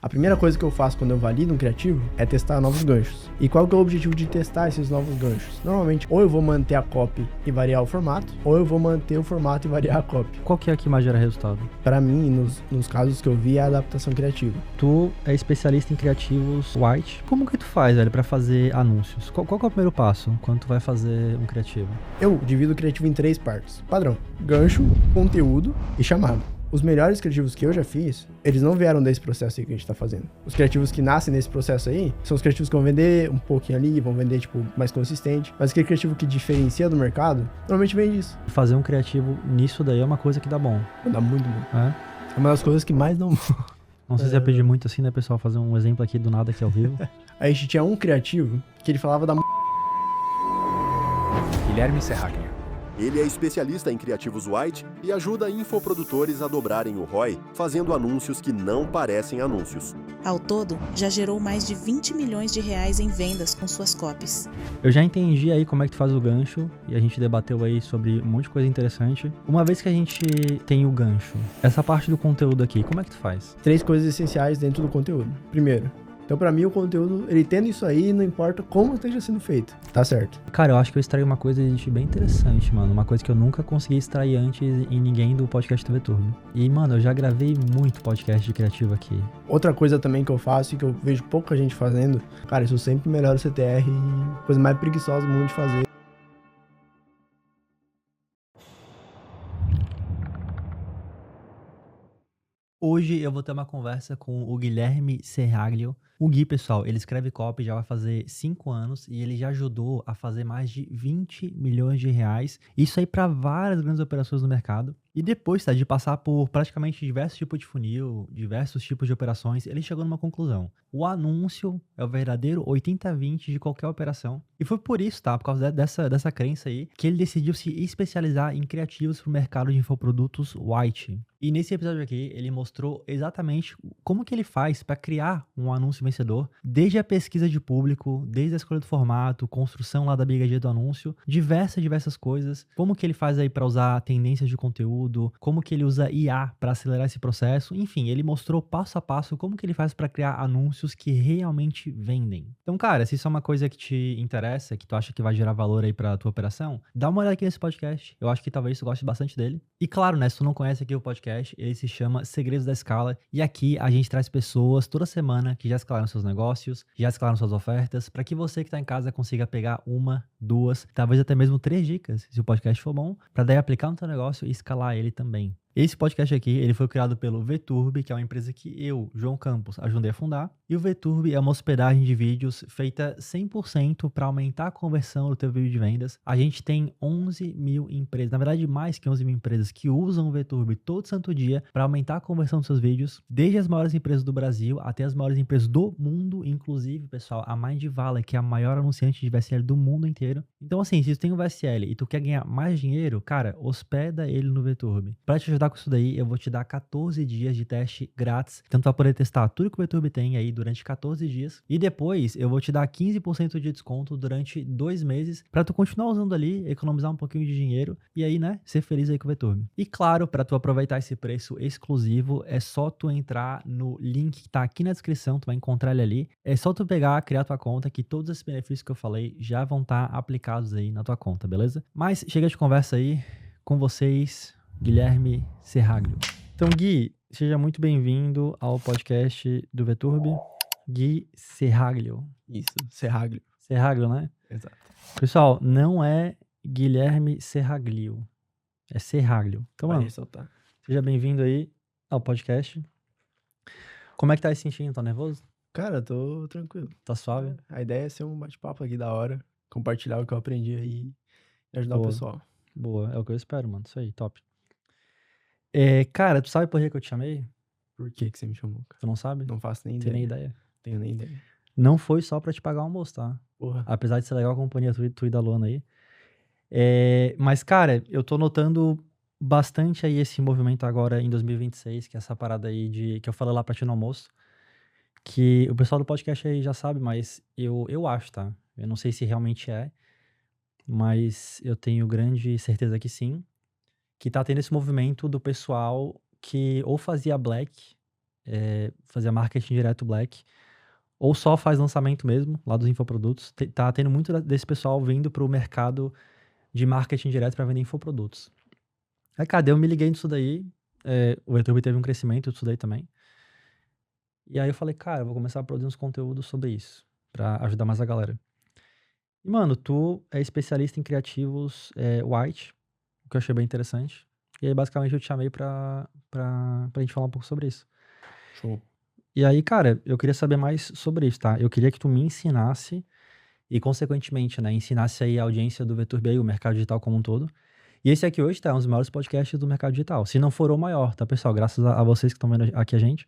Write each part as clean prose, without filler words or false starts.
A primeira coisa que eu faço quando eu valido um criativo é testar novos ganchos. E qual que é o objetivo de testar esses novos ganchos? Normalmente, ou eu vou manter a copy e variar o formato, ou eu vou manter o formato e variar a copy. Qual que é a que mais gera resultado? Pra mim, nos casos que eu vi, é a adaptação criativa. Tu é especialista em criativos white. Como que tu faz, velho, pra fazer anúncios? Qual que é o primeiro passo quando tu vai fazer um criativo? Eu divido o criativo em 3 partes. Padrão: gancho, conteúdo e chamada. Os melhores criativos que eu já fiz, eles não vieram desse processo aí que a gente tá fazendo. Os criativos que nascem nesse processo aí, são os criativos que vão vender um pouquinho ali, vão vender, tipo, mais consistente. Mas aquele criativo que diferencia do mercado, normalmente vem disso. Fazer um criativo nisso daí é uma coisa que dá bom. Dá muito bom. É? É uma das coisas que mais dão bom. Não sei se ia pedir muito assim, né, pessoal? Fazer um exemplo aqui do nada aqui ao vivo. Aí a gente tinha um criativo que ele falava da... Guilherme Serraglia. Ele é especialista em criativos white e ajuda infoprodutores a dobrarem o ROI, fazendo anúncios que não parecem anúncios. Ao todo, já gerou mais de 20 milhões de reais em vendas com suas copies. Eu já entendi aí como é que tu faz o gancho e a gente debateu aí sobre um monte de coisa interessante. Uma vez que a gente tem o gancho, essa parte do conteúdo aqui, como é que tu faz? 3 coisas essenciais dentro do conteúdo. Primeiro, então pra mim o conteúdo, ele tendo isso aí, não importa como esteja sendo feito, tá certo? Cara, eu acho que eu extraí uma coisa de bem interessante, mano. Uma coisa que eu nunca consegui extrair antes em ninguém do podcast do VTurbo. E, mano, eu já gravei muito podcast de criativo aqui. Outra coisa também que eu faço e que eu vejo pouca gente fazendo, cara, isso sempre melhora o CTR e coisa mais preguiçosa do mundo de fazer. Hoje eu vou ter uma conversa com o Guilherme Serraglio. O Gui, pessoal, ele escreve copy já vai fazer 5 anos e ele já ajudou a fazer mais de 20 milhões de reais. Isso aí para várias grandes operações no mercado. E depois, tá, de passar por praticamente diversos tipos de funil, diversos tipos de operações, ele chegou numa conclusão. O anúncio é o verdadeiro 80-20 de qualquer operação. E foi por isso, tá, por causa dessa crença aí, que ele decidiu se especializar em criativos para o mercado de infoprodutos white. E nesse episódio aqui, ele mostrou exatamente como que ele faz para criar um anúncio vencedor, desde a pesquisa de público, desde a escolha do formato, construção lá da brigadeiro do anúncio, diversas coisas, como que ele faz aí para usar tendências de conteúdo, como que ele usa IA para acelerar esse processo, enfim, ele mostrou passo a passo como que ele faz para criar anúncios que realmente vendem. Então, cara, se isso é uma coisa que te interessa, que tu acha que vai gerar valor aí para tua operação, dá uma olhada aqui nesse podcast, eu acho que talvez tu goste bastante dele. E claro, né, se tu não conhece aqui o podcast, ele se chama Segredos da Escala, e aqui a gente traz pessoas toda semana que já escalaram seus negócios, já escalaram suas ofertas, para que você que tá em casa consiga pegar 1, 2, talvez até mesmo 3 dicas, se o podcast for bom, para daí aplicar no teu negócio e escalar ele também. Esse podcast aqui, ele foi criado pelo VTurbo, que é uma empresa que eu, João Campos, ajudei a fundar. E o VTurbo é uma hospedagem de vídeos feita 100% para aumentar a conversão do teu vídeo de vendas. A gente tem 11 mil empresas, na verdade mais que 11 mil empresas que usam o VTurbo todo santo dia para aumentar a conversão dos seus vídeos, desde as maiores empresas do Brasil até as maiores empresas do mundo, inclusive, pessoal, a Mindvalley, que é a maior anunciante de VSL do mundo inteiro. Então assim, se tu tem um VSL e tu quer ganhar mais dinheiro, cara, hospeda ele no VTurbo. Para te ajudar com isso daí, eu vou te dar 14 dias de teste grátis, então tu vai poder testar tudo que o VTurbo tem aí durante 14 dias, e depois eu vou te dar 15% de desconto durante 2 meses, para tu continuar usando ali, economizar um pouquinho de dinheiro, e aí, né, ser feliz aí com o VTurbo. E claro, para tu aproveitar esse preço exclusivo, é só tu entrar no link que tá aqui na descrição, tu vai encontrar ele ali, é só tu pegar, criar tua conta, que todos esses benefícios que eu falei já vão estar aplicados aí na tua conta, beleza? Mas chega de conversa aí, com vocês, Guilherme Serraglio. Então, Gui, seja muito bem-vindo ao podcast do VTurbo. Gui Serraglio. Isso, Serraglio. Serraglio, né? Exato. Pessoal, não é Guilherme Serraglio. É Serraglio. Então, Vai mano, ressaltar. seja bem-vindo aí ao podcast. Como é que tá se sentindo? Tá nervoso? Cara, tô tranquilo. Tá suave? A ideia é ser um bate-papo aqui da hora, compartilhar o que eu aprendi aí e ajudar o Boa. pessoal. Boa, é o que eu espero, mano. Isso aí, top. Cara, tu sabe por que eu te chamei? Por que que você me chamou, cara? Tu não sabe? Não faço nem Tem nem ideia. ideia. Tenho nem ideia. Não foi só pra te pagar o almoço, tá? Porra. Apesar de ser legal a companhia tu e da Luana aí. Mas, cara, eu tô notando bastante aí esse movimento agora em 2026, que é essa parada aí que eu falei lá pra ti no almoço, que o pessoal do podcast aí já sabe, mas eu acho, tá? Eu não sei se realmente é, mas eu tenho grande certeza que sim, que tá tendo esse movimento do pessoal que ou fazia black fazia marketing direto black, ou só faz lançamento mesmo, lá dos infoprodutos. Tá tendo muito desse pessoal vindo pro mercado de marketing direto para vender infoprodutos. Aí, cara, eu me liguei nisso daí, o YouTube teve um crescimento disso daí também. E aí eu falei, cara, eu vou começar a produzir uns conteúdos sobre isso, pra ajudar mais a galera. E, mano, tu é especialista em criativos white, o que eu achei bem interessante. E aí, basicamente, eu te chamei pra gente falar um pouco sobre isso. Show. E aí, cara, eu queria saber mais sobre isso, tá? Eu queria que tu me ensinasse e, consequentemente, né, ensinasse aí a audiência do VTube, o mercado digital como um todo. E esse aqui hoje, tá, é um dos maiores podcasts do mercado digital. Se não for o maior, tá, pessoal? Graças a vocês que estão vendo aqui a gente.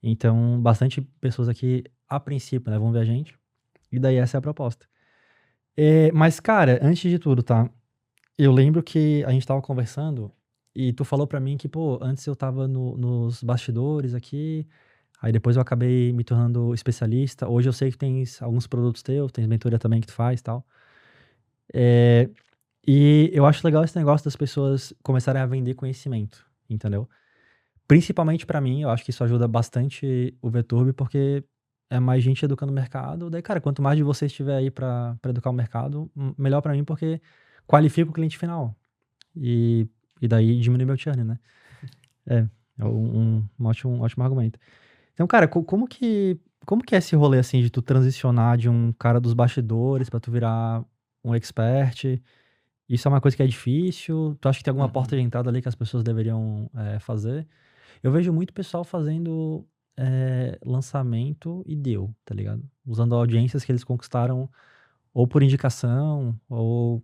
Então, bastante pessoas aqui, a princípio, né, vão ver a gente. E daí essa é a proposta. Mas, cara, antes de tudo, tá? Eu lembro que a gente tava conversando e tu falou pra mim que, pô, antes eu tava nos bastidores aqui, aí depois eu acabei me tornando especialista. Hoje eu sei que tem alguns produtos teus, tem mentoria também que tu faz e tal. É, e eu acho legal esse negócio das pessoas começarem a vender conhecimento, entendeu? Principalmente pra mim, eu acho que isso ajuda bastante o VTube, porque é mais gente educando o mercado. Daí, cara, quanto mais de vocês estiver aí pra educar o mercado, melhor pra mim, porque qualifica o cliente final. E daí diminui meu churn, né? É um ótimo argumento. Então, cara, como que é esse rolê, assim, de tu transicionar de um cara dos bastidores pra tu virar um expert? Isso é uma coisa que é difícil? Tu acha que tem alguma porta de entrada ali que as pessoas deveriam fazer? Eu vejo muito pessoal fazendo lançamento e deu, tá ligado? Usando audiências que eles conquistaram ou por indicação, ou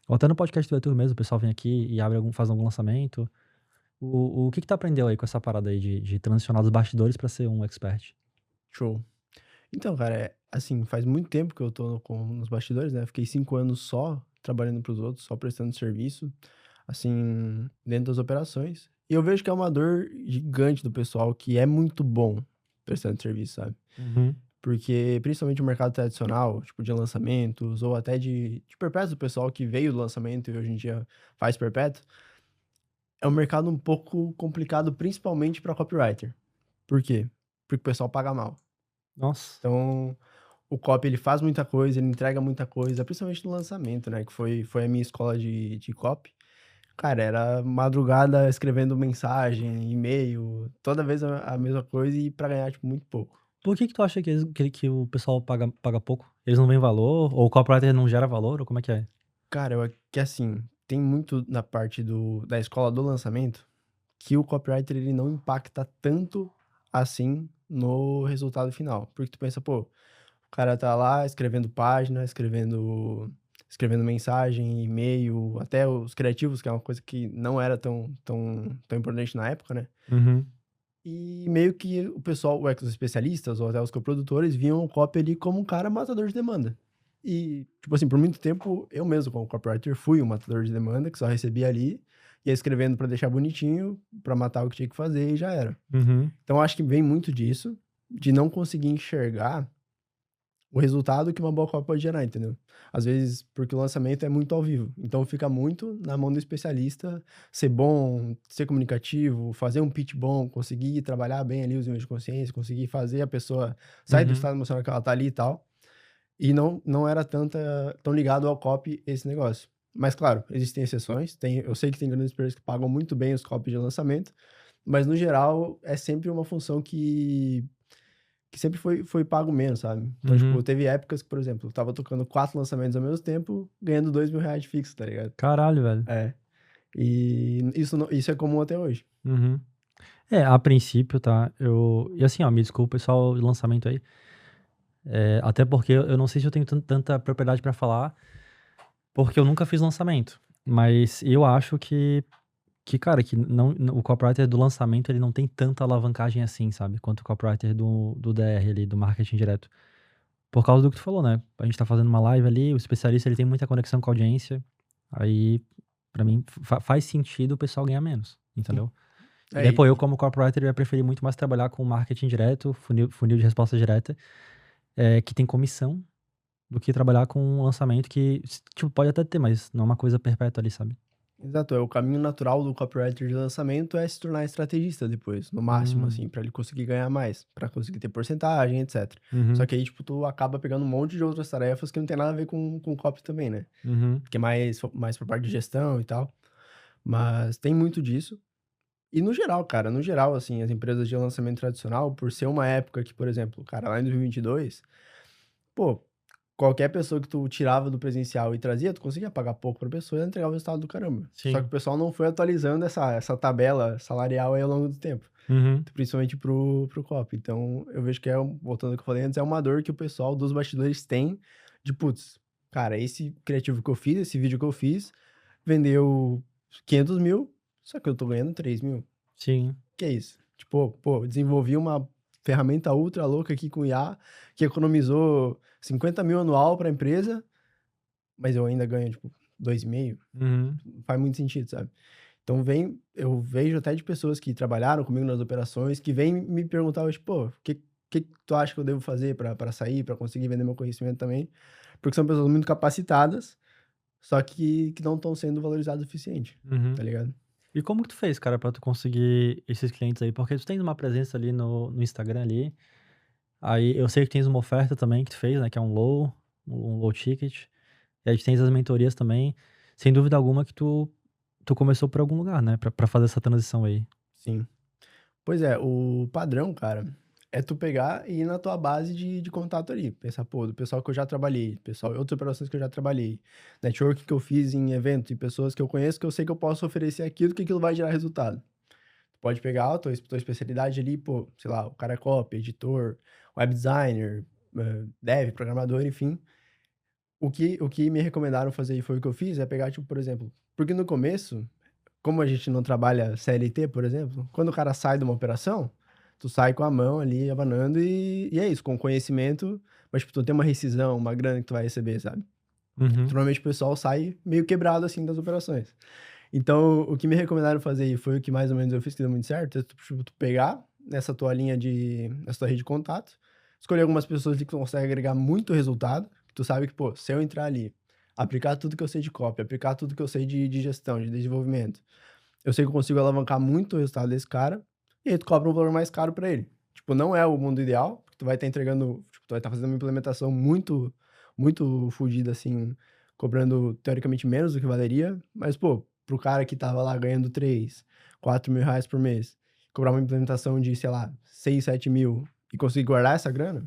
até no podcast do YouTube mesmo, o pessoal vem aqui e faz algum lançamento. O que tu aprendeu aí com essa parada aí de transicionar dos bastidores pra ser um expert? Show. Então, cara, assim, faz muito tempo que eu tô nos bastidores, né? Fiquei 5 anos só trabalhando pros outros, só prestando serviço, assim, dentro das operações. E eu vejo que é uma dor gigante do pessoal que é muito bom prestando serviço, sabe? Uhum. Porque, principalmente o mercado tradicional, tipo, de lançamentos, ou até de perpétuo, do pessoal que veio do lançamento e hoje em dia faz perpétuo, é um mercado um pouco complicado, principalmente para copywriter. Por quê? Porque o pessoal paga mal. Nossa. Então, o copy, ele faz muita coisa, ele entrega muita coisa, principalmente no lançamento, né? Que foi a minha escola de copy. Cara, era madrugada escrevendo mensagem, e-mail, toda vez a mesma coisa e pra ganhar, tipo, muito pouco. Por que tu acha que o pessoal paga pouco? Eles não veem valor? Ou o copywriter não gera valor? Ou como é que é? Cara, que assim, tem muito na parte da escola do lançamento que o copywriter, ele não impacta tanto assim no resultado final. Porque tu pensa, pô, o cara tá lá escrevendo página, escrevendo mensagem, e-mail, até os criativos, que é uma coisa que não era tão importante na época, né? Uhum. E meio que o pessoal, os especialistas ou até os coprodutores, viam o copy ali como um cara matador de demanda. E, tipo assim, por muito tempo, eu mesmo, como copywriter, fui um matador de demanda, que só recebia ali, ia escrevendo pra deixar bonitinho, pra matar o que tinha que fazer e já era. Uhum. Então, acho que vem muito disso, de não conseguir enxergar o resultado que uma boa copy pode gerar, entendeu? Às vezes, porque o lançamento é muito ao vivo. Então, fica muito na mão do especialista ser bom, ser comunicativo, fazer um pitch bom, conseguir trabalhar bem ali os níveis de consciência, conseguir fazer a pessoa sair do estado emocional que ela tá ali e tal. E não era tão ligado ao copy esse negócio. Mas, claro, existem exceções. Eu sei que tem grandes empresas que pagam muito bem os copies de lançamento, mas, no geral, é sempre uma função que sempre foi pago menos, sabe? Então, tipo, teve épocas que, por exemplo, eu tava tocando 4 lançamentos ao mesmo tempo, ganhando R$2.000 de fixo, tá ligado? Caralho, velho. É. E isso é comum até hoje. Uhum. A princípio, tá? E assim, ó, me desculpa, pessoal, o lançamento aí. Até porque eu não sei se eu tenho tanta propriedade pra falar, porque eu nunca fiz lançamento. Mas eu acho que cara, que o copywriter do lançamento, ele não tem tanta alavancagem assim, sabe? Quanto o copywriter do DR ali, do marketing direto. Por causa do que tu falou, né? A gente tá fazendo uma live ali, o especialista, ele tem muita conexão com a audiência. Aí, pra mim, faz sentido o pessoal ganhar menos, entendeu? E daí, pô, eu como copywriter, eu ia preferir muito mais trabalhar com marketing direto, funil de resposta direta, que tem comissão, do que trabalhar com um lançamento que, tipo, pode até ter, mas não é uma coisa perpétua ali, sabe? Exato, o caminho natural do copywriter de lançamento é se tornar estrategista depois, no máximo, assim, pra ele conseguir ganhar mais, pra conseguir ter porcentagem, etc. Uhum, Só que aí, tipo, tu acaba pegando um monte de outras tarefas que não tem nada a ver com copy também, né? uhum, Que é mais pra parte de gestão e tal. Mas tem muito disso. E no geral, cara, no geral, assim, as empresas de lançamento tradicional, por ser uma época que, por exemplo, cara, lá em 2022, pô, qualquer pessoa que tu tirava do presencial e trazia, tu conseguia pagar pouco pra pessoa e ela entregava o resultado do caramba. Só que sim. o pessoal não foi atualizando essa tabela salarial aí ao longo do tempo, Uhum, principalmente pro copy. Então, eu vejo que voltando ao que eu falei antes, é uma dor que o pessoal dos bastidores tem de, putz, cara, esse criativo que eu fiz, esse vídeo que eu fiz, vendeu 500 mil, só que eu tô ganhando 3 mil. sim. Que é isso? Tipo, pô, desenvolvi uma ferramenta ultra louca aqui com IA, que economizou 50 mil anual para a empresa, mas eu ainda ganho, tipo, 2,5. Uhum, Não faz muito sentido, sabe? Então eu vejo até de pessoas que trabalharam comigo nas operações, que vêm me perguntar hoje, pô, o que tu acha que eu devo fazer para sair, para conseguir vender meu conhecimento também? Porque são pessoas muito capacitadas, só que não estão sendo valorizadas o suficiente, uhum. tá ligado? E como que tu fez, cara, pra tu conseguir esses clientes aí? Porque tu tens uma presença ali no Instagram ali. Aí eu sei que tens uma oferta também que tu fez, né? Que é um low ticket. E aí tens as mentorias também. Sem dúvida alguma que tu começou por algum lugar, né? Pra fazer essa transição aí. Sim. Pois é, o padrão, cara, é tu pegar e ir na tua base de contato ali. Pensar, pô, do pessoal que eu já trabalhei, pessoal, outras operações que eu já trabalhei, network que eu fiz em evento e pessoas que eu conheço que eu sei que eu posso oferecer aquilo que aquilo vai gerar resultado. Tu pode pegar a tua especialidade ali, pô, sei lá, o cara é copy, editor, web designer, dev, programador, enfim. O que me recomendaram fazer e foi o que eu fiz é pegar, tipo, por exemplo, porque no começo, como a gente não trabalha CLT, por exemplo, quando o cara sai de uma operação, tu sai com a mão ali abanando e é isso, com conhecimento, mas tipo, tu tem uma rescisão, uma grana que tu vai receber, sabe? Uhum, Normalmente o pessoal sai meio quebrado assim das operações. Então, o que me recomendaram fazer e foi o que mais ou menos eu fiz que deu muito certo, é tipo, tu pegar nessa tua rede de contato, escolher algumas pessoas ali que tu consegue agregar muito resultado, que tu sabe que, pô, se eu entrar ali, aplicar tudo que eu sei de copy, aplicar tudo que eu sei de gestão, de desenvolvimento, eu sei que eu consigo alavancar muito o resultado desse cara, e aí tu cobra um valor mais caro pra ele. Tipo, não é o mundo ideal, porque tu vai estar entregando, tipo, tu vai estar fazendo uma implementação muito fodida, assim, cobrando teoricamente menos do que valeria, mas, pô, pro cara que tava lá ganhando 3, 4 mil reais por mês, cobrar uma implementação de, sei lá, 6, 7 mil e conseguir guardar essa grana,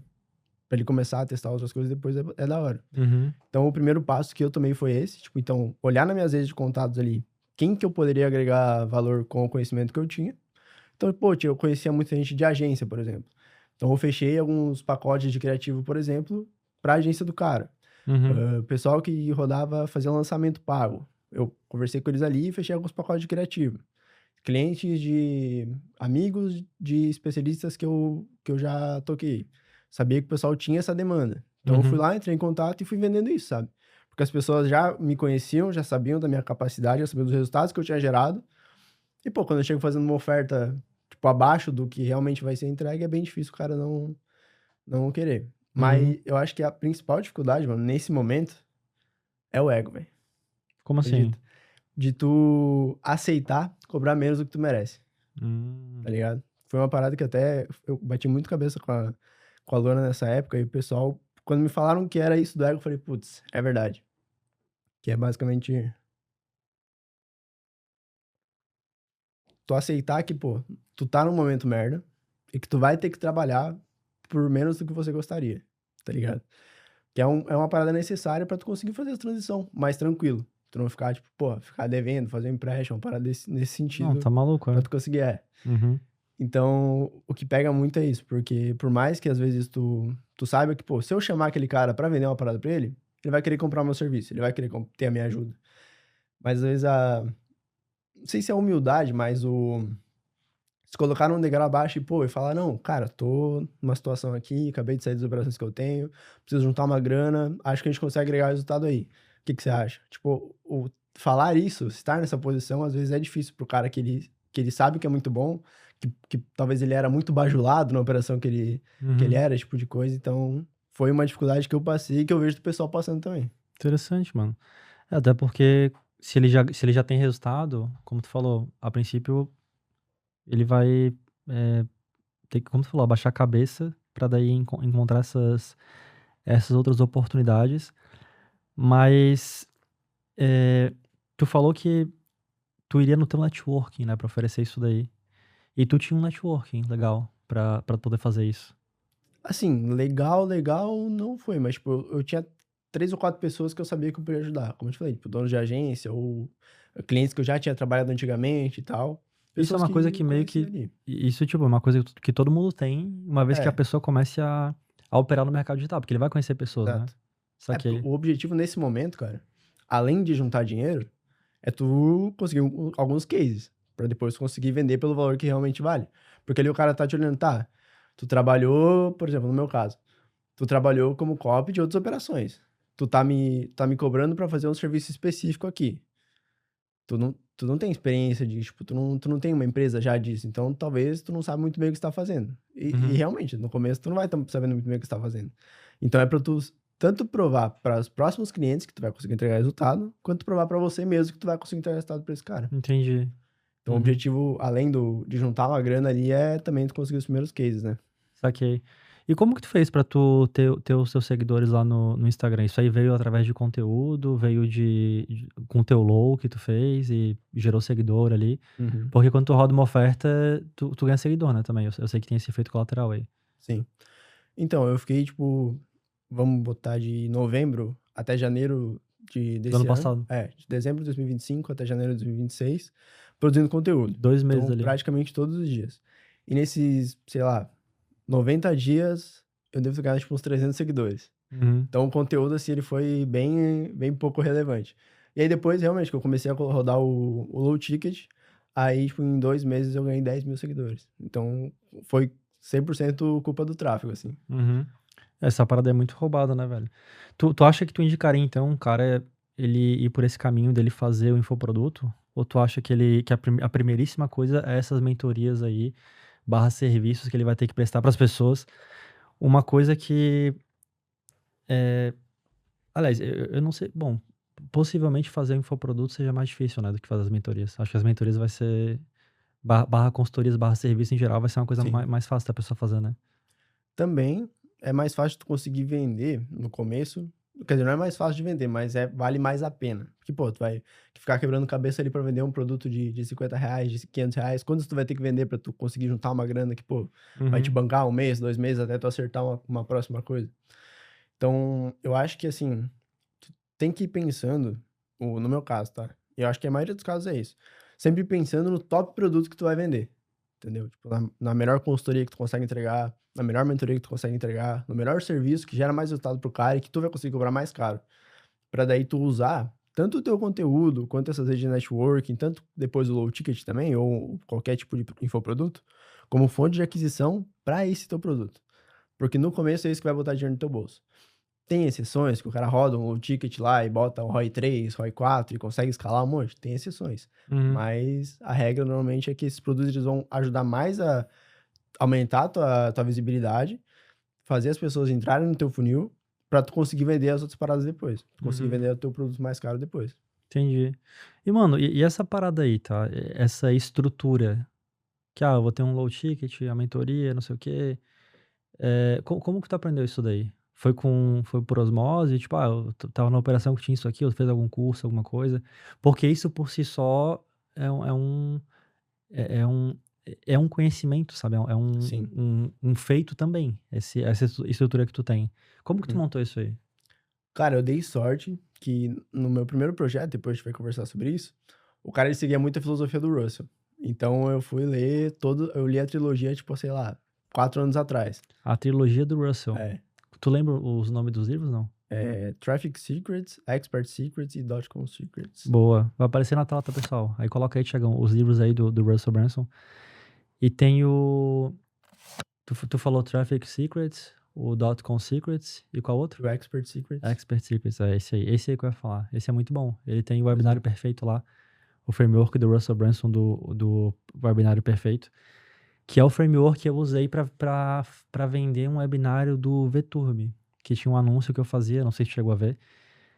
pra ele começar a testar outras coisas depois é da hora. uhum, Então, o primeiro passo que eu tomei foi esse, tipo, então, olhar nas minhas redes de contatos ali, quem que eu poderia agregar valor com o conhecimento que eu tinha. Então, pô, eu conhecia muita gente de agência, por exemplo. Então, eu fechei alguns pacotes de criativo, por exemplo, para a agência do cara. uhum, Pessoal que fazia lançamento pago. Eu conversei com eles ali e fechei alguns pacotes de criativo. Clientes de amigos de especialistas que eu já toquei. Sabia que o pessoal tinha essa demanda. Então, eu fui uhum. lá, entrei em contato e fui vendendo isso, sabe? Porque as pessoas já me conheciam, já sabiam da minha capacidade, já sabiam dos resultados que eu tinha gerado. E, pô, quando eu chego fazendo uma oferta, tipo, abaixo do que realmente vai ser entregue, é bem difícil o cara não querer. Uhum. Mas eu acho que a principal dificuldade, mano, nesse momento, é o ego, velho. Como assim? Acredita? De tu aceitar cobrar menos do que tu merece, tá Hum. ligado? Foi uma parada que até eu bati muito cabeça com a Luana nessa época, e o pessoal, quando me falaram que era isso do ego, eu falei, putz, é verdade. Que é basicamente tu aceitar que, pô, tu tá num momento merda e que tu vai ter que trabalhar por menos do que você gostaria, tá ligado? Que é uma parada necessária pra tu conseguir fazer a transição mais tranquilo. Tu não ficar, tipo, pô, ficar devendo, fazer um empréstimo, uma parada nesse Não, sentido tá maluco, pra é. tu conseguir, Uhum, Então, o que pega muito é isso, porque por mais que às vezes tu saiba que, pô, se eu chamar aquele cara pra vender uma parada pra ele, ele vai querer comprar o meu serviço, ele vai querer ter a minha ajuda. Mas às vezes não sei se é humildade, mas se colocar num degrau abaixo e falar, não, cara, tô numa situação aqui, acabei de sair das operações que eu tenho, preciso juntar uma grana, acho que a gente consegue agregar resultado aí. O que que você acha? Tipo, falar isso, estar nessa posição, às vezes é difícil pro cara que ele sabe que é muito bom, que talvez ele era muito bajulado na operação que ele uhum. era, esse tipo de coisa. Então, foi uma dificuldade que eu passei e que eu vejo do pessoal passando também. Interessante, mano. É, até porque se ele já tem resultado, como tu falou, a princípio ele vai ter que, como tu falou, abaixar a cabeça pra daí encontrar essas outras oportunidades. Mas tu falou que tu iria no teu networking, né, pra oferecer isso daí. E tu tinha um networking legal pra poder fazer isso. Assim, legal não foi, mas, tipo, eu tinha 3 ou 4 pessoas que eu sabia que eu podia ajudar. Como eu te falei, tipo, donos de agência ou clientes que eu já tinha trabalhado antigamente e tal. Isso é Pessoas uma coisa que que eu meio conhecia que. ali. Isso, tipo, é uma coisa que todo mundo tem, uma vez que a É, pessoa comece a operar no mercado digital, porque ele vai conhecer pessoas, né? exato. Saquei. O objetivo nesse momento, cara, além de juntar dinheiro, é tu conseguir alguns cases, pra depois conseguir vender pelo valor que realmente vale. Porque ali o cara tá te olhando, tá, tu trabalhou, por exemplo, no meu caso, tu trabalhou como copy de outras operações. Tu tá me cobrando pra fazer um serviço específico aqui. Tu não tem experiência disso, tipo, tu não tem uma empresa já disso, então talvez tu não sabe muito bem o que você tá fazendo. E Uhum. realmente, no começo tu não vai estar sabendo muito bem o que você tá fazendo. Então é pra tu tanto provar para os próximos clientes que tu vai conseguir entregar resultado, quanto provar pra você mesmo que tu vai conseguir entregar resultado pra esse cara. Entendi. Então o Uhum. objetivo, além de juntar uma grana ali, é também tu conseguir os primeiros cases, né? Saquei. E como que tu fez pra tu ter os seus seguidores lá no Instagram? Isso aí veio através de conteúdo, veio com o teu low que tu fez e gerou seguidor ali? Uhum. Porque quando tu roda uma oferta, tu ganha seguidor, né, também. Eu sei que tem esse efeito colateral aí. Sim. Então, eu fiquei, tipo, vamos botar de novembro até janeiro Do ano desse ano. passado. De dezembro de 2025 até janeiro de 2026, produzindo conteúdo. 2 meses Então, ali. praticamente todos os dias. E nesses, sei lá, 90 dias, eu devo ter ganhado, tipo, uns 300 seguidores. Uhum. Então, o conteúdo, assim, ele foi bem pouco relevante. E aí, depois, realmente, que eu comecei a rodar o low ticket, aí, tipo, em 2 meses eu ganhei 10 mil seguidores. Então, foi 100% culpa do tráfego, assim. Uhum. Essa parada é muito roubada, né, velho? Tu acha que tu indicaria, então, um cara, ele ir por esse caminho dele fazer o infoproduto? Ou tu acha que a primeiríssima coisa é essas mentorias aí, barra serviços que ele vai ter que prestar pras pessoas? Uma coisa que, é, aliás, eu não sei, bom, possivelmente fazer o infoproduto seja mais difícil, né, do que fazer as mentorias. Acho que as mentorias vai ser, barra consultorias, barra serviço em geral, vai ser uma coisa Sim. mais fácil da pessoa fazer, né? Também é mais fácil tu conseguir vender no começo. Quer dizer, não é mais fácil de vender, mas vale mais a pena. Porque, pô, tu vai ficar quebrando cabeça ali pra vender um produto de 50 reais, de 500 reais. Quantos tu vai ter que vender pra tu conseguir juntar uma grana que, pô, vai te Uhum. bancar 1 mês, 2 meses, até tu acertar uma próxima coisa? Então, eu acho que, assim, tu tem que ir pensando, no meu caso, tá? Eu acho que a maioria dos casos é isso. Sempre pensando no top produto que tu vai vender. Entendeu? Tipo, na melhor consultoria que tu consegue entregar, na melhor mentoria que tu consegue entregar, no melhor serviço que gera mais resultado pro cara e que tu vai conseguir cobrar mais caro. Pra daí tu usar tanto o teu conteúdo, quanto essas redes de networking, tanto depois o low ticket também, ou qualquer tipo de infoproduto, como fonte de aquisição para esse teu produto. Porque no começo é isso que vai botar dinheiro no teu bolso. Tem exceções que o cara roda um low ticket lá e bota um ROI 3, ROI 4 e consegue escalar um monte. Tem exceções. Uhum. Mas a regra normalmente é que esses produtos eles vão ajudar mais a aumentar a tua visibilidade, fazer as pessoas entrarem no teu funil pra tu conseguir vender as outras paradas depois. Tu conseguir Uhum. vender o teu produto mais caro depois. Entendi. E, mano, e essa parada aí, tá? Essa estrutura, que, eu vou ter um low ticket, a mentoria, não sei o quê. Como que tu aprendeu isso daí? Foi por osmose? Tipo, eu tava na operação que tinha isso aqui, ou tu fez algum curso, alguma coisa? Porque isso por si só é um, é um, é é um, é um conhecimento, sabe? É Sim. um feito também, essa estrutura que tu tem. Como que tu Uhum. montou isso aí? Cara, eu dei sorte que no meu primeiro projeto, depois a gente vai conversar sobre isso, o cara ele seguia muito a filosofia do Russell. Então eu li a trilogia, tipo, sei lá, 4 anos atrás. A trilogia do Russell. É. Tu lembra os nomes dos livros, não? Traffic Secrets, Expert Secrets e Dotcom Secrets. Boa. Vai aparecer na tela, tá, pessoal? Aí coloca aí, Thiagão, os livros aí do Russell Brunson. E tem o... Tu falou Traffic Secrets, o .com Secrets, e qual outro? O Expert Secrets. Expert Secrets, é esse aí. Esse aí que eu ia falar. Esse é muito bom. Ele tem o Pois webinário é. perfeito lá, o framework do Russell Brunson do webinário perfeito, que é o framework que eu usei pra vender um webinário do VTurb, que tinha um anúncio que eu fazia, não sei se chegou a ver,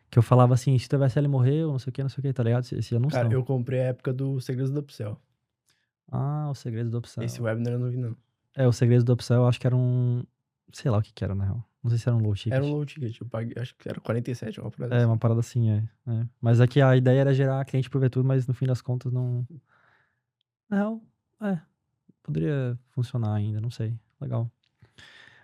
Que eu falava assim, se teu VSL morreu, não sei o que, tá ligado? Esse anúncio Cara, não. eu comprei a época do Segredos do Upsell. Ah, o Segredo do Upsell. Esse Webinar eu não vi, não. O Segredo do Upsell eu acho que era um... Sei lá o que era, na real. Não sei se era um low ticket. Era um low ticket, eu paguei, acho que era 47, uma parada É, assim. uma parada assim, é. Mas aqui a ideia era gerar cliente pro VTube, mas no fim das contas não... Na real, poderia funcionar ainda, não sei. Legal.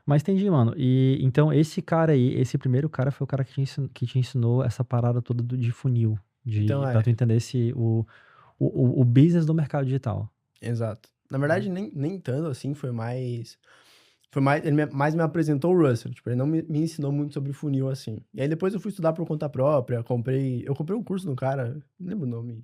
Mas entendi, mano. E então esse cara aí, esse primeiro cara foi o cara que te ensinou essa parada toda de funil. Então, Pra tu entender o business do mercado digital. Exato. Na verdade, nem tanto assim, foi mais... Ele mais me apresentou o Russell, tipo, ele não me ensinou muito sobre funil assim. E aí depois eu fui estudar por conta própria, eu comprei um curso do cara, não lembro o nome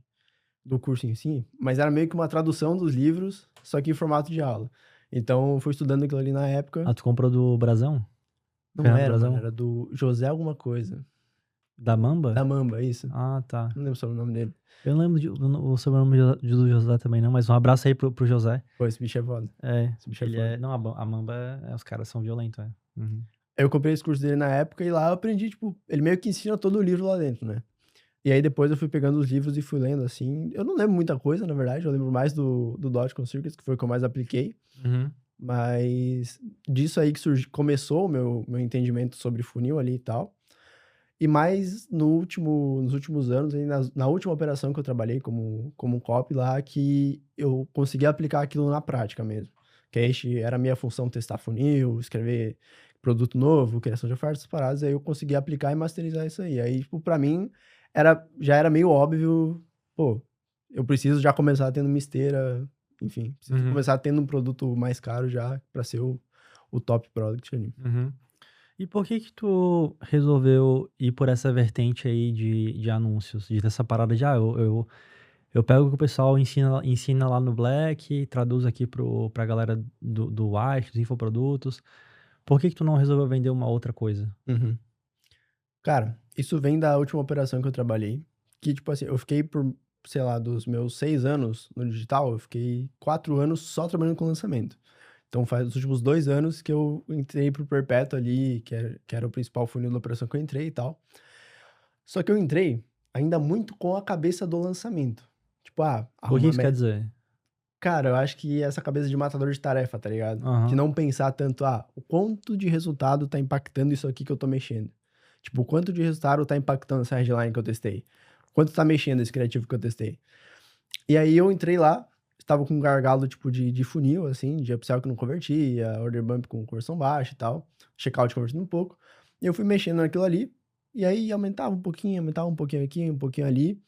do curso em si, mas era meio que uma tradução dos livros, só que em formato de aula. Então, eu fui estudando aquilo ali na época. Ah, tu comprou do Brasão? Não Fernando era, Brasão? mano, era do José alguma coisa. Da Mamba? Da Mamba, isso. Ah, tá. Não lembro sobre o nome dele. Eu não lembro o sobrenome do José também não, mas um abraço aí pro José. Pô, esse bicho é foda. Esse bicho é Ele foda. Não, a Mamba, os caras são violentos, Uhum. Eu comprei esse curso dele na época e lá eu aprendi, tipo, ele meio que ensina todo o livro lá dentro, né? E aí depois eu fui pegando os livros e fui lendo, assim. Eu não lembro muita coisa, na verdade. Eu lembro mais do Dotcom Circuits, que foi o que eu mais apliquei. Uhum. Mas disso aí que começou o meu entendimento sobre funil ali e tal. E mais nos últimos anos, aí, na última operação que eu trabalhei como copy lá, que eu consegui aplicar aquilo na prática mesmo. Que aí era a minha função testar funil, escrever produto novo, criação de ofertas paradas, aí eu consegui aplicar e masterizar isso aí. Aí, tipo, pra mim, já era meio óbvio, pô, eu preciso já começar tendo uma esteira, enfim, preciso começar tendo um produto mais caro já pra ser o top product ali. Uhum. E por que tu resolveu ir por essa vertente aí de anúncios? De essa parada de, eu pego o que o pessoal ensina lá no Black, traduz aqui pra galera do White, dos infoprodutos. Por que tu não resolveu vender uma outra coisa? Uhum. Cara, isso vem da última operação que eu trabalhei, que, tipo assim, eu fiquei por, sei lá, dos meus 6 anos no digital, eu fiquei 4 anos só trabalhando com lançamento. Então, faz os últimos 2 anos que eu entrei pro Perpétuo ali, que era o principal funil da operação que eu entrei e tal. Só que eu entrei ainda muito com a cabeça do lançamento. Tipo, O que arrumar isso quer dizer? Cara, eu acho que essa cabeça de matador de tarefa, tá ligado? Aham. De não pensar tanto, o quanto de resultado tá impactando isso aqui que eu tô mexendo. Tipo, o quanto de resultado tá impactando essa headline que eu testei. Quanto tá mexendo esse criativo que eu testei. E aí eu entrei lá, estava com um gargalo, tipo, de funil, assim, de upsell que não convertia, order bump com conversão baixa e tal, checkout convertendo um pouco. E eu fui mexendo naquilo ali, e aí aumentava um pouquinho aqui, um pouquinho ali.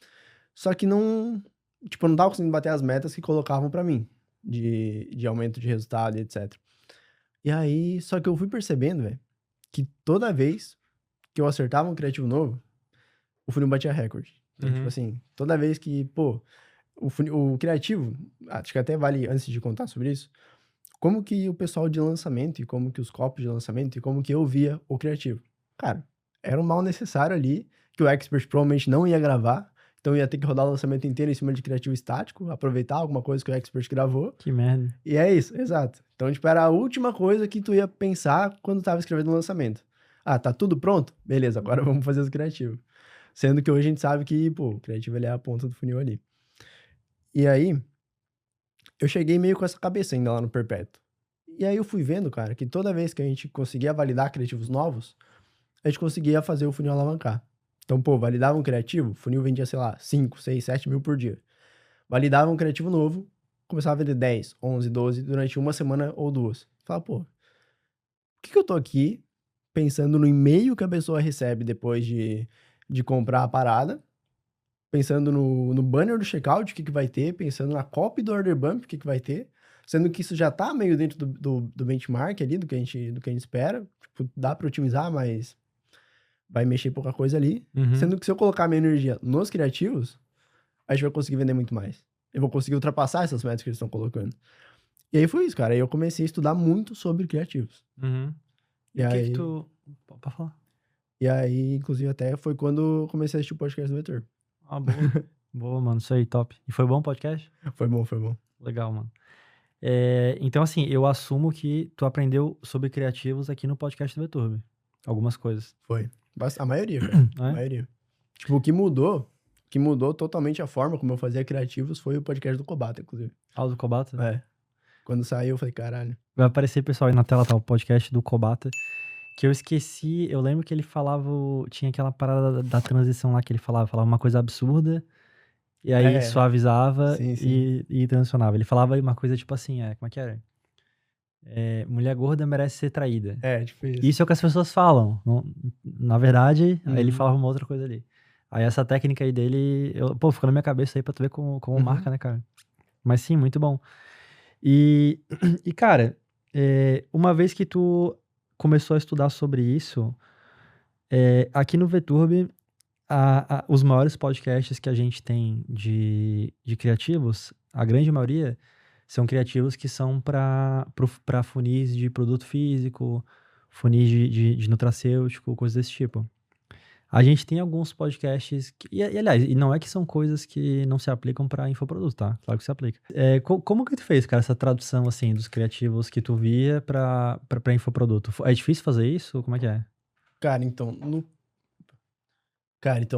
Só que não, tipo, eu não tava conseguindo bater as metas que colocavam pra mim, de aumento de resultado e etc. E aí, só que eu fui percebendo, velho, que toda vez que eu acertava um criativo novo, o funil batia recorde. Então, tipo assim, toda vez que, pô, o criativo, acho que até vale, antes de contar sobre isso, como que o pessoal de lançamento, e como que os copos de lançamento, e como que eu via o criativo. Cara, era um mal necessário ali, que o expert provavelmente não ia gravar, então ia ter que rodar o lançamento inteiro em cima de criativo estático, aproveitar alguma coisa que o expert gravou. Que merda. E é isso, exato. Então, tipo, era a última coisa que tu ia pensar quando tava escrevendo o lançamento. Tá tudo pronto? Beleza, agora vamos fazer os criativos. Sendo que hoje a gente sabe que, pô, o criativo ele é a ponta do funil ali. E aí, eu cheguei meio com essa cabeça ainda lá no Perpétuo. E aí eu fui vendo, cara, que toda vez que a gente conseguia validar criativos novos, a gente conseguia fazer o funil alavancar. Então, pô, validava um criativo, o funil vendia, sei lá, 5, 6, 7 mil por dia. Validava um criativo novo, começava a vender 10, 11, 12 durante uma semana ou duas. Fala, pô, por que eu tô aqui pensando no e-mail que a pessoa recebe depois de comprar a parada, pensando no banner do checkout, o que vai ter, pensando na copy do order bump, o que vai ter, sendo que isso já tá meio dentro do benchmark ali, do que a gente espera. Tipo, dá pra otimizar, mas vai mexer pouca coisa ali. Sendo que se eu colocar minha energia nos criativos, a gente vai conseguir vender muito mais. Eu vou conseguir ultrapassar essas metas que eles estão colocando. E aí foi isso, cara. Aí eu comecei a estudar muito sobre criativos. E aí... que tu... Pode falar. E aí, inclusive, até foi quando eu comecei a assistir o podcast do Vetor. Boa. Boa, mano. Isso aí, top. E foi bom o podcast? Foi bom, foi bom. Legal, mano. Então, assim, eu assumo que tu aprendeu sobre criativos aqui no podcast do VTube. Algumas coisas. Foi. A maioria, cara. A maioria. Tipo, o que mudou totalmente a forma como eu fazia criativos foi o podcast do Kobata, inclusive. Do Kobata? É. Quando saiu, eu falei, caralho. Vai aparecer, pessoal, aí na tela, tá? O podcast do Kobata. Que eu esqueci, eu lembro que ele falava, tinha aquela parada da transição lá que ele falava uma coisa absurda, e aí suavizava sim. e transicionava. Ele falava uma coisa tipo assim, como é que era? Mulher gorda merece ser traída. Tipo isso. Isso é o que as pessoas falam. Na verdade, aí ele Uhum. falava uma outra coisa ali. Aí essa técnica aí dele, ficou na minha cabeça aí pra tu ver como marca, né, cara? Mas sim, muito bom. E cara, uma vez que tu começou a estudar sobre isso, aqui no VTurb, os maiores podcasts que a gente tem de criativos, a grande maioria, são criativos que são para funis de produto físico, funis de nutracêutico, coisas desse tipo. A gente tem alguns podcasts aliás, e não é que são coisas que não se aplicam para infoproduto, tá? Claro que se aplica. Como que tu fez, cara, essa tradução, assim, dos criativos que tu via para infoproduto? É difícil fazer isso? Como é que é? Cara, então,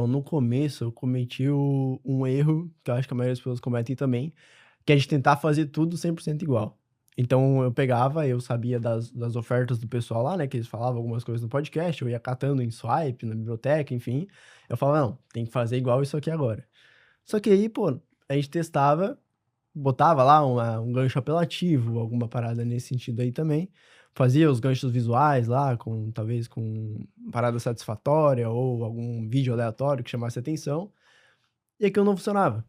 no começo eu cometi um erro, que eu acho que a maioria das pessoas cometem também, que é de tentar fazer tudo 100% igual. Então eu sabia das ofertas do pessoal lá, né, que eles falavam algumas coisas no podcast, eu ia catando em Swipe, na biblioteca, enfim. Eu falava, não, tem que fazer igual isso aqui agora. Só que aí, pô, a gente testava, botava lá um gancho apelativo, alguma parada nesse sentido aí também. Fazia os ganchos visuais lá, talvez com parada satisfatória ou algum vídeo aleatório que chamasse atenção. E aquilo não funcionava.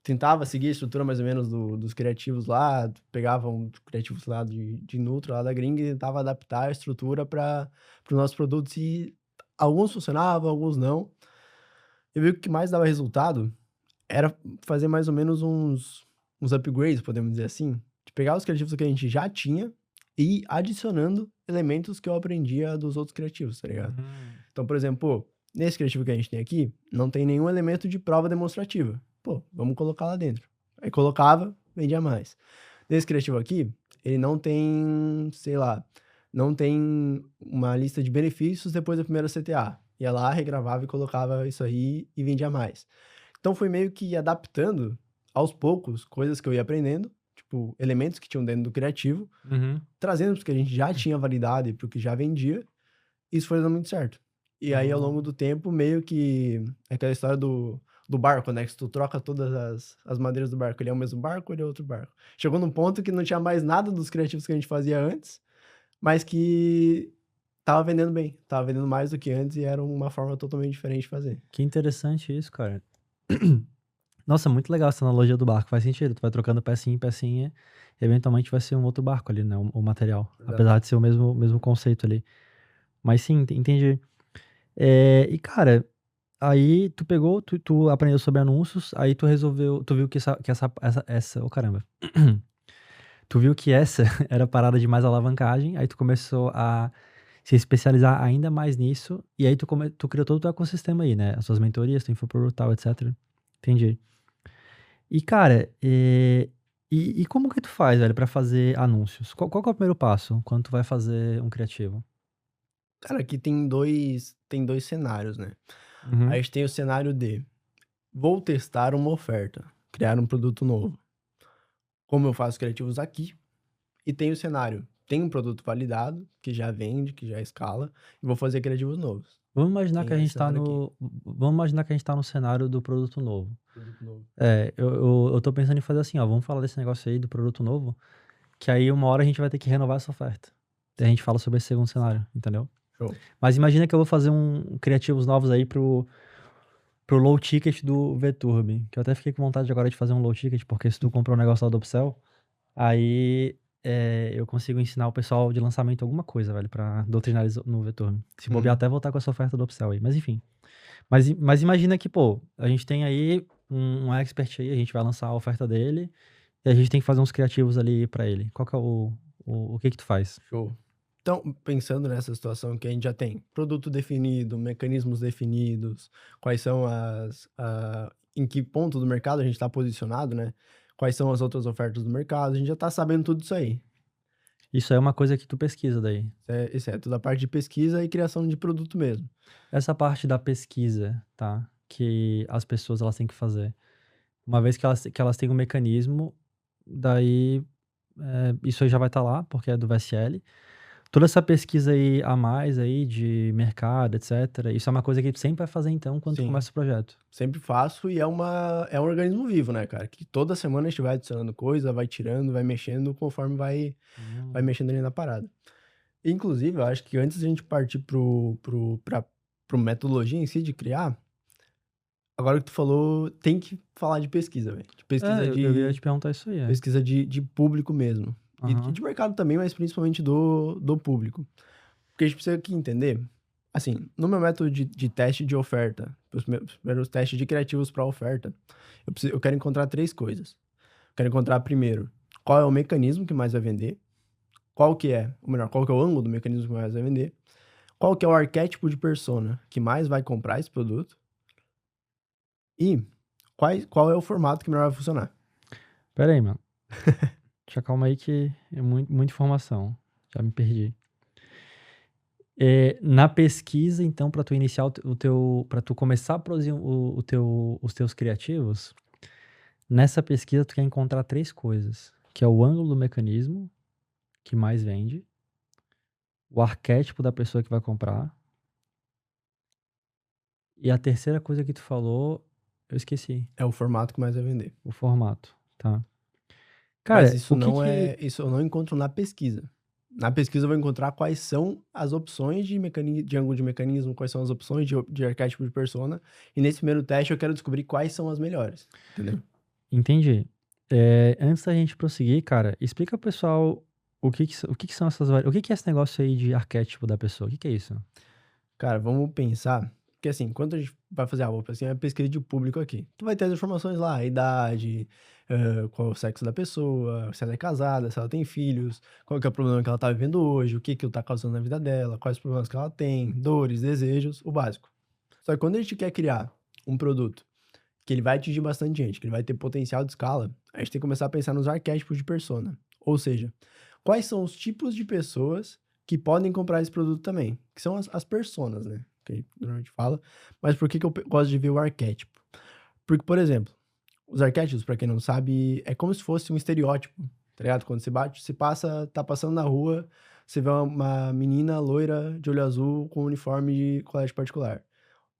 Tentava seguir a estrutura mais ou menos dos criativos lá, pegava um criativos lá de Nutro, lá da gringa, e tentava adaptar a estrutura para os nossos produtos. E alguns funcionavam, alguns não. Eu vi que o que mais dava resultado era fazer mais ou menos uns upgrades, podemos dizer assim, de pegar os criativos que a gente já tinha e ir adicionando elementos que eu aprendia dos outros criativos, tá ligado? Então, por exemplo, pô, nesse criativo que a gente tem aqui, não tem nenhum elemento de prova demonstrativa. Pô, vamos colocar lá dentro. Aí colocava, vendia mais. Nesse criativo aqui, ele não tem, sei lá, não tem uma lista de benefícios depois da primeira CTA. Ia lá, regravava e colocava isso aí e vendia mais. Então foi meio que adaptando aos poucos coisas que eu ia aprendendo, tipo, elementos que tinham dentro do criativo, trazendo porque a gente já tinha validade para o que já vendia. Isso foi dando muito certo. E aí, ao longo do tempo, meio que aquela história do barco, né? Que se tu troca todas as madeiras do barco, ele é o mesmo barco, ele é outro barco. Chegou num ponto que não tinha mais nada dos criativos que a gente fazia antes, mas que tava vendendo bem. Tava vendendo mais do que antes e era uma forma totalmente diferente de fazer. Que interessante isso, cara. Nossa, muito legal essa analogia do barco. Faz sentido. Tu vai trocando pecinha em pecinha, eventualmente vai ser um outro barco ali, né? O material. Exato. Apesar de ser o mesmo conceito ali. Mas sim, entendi. E, cara, aí tu pegou, tu aprendeu sobre anúncios, aí tu viu que oh, caramba. Tu viu que essa era a parada de mais alavancagem, aí tu começou a se especializar ainda mais nisso, e aí tu criou todo o teu ecossistema aí, né? As suas mentorias, teu infoproduto, tal, etc. Entendi. E, cara, e como que tu faz, velho, pra fazer anúncios? Qual que é o primeiro passo quando tu vai fazer um criativo? Cara, aqui tem dois cenários, né? A gente tem o cenário de vou testar uma oferta, criar um produto novo. Como eu faço criativos aqui. E tem o cenário, tem um produto validado, que já vende, que já escala, e vou fazer criativos novos. Vamos imaginar Tem que a gente esse tá cenário Vamos imaginar que a gente tá no cenário do produto novo. Produto novo. Eu tô pensando em fazer assim, ó, vamos falar desse negócio aí do produto novo, que aí uma hora a gente vai ter que renovar essa oferta. Daí a gente fala sobre esse segundo cenário, entendeu? Show. Mas imagina que eu vou fazer criativos novos aí pro low ticket do VTurb, que eu até fiquei com vontade agora de fazer um low ticket, porque se tu comprou um negócio lá do Upsell, aí eu consigo ensinar o pessoal de lançamento alguma coisa, velho, pra doutrinar eles no VTurb. Se bobear até voltar com essa oferta do Upsell aí, mas enfim. Mas imagina que, pô, a gente tem aí um expert aí, a gente vai lançar a oferta dele, e a gente tem que fazer uns criativos ali pra ele. Qual que é o que tu faz? Show. Então, pensando nessa situação que a gente já tem produto definido, mecanismos definidos, quais são em que ponto do mercado a gente está posicionado, né? Quais são as outras ofertas do mercado, a gente já tá sabendo tudo isso aí. Isso é uma coisa que tu pesquisa daí. Isso é toda a parte de pesquisa e criação de produto mesmo. Essa parte da pesquisa, tá? que as pessoas elas têm que fazer. Uma vez que elas têm um mecanismo, daí isso aí já vai estar lá, porque é do VSL. Toda essa pesquisa aí a mais aí de mercado, etc. Isso é uma coisa que tu sempre vai fazer então quando tu Sim. começa o projeto. Sempre faço e é um organismo vivo, né, cara? Que toda semana a gente vai adicionando coisa, vai tirando, vai mexendo conforme vai mexendo ali na parada. Inclusive, eu acho que antes da gente partir pro metodologia em si de criar, agora que tu falou, tem que falar de pesquisa, velho. De pesquisa Eu ia te perguntar isso aí. pesquisa de público mesmo. E Aham. de mercado também, mas principalmente do público. Porque a gente precisa aqui entender, assim, no meu método de teste de oferta, os meus primeiros testes de criativos para oferta, eu quero encontrar 3 coisas. Eu quero encontrar primeiro, qual é o mecanismo que mais vai vender, qual que é o ângulo do mecanismo que mais vai vender, qual que é o arquétipo de persona que mais vai comprar esse produto e qual é o formato que melhor vai funcionar. Pera aí, mano. Deixa calma aí que é muita informação. Já me perdi. Na pesquisa, então, para tu iniciar para tu começar a produzir os teus criativos, nessa pesquisa tu quer encontrar 3 coisas, que é o ângulo do mecanismo que mais vende, o arquétipo da pessoa que vai comprar, e a terceira coisa que tu falou, eu esqueci, É o formato que mais vai vender. o formato, tá? Mas Cara, isso isso eu não encontro na pesquisa. Na pesquisa eu vou encontrar quais são as opções de ângulo de mecanismo, quais são as opções de arquétipo de persona, e nesse primeiro teste eu quero descobrir quais são as melhores, entendeu? Entendi. Antes da gente prosseguir, cara, explica pro pessoal o que que são o que que é esse negócio aí de arquétipo da pessoa, o que que é isso? Cara, vamos pensar que assim, quando a gente vai fazer assim, a pesquisa de público aqui, tu vai ter as informações lá, a idade, qual é o sexo da pessoa, se ela é casada, se ela tem filhos, qual que é o problema que ela tá vivendo hoje, o que que tá causando na vida dela, quais os problemas que ela tem, dores, desejos, o básico. Só que quando a gente quer criar um produto que ele vai atingir bastante gente, que ele vai ter potencial de escala, a gente tem que começar a pensar nos arquétipos de persona. Ou seja, quais são os tipos de pessoas que podem comprar esse produto também, que são as personas, né? Que a gente normalmente fala. Mas por que eu gosto de ver o arquétipo? Porque, por exemplo, os arquétipos, pra quem não sabe, é como se fosse um estereótipo, tá ligado? Quando tá passando na rua, você vê uma menina loira de olho azul com um uniforme de colégio particular.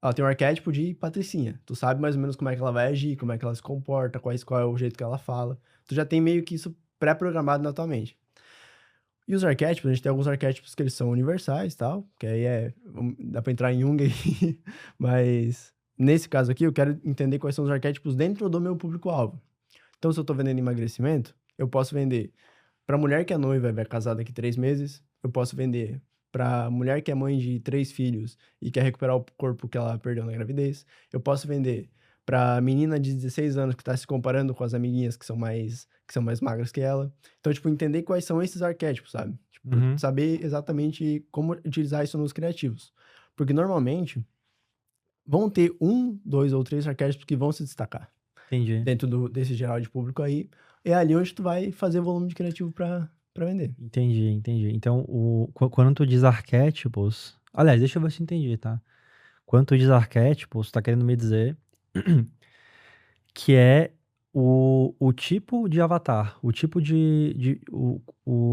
Ela tem um arquétipo de patricinha. Tu sabe mais ou menos como é que ela vai agir, como é que ela se comporta, qual é o jeito que ela fala. Tu já tem meio que isso pré-programado na tua mente. E os arquétipos, a gente tem alguns arquétipos que eles são universais e tal, que aí dá pra entrar em Jung aí, mas nesse caso aqui eu quero entender quais são os arquétipos dentro do meu público-alvo. Então, se eu tô vendendo emagrecimento, eu posso vender pra mulher que é noiva e vai casar daqui 3 meses, eu posso vender pra mulher que é mãe de 3 filhos e quer recuperar o corpo que ela perdeu na gravidez, eu posso vender pra menina de 16 anos que tá se comparando com as amiguinhas que são mais magras que ela. Então, tipo, entender quais são esses arquétipos, sabe? Tipo, Uhum. saber exatamente como utilizar isso nos criativos. Porque normalmente vão ter 1, 2 ou 3 arquétipos que vão se destacar Entendi. dentro desse geral de público aí. É ali onde tu vai fazer volume de criativo pra vender. Entendi. Então, quando tu diz arquétipos. Aliás, deixa eu ver se eu entendi, tá? Quando tu diz arquétipos, tá querendo me dizer que é o tipo de avatar, o tipo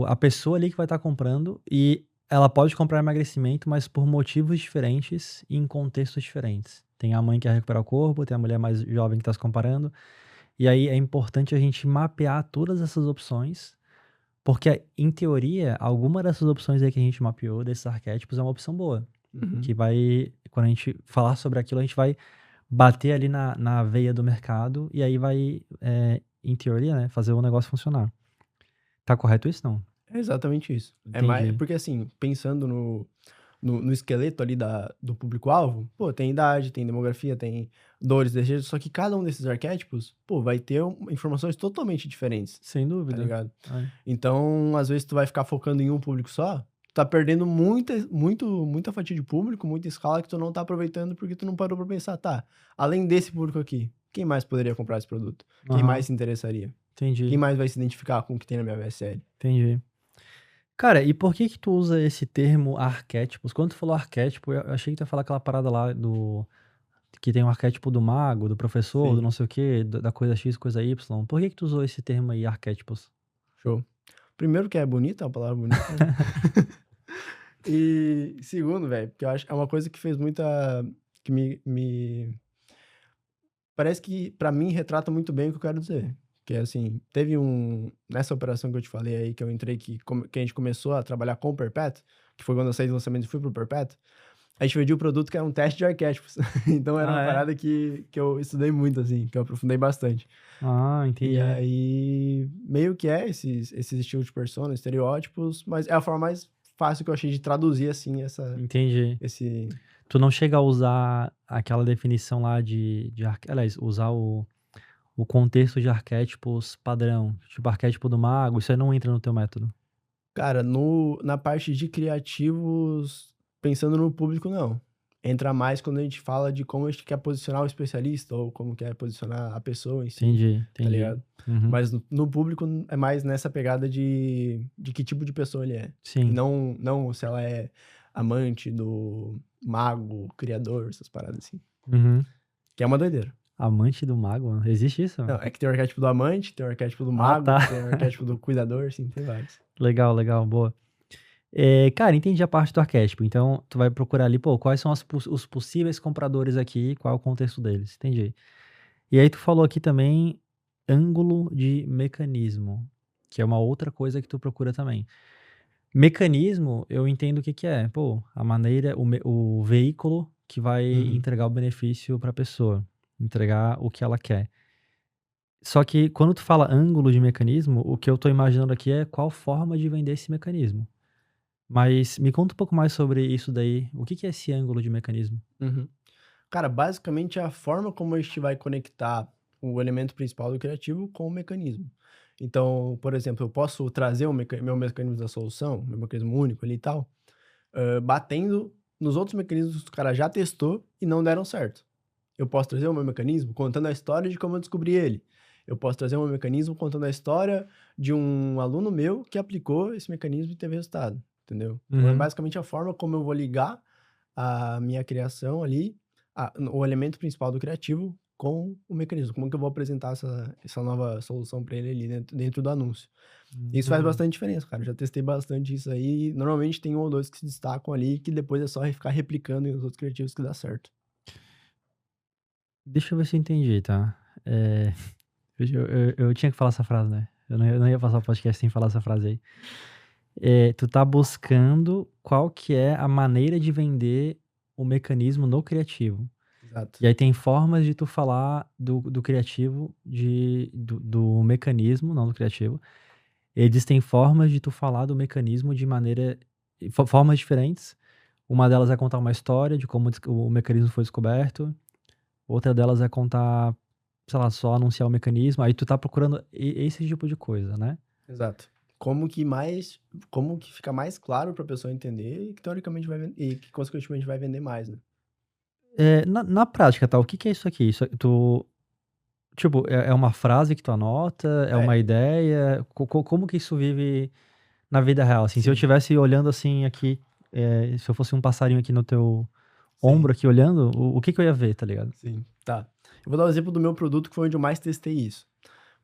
a pessoa ali que vai estar comprando e ela pode comprar emagrecimento, mas por motivos diferentes e em contextos diferentes. Tem a mãe que quer recuperar o corpo, tem a mulher mais jovem que está se comparando. E aí é importante a gente mapear todas essas opções, porque em teoria, alguma dessas opções aí que a gente mapeou, desses arquétipos, é uma opção boa. Uhum. Que vai, quando a gente falar sobre aquilo, a gente vai bater ali na veia do mercado e aí vai, em teoria, né, fazer o negócio funcionar. Tá correto isso, não? É exatamente isso. Entendi. Porque assim, pensando no esqueleto ali do público-alvo, pô, tem idade, tem demografia, tem dores, desejos, só que cada um desses arquétipos, pô, vai ter informações totalmente diferentes, Sem tá dúvida. ligado? É. Então, às vezes tu vai ficar focando em um público só, tu tá perdendo muita fatia de público, muita escala que tu não tá aproveitando porque tu não parou pra pensar, tá, além desse público aqui, quem mais poderia comprar esse produto? Quem Aham. mais se interessaria? Quem Entendi. mais vai se identificar com o que tem na minha VSL? Entendi. Cara, e por que que tu usa esse termo arquétipos? Quando tu falou arquétipo, eu achei que tu ia falar aquela parada lá que tem um arquétipo do mago, do professor, Sim. do não sei o quê, da coisa X, coisa Y. Por que tu usou esse termo aí, arquétipos? Show. Primeiro que é bonito, é uma palavra bonita, né? E segundo, velho, porque eu acho é uma coisa que fez muita que parece que pra mim retrata muito bem o que eu quero dizer. Que é assim, teve nessa operação que eu te falei aí, que eu entrei, que a gente começou a trabalhar com o Perpétuo, que foi quando eu saí do lançamento e fui pro Perpétuo, a gente vendia o produto que era um teste de arquétipos. Então era uma É? parada que eu estudei muito, assim, que eu aprofundei bastante. Ah, E entendi. aí, meio que esses estilos de persona, estereótipos, mas é a forma mais fácil que eu achei de traduzir, assim, Entendi. esse... Tu não chega a usar aquela definição lá aliás, usar o contexto de arquétipos padrão, tipo arquétipo do mago, isso aí não entra no teu método. Cara, na parte de criativos, pensando no público, não. Entra mais quando a gente fala de como a gente quer posicionar o especialista ou como quer posicionar a pessoa em si, Entendi, tá entendi. ligado? Uhum. Mas no público é mais nessa pegada de que tipo de pessoa ele é. Sim. E não se ela é amante do mago, criador, essas paradas assim. Uhum. Que é uma doideira. Amante do mago? Existe isso? Não, é que tem o arquétipo do amante, tem o arquétipo do Ah, mago, tá. tem o arquétipo do cuidador, assim, tem vários. Legal, legal, boa. Cara, entendi a parte do arquétipo. Então, tu vai procurar ali, pô, quais são os possíveis compradores aqui, qual é o contexto deles. Entendi. E aí tu falou aqui também ângulo de mecanismo, que é uma outra coisa que tu procura também. Mecanismo, eu entendo o que que é. Pô, a maneira, o veículo que vai Uhum. entregar o benefício para a pessoa, entregar o que ela quer. Só que quando tu fala ângulo de mecanismo, o que eu tô imaginando aqui é qual forma de vender esse mecanismo. Mas me conta um pouco mais sobre isso daí. O que que é esse ângulo de mecanismo? Uhum. Cara, basicamente é a forma como a gente vai conectar o elemento principal do criativo com o mecanismo. Então, por exemplo, eu posso trazer meu mecanismo da solução, meu mecanismo único ali e tal, batendo nos outros mecanismos que o cara já testou e não deram certo. Eu posso trazer o meu mecanismo contando a história de como eu descobri ele. Eu posso trazer o meu mecanismo contando a história de um aluno meu que aplicou esse mecanismo e teve resultado, entendeu? Então é Uhum. basicamente a forma como eu vou ligar a minha criação ali, o elemento principal do criativo com o mecanismo. Como que eu vou apresentar essa nova solução para ele ali dentro do anúncio. Isso faz Hum. bastante diferença, cara. Eu já testei bastante isso aí. Normalmente tem um ou dois que se destacam ali, que depois é só ficar replicando em os outros criativos que dá certo. Deixa eu ver se eu entendi, tá? Eu tinha que falar essa frase, né? Eu não ia passar o podcast sem falar essa frase aí. Tu tá buscando qual que é a maneira de vender o mecanismo no criativo. Exato. E aí tem formas de tu falar do criativo, do mecanismo, não do criativo. Existem formas de tu falar do mecanismo de maneira, formas diferentes. Uma delas é contar uma história de como o mecanismo foi descoberto. Outra delas é contar, sei lá, só anunciar o mecanismo. Aí tu tá procurando esse tipo de coisa, né? Exato. Como que fica mais claro para a pessoa entender e que teoricamente e que consequentemente vai vender mais, né? Na prática, tá? O que que é isso aqui? Tipo, é uma frase que tu anota? É É, uma ideia? Como que isso vive na vida real? Assim, se eu sim, estivesse olhando assim aqui, se eu fosse um passarinho aqui no teu sim, ombro aqui olhando, o que que eu ia ver, tá ligado? sim. Tá. Eu vou dar o exemplo do meu produto, que foi onde eu mais testei isso.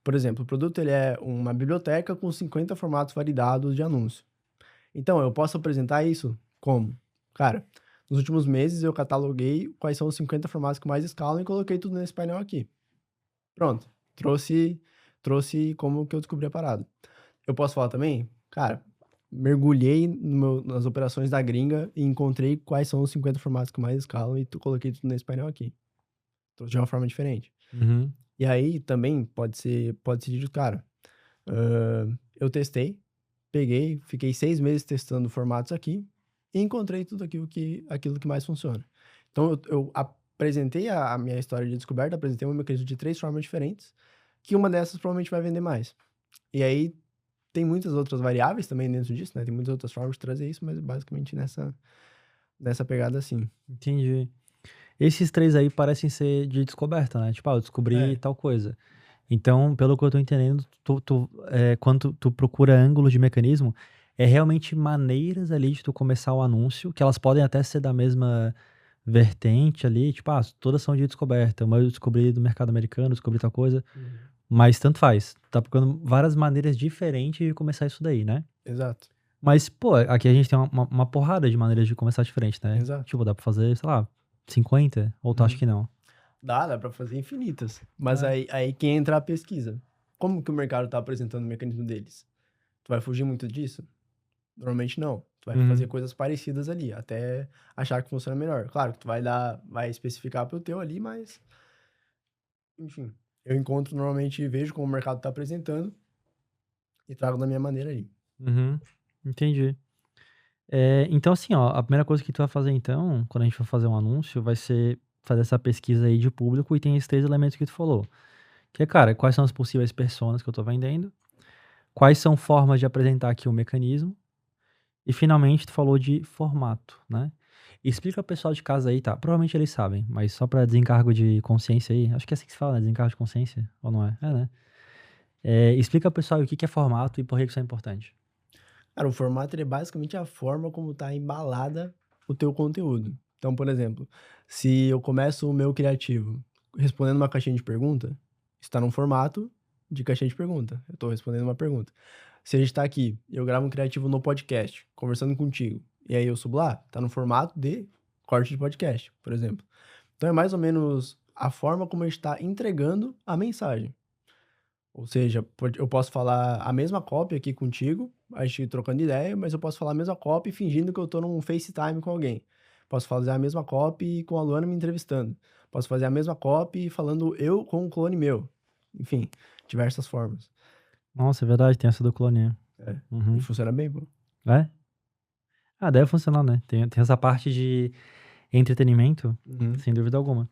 Por exemplo, o produto ele é uma biblioteca com 50 formatos validados de anúncio. Então, eu posso apresentar isso como? Cara, nos últimos meses eu cataloguei quais são os 50 formatos que mais escalam e coloquei tudo nesse painel aqui. Pronto. Trouxe como que eu descobri a parada. Eu posso falar também? Cara, mergulhei nas operações da gringa e encontrei quais são os 50 formatos que mais escalam e coloquei tudo nesse painel aqui. Trouxe de uma forma diferente. Uhum. E aí também pode ser dito, cara, eu testei, peguei, fiquei 6 meses testando formatos aqui e encontrei tudo aquilo que mais funciona. Então eu apresentei a minha história de descoberta, apresentei um mecanismo de 3 formas diferentes, que uma dessas provavelmente vai vender mais. E aí tem muitas outras variáveis também dentro disso, né? Tem muitas outras formas de trazer isso, mas basicamente nessa pegada assim. Entendi. Esses 3 aí parecem ser de descoberta, né? Tipo, eu descobri É, tal coisa. Então, pelo que eu tô entendendo, quando tu procura ângulo de mecanismo, é realmente maneiras ali de tu começar o anúncio, que elas podem até ser da mesma vertente ali, tipo, todas são de descoberta. Uma eu descobri do mercado americano, descobri tal coisa, mas tanto faz. Tá procurando várias maneiras diferentes de começar isso daí, né? Exato, Mas, pô, aqui a gente tem uma porrada de maneiras de começar diferente, né? exato. Tipo, dá pra fazer, sei lá, 50? Ou tu acha que não? Dá pra fazer infinitas. Mas É. aí que entra a pesquisa. Como que o mercado tá apresentando o mecanismo deles? Tu vai fugir muito disso? Normalmente não. Tu vai fazer Uhum. coisas parecidas ali, até achar que funciona melhor. Claro que tu vai especificar pro teu ali, mas, enfim. Eu encontro normalmente, vejo como o mercado tá apresentando e trago da minha maneira ali. Uhum. Entendi. Então, assim, ó, a primeira coisa que tu vai fazer, então, quando a gente for fazer um anúncio, vai ser fazer essa pesquisa aí de público e tem esses 3 elementos que tu falou. Que é, cara, quais são as possíveis personas que eu tô vendendo? Quais são formas de apresentar aqui o mecanismo? E finalmente tu falou de formato, né? Explica pro pessoal de casa aí, tá? Provavelmente eles sabem, mas só pra desencargo de consciência aí, acho que é assim que se fala, né? Desencargo de consciência, ou não é? É, né? Explica pro pessoal o que que é formato e por que que isso é importante. Cara, o formato ele é basicamente a forma como tá embalada o teu conteúdo. Então, por exemplo, se eu começo o meu criativo respondendo uma caixinha de pergunta, está num formato de caixinha de pergunta. Eu estou respondendo uma pergunta. Se a gente tá aqui, eu gravo um criativo no podcast, conversando contigo, e aí eu subo lá, tá no formato de corte de podcast, por exemplo. Então é mais ou menos a forma como a gente está entregando a mensagem. Ou seja, eu posso falar a mesma copy aqui contigo, a gente trocando ideia, mas eu posso falar a mesma copy fingindo que eu tô num FaceTime com alguém. Posso fazer a mesma copy com a Luana me entrevistando. Posso fazer a mesma copy falando eu com um clone meu. Enfim, diversas formas. Nossa, é verdade, tem essa do clone. É. E Uhum. funciona bem, pô. É? Deve funcionar, né? Tem essa parte de entretenimento, Uhum. sem dúvida alguma.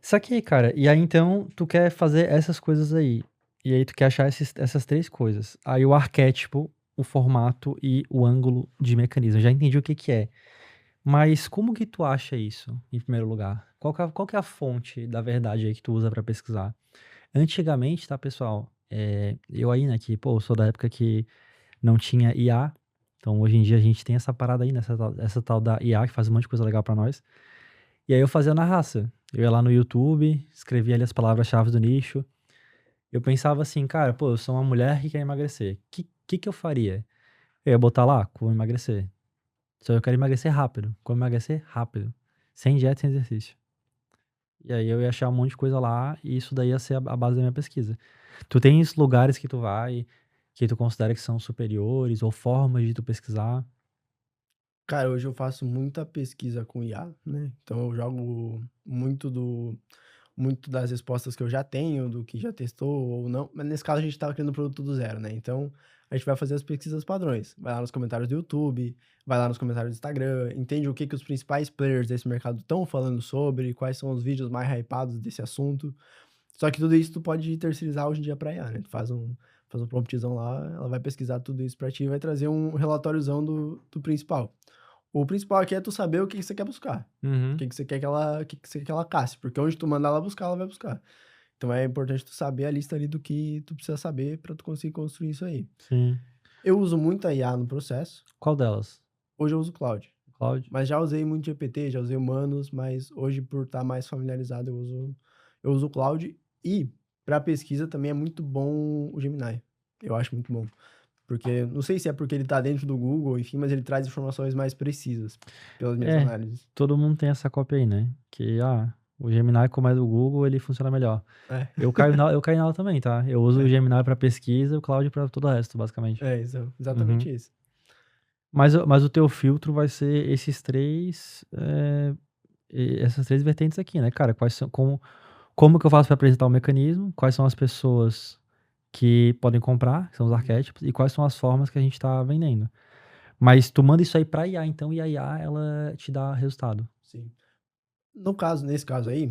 Saquei, cara. E aí, então, tu quer fazer essas coisas aí. E aí, tu quer achar essas 3 coisas. Aí, o arquétipo, o formato e o ângulo de mecanismo. Eu já entendi o que que é. Mas como que tu acha isso, em primeiro lugar? Qual que é a fonte da verdade aí que tu usa pra pesquisar? Antigamente, tá, pessoal? Eu aí, né, que, pô, eu sou da época que não tinha IA. Então, hoje em dia, a gente tem essa parada aí, né, essa tal da IA, que faz um monte de coisa legal pra nós. E aí, eu fazia na raça. Eu ia lá no YouTube, escrevia ali as palavras-chave do nicho. Eu pensava assim, cara, pô, eu sou uma mulher que quer emagrecer. Que eu faria? Eu ia botar lá, como emagrecer. Só eu quero emagrecer rápido. Como emagrecer rápido. Sem dieta, sem exercício. E aí eu ia achar um monte de coisa lá e isso daí ia ser a base da minha pesquisa. Tu tens lugares que tu vai, que tu considera que são superiores ou formas de tu pesquisar? Cara, hoje eu faço muita pesquisa com IA, né? Então eu jogo muito das respostas que eu já tenho, do que já testou ou não. Mas nesse caso a gente estava criando o produto do zero, né? Então a gente vai fazer as pesquisas padrões. Vai lá nos comentários do YouTube, vai lá nos comentários do Instagram, entende o que que os principais players desse mercado estão falando sobre, quais são os vídeos mais hypados desse assunto. Só que tudo isso tu pode terceirizar hoje em dia pra IA, né? Tu faz um promptzão lá, ela vai pesquisar tudo isso pra ti e vai trazer um relatóriozão do principal. O principal aqui é tu saber o que que você quer buscar. O Uhum. que que você quer que você quer que ela casse, porque onde tu mandar ela buscar, ela vai buscar. Então é importante tu saber a lista ali do que tu precisa saber pra tu conseguir construir isso aí. Sim. Eu uso muito a IA no processo. Qual delas? Hoje eu uso o Claude, Cloud? mas já usei muito GPT, já usei humanos, mas hoje por estar mais familiarizado eu uso o Claude e pra pesquisa também é muito bom o Gemini. Eu acho muito bom. Porque, não sei se é porque ele tá dentro do Google, enfim, mas ele traz informações mais precisas, pelas minhas É, análises. todo mundo tem essa cópia aí, né? Que, o Gemini, como é do Google, ele funciona melhor. É, Eu caio nela também, tá? Eu uso o é, Gemini pra pesquisa e o Cloud pra todo o resto, basicamente. exatamente Uhum. isso. Mas o teu filtro vai ser esses 3, essas 3 vertentes aqui, né, cara? Como que eu faço pra apresentar o mecanismo? Quais são as pessoas que podem comprar, que são os arquétipos, e quais são as formas que a gente tá vendendo. Mas tu manda isso aí pra IA, então, e a IA, ela te dá resultado. Sim. Nesse caso aí,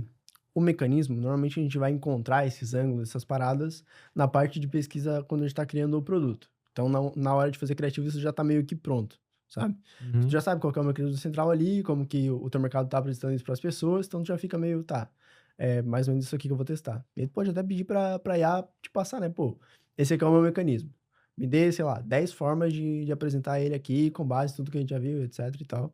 o mecanismo, normalmente a gente vai encontrar esses ângulos, essas paradas, na parte de pesquisa quando a gente tá criando o produto. Então, na hora de fazer criativo, isso já tá meio que pronto, sabe? Tu Uhum. já sabe qual que é o mecanismo central ali, como que o teu mercado tá apresentando isso pras pessoas, então tu já fica meio, tá, é mais ou menos isso aqui que eu vou testar. E aí tu pode até pedir pra IA te passar, né? Pô, esse aqui é o meu mecanismo. Me dê, sei lá, 10 formas de apresentar ele aqui, com base em tudo que a gente já viu, etc e tal.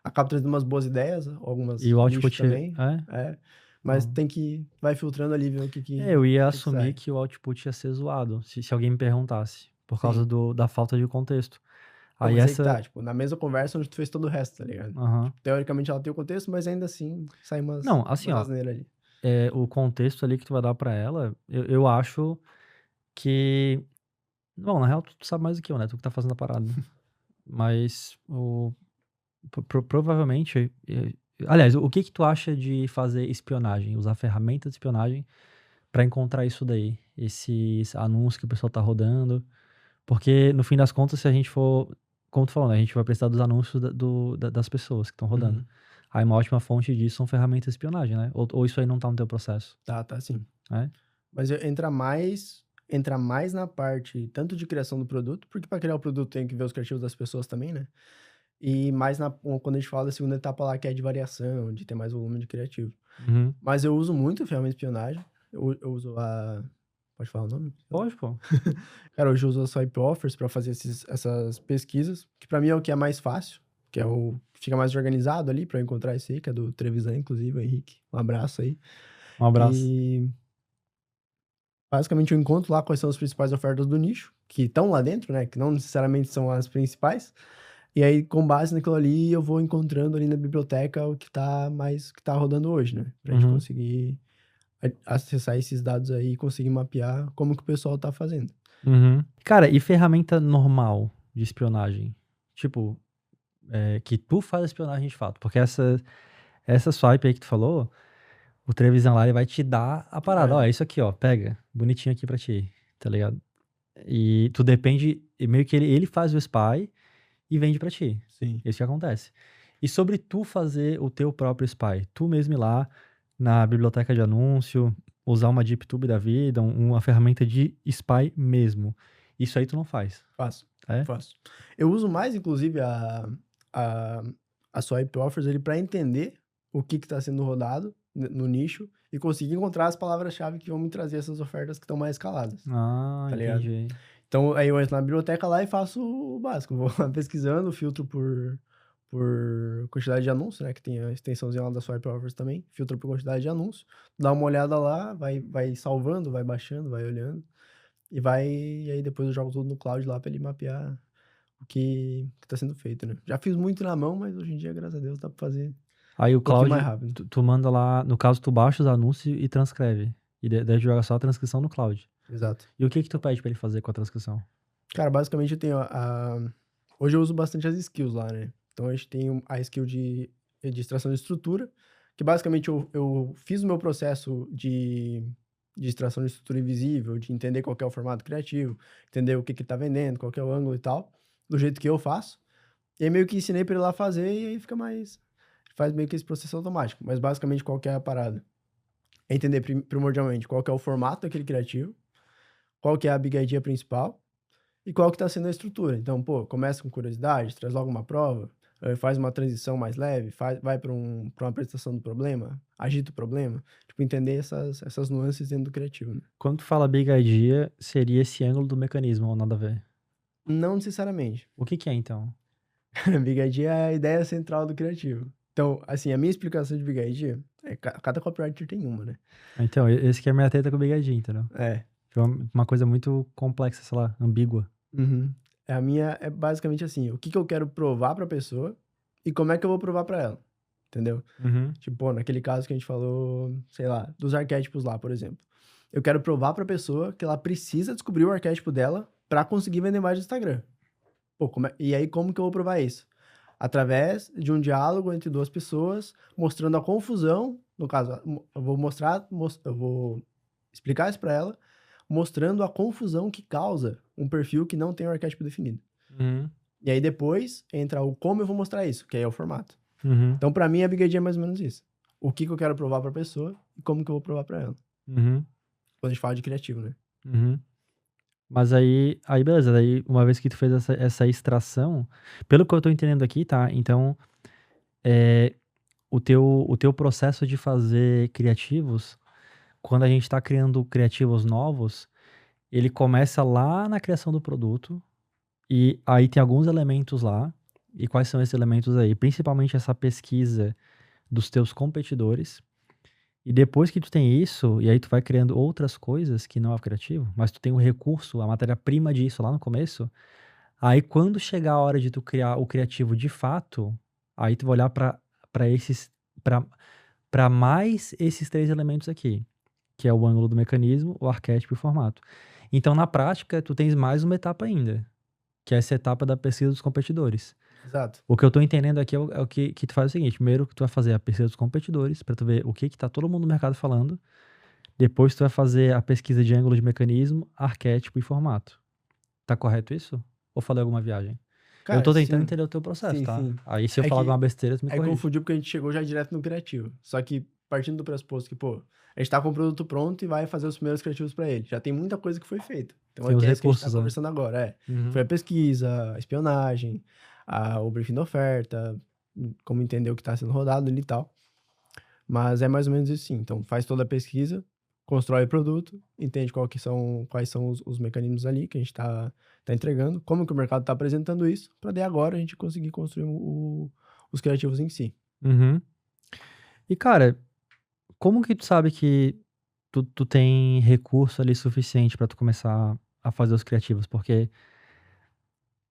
acaba trazendo umas boas ideias, algumas E o nichos output também. é? Mas Uhum. tem que... Vai filtrando ali, ver o que Eu ia que sai. assumir que o output ia ser zoado, se alguém me perguntasse, por causa Sim. da falta de contexto. Não, Aí mas aí que essa tá, tipo, na mesma conversa onde tu fez todo o resto, tá ligado? aham. Tipo, teoricamente ela tem o contexto, mas ainda assim sai Não, assim, umas ó, asneiras ali. o contexto ali que tu vai dar pra ela, eu acho que bom, na real tu sabe mais do que eu, né, tu que tá fazendo a parada. Mas provavelmente, aliás, o que que tu acha de fazer espionagem, usar ferramenta de espionagem pra encontrar isso daí, esses anúncios que o pessoal tá rodando? Porque no fim das contas, se a gente for, como tu falou, né, a gente vai precisar dos anúncios das pessoas que estão rodando. Uhum. Aí uma ótima fonte disso são ferramentas de espionagem, né? Ou isso aí não tá no teu processo, Tá sim. né? Mas entra mais na parte tanto de criação do produto, porque para criar o produto tem que ver os criativos das pessoas também, né? E mais quando a gente fala da segunda etapa lá, que é de variação, de ter mais volume de criativo. Uhum. Mas eu uso muito a ferramenta de espionagem. Eu uso a... Pode falar o nome? Pode, pô. Cara, hoje eu uso a Swipe Offers para fazer essas pesquisas, que para mim é o que é mais fácil, que é o que fica mais organizado ali para eu encontrar esse aí, que é do Trevisan, inclusive, o Henrique. Um abraço aí. Um abraço. E basicamente eu encontro lá quais são as principais ofertas do nicho, que estão lá dentro, né? Que não necessariamente são as principais. E aí, com base naquilo ali, eu vou encontrando ali na biblioteca o que tá rodando hoje, né? Pra gente Uhum. conseguir acessar esses dados aí e conseguir mapear como que o pessoal tá fazendo. Uhum. Cara, e ferramenta normal de espionagem? Tipo, que tu faz espionagem de fato. Porque essa swipe aí que tu falou, o Trevisan lá, ele vai te dar a parada. Ó, é isso aqui, ó, pega. Bonitinho aqui pra ti, tá ligado? E tu depende, e meio que ele faz o spy e vende pra ti. Sim. Isso que acontece. E sobre tu fazer o teu próprio spy, tu mesmo ir lá na biblioteca de anúncio, usar uma DeepTube da vida, uma ferramenta de spy mesmo. Isso aí tu não faz, Faço. é? Faço. Eu uso mais, inclusive, a, a Swipe Offers ele para entender o que está sendo rodado no nicho e conseguir encontrar as palavras-chave que vão me trazer essas ofertas que estão mais escaladas, Ah, tá ligado? entendi. Então, aí eu entro na biblioteca lá e faço o básico. Vou lá pesquisando, filtro por quantidade de anúncio, né? Que tem a extensãozinha lá da Swipe Offers também. Filtro por quantidade de anúncio. Dá uma olhada lá, vai salvando, vai baixando, vai olhando. E aí depois eu jogo tudo no cloud lá pra ele mapear o que tá sendo feito, né? Já fiz muito na mão, mas hoje em dia, graças a Deus, dá pra fazer Aí o um pouquinho mais Cloud, rápido. tu manda lá, no caso tu baixa os anúncios e transcreve. E daí tu joga só a transcrição no Cloud. Exato. E o que que tu pede pra ele fazer com a transcrição? Cara, basicamente eu tenho hoje eu uso bastante as skills lá, né? Então a gente tem a skill de extração de estrutura, que basicamente eu fiz o meu processo de extração de estrutura invisível, de entender qual que é o formato criativo, entender o que que tá vendendo, qual que é o ângulo e tal, do jeito que eu faço. E aí meio que ensinei pra ele lá fazer e aí fica mais... Faz meio que esse processo automático. Mas basicamente qual que é a parada? É entender primordialmente qual que é o formato daquele criativo, qual que é a big idea principal, e qual que tá sendo a estrutura. Então, pô, começa com curiosidade, traz logo uma prova, faz uma transição mais leve, vai pra uma apresentação do problema, agita o problema. Tipo, entender essas nuances dentro do criativo, né? Quando tu fala Big Idea, seria esse ângulo do mecanismo, ou nada a ver? Não necessariamente. O que que é então? Big Idea é a ideia central do criativo. Então, assim, a minha explicação de Big Idea, cada copywriter tem uma, né? Então, esse que é a minha treta com o Big Idea, entendeu? É. Foi uma coisa muito complexa, sei lá, ambígua. Uhum. A minha é basicamente assim, o que que eu quero provar pra pessoa e como é que eu vou provar pra ela, entendeu? Uhum. Tipo, pô, naquele caso que a gente falou, sei lá, dos arquétipos lá, por exemplo. Eu quero provar pra pessoa que ela precisa descobrir o arquétipo dela pra conseguir vender mais no Instagram. Pô, e aí como que eu vou provar isso? Através de um diálogo entre duas pessoas, mostrando a confusão, no caso, eu vou explicar isso pra ela, mostrando a confusão que causa um perfil que não tem um arquétipo definido. Uhum. E aí depois entra o como eu vou mostrar isso, que aí é o formato. Uhum. Então, pra mim, a Big Idea é mais ou menos isso. O que que eu quero provar pra pessoa e como que eu vou provar pra ela. Uhum. Quando a gente fala de criativo, né? Uhum. Mas aí beleza, daí uma vez que tu fez essa extração, pelo que eu tô entendendo aqui, tá? Então, o teu processo de fazer criativos, quando a gente tá criando criativos novos, ele começa lá na criação do produto, e aí tem alguns elementos lá, E quais são esses elementos aí? Principalmente essa pesquisa dos teus competidores. E depois que tu tem isso, e aí tu vai criando outras coisas que não é o criativo, mas tu tem o recurso, a matéria-prima disso lá no começo, aí quando chegar a hora de tu criar o criativo de fato, aí tu vai olhar para esses, para mais esses 3 elementos aqui, que é o ângulo do mecanismo, o arquétipo e o formato. Então, na prática, tu tens mais uma etapa ainda, que é essa etapa da pesquisa dos competidores. Exato. O que eu tô entendendo aqui é o que tu faz o seguinte: primeiro que tu vai fazer a pesquisa dos competidores, pra tu ver o que tá todo mundo no mercado falando. Depois tu vai fazer a pesquisa de ângulo de mecanismo, arquétipo e formato. Tá correto isso? Ou falei alguma viagem? Eu Cara, tô tentando sim. entender o teu processo, Sim, tá? sim. Aí se eu É falar que, alguma besteira, tu me é que corrige. confundiu porque a gente chegou já direto no criativo. Só que partindo do pressuposto que, pô, a gente tá com o produto pronto e vai fazer os primeiros criativos pra ele. Já tem muita coisa que foi feita. Então, Tem os aqui é isso que a gente tá recursos, né? conversando agora. Uhum. Foi a pesquisa, a espionagem, o briefing da oferta, como entender o que tá sendo rodado ali e tal. Mas é mais ou menos isso sim. Então, faz toda a pesquisa, constrói o produto, entende quais são os mecanismos ali que a gente tá entregando, como que o mercado tá apresentando isso, para daí agora a gente conseguir construir os criativos em si. Uhum. E, cara, como que tu sabe que tu tem recurso ali suficiente pra tu começar a fazer os criativos? Porque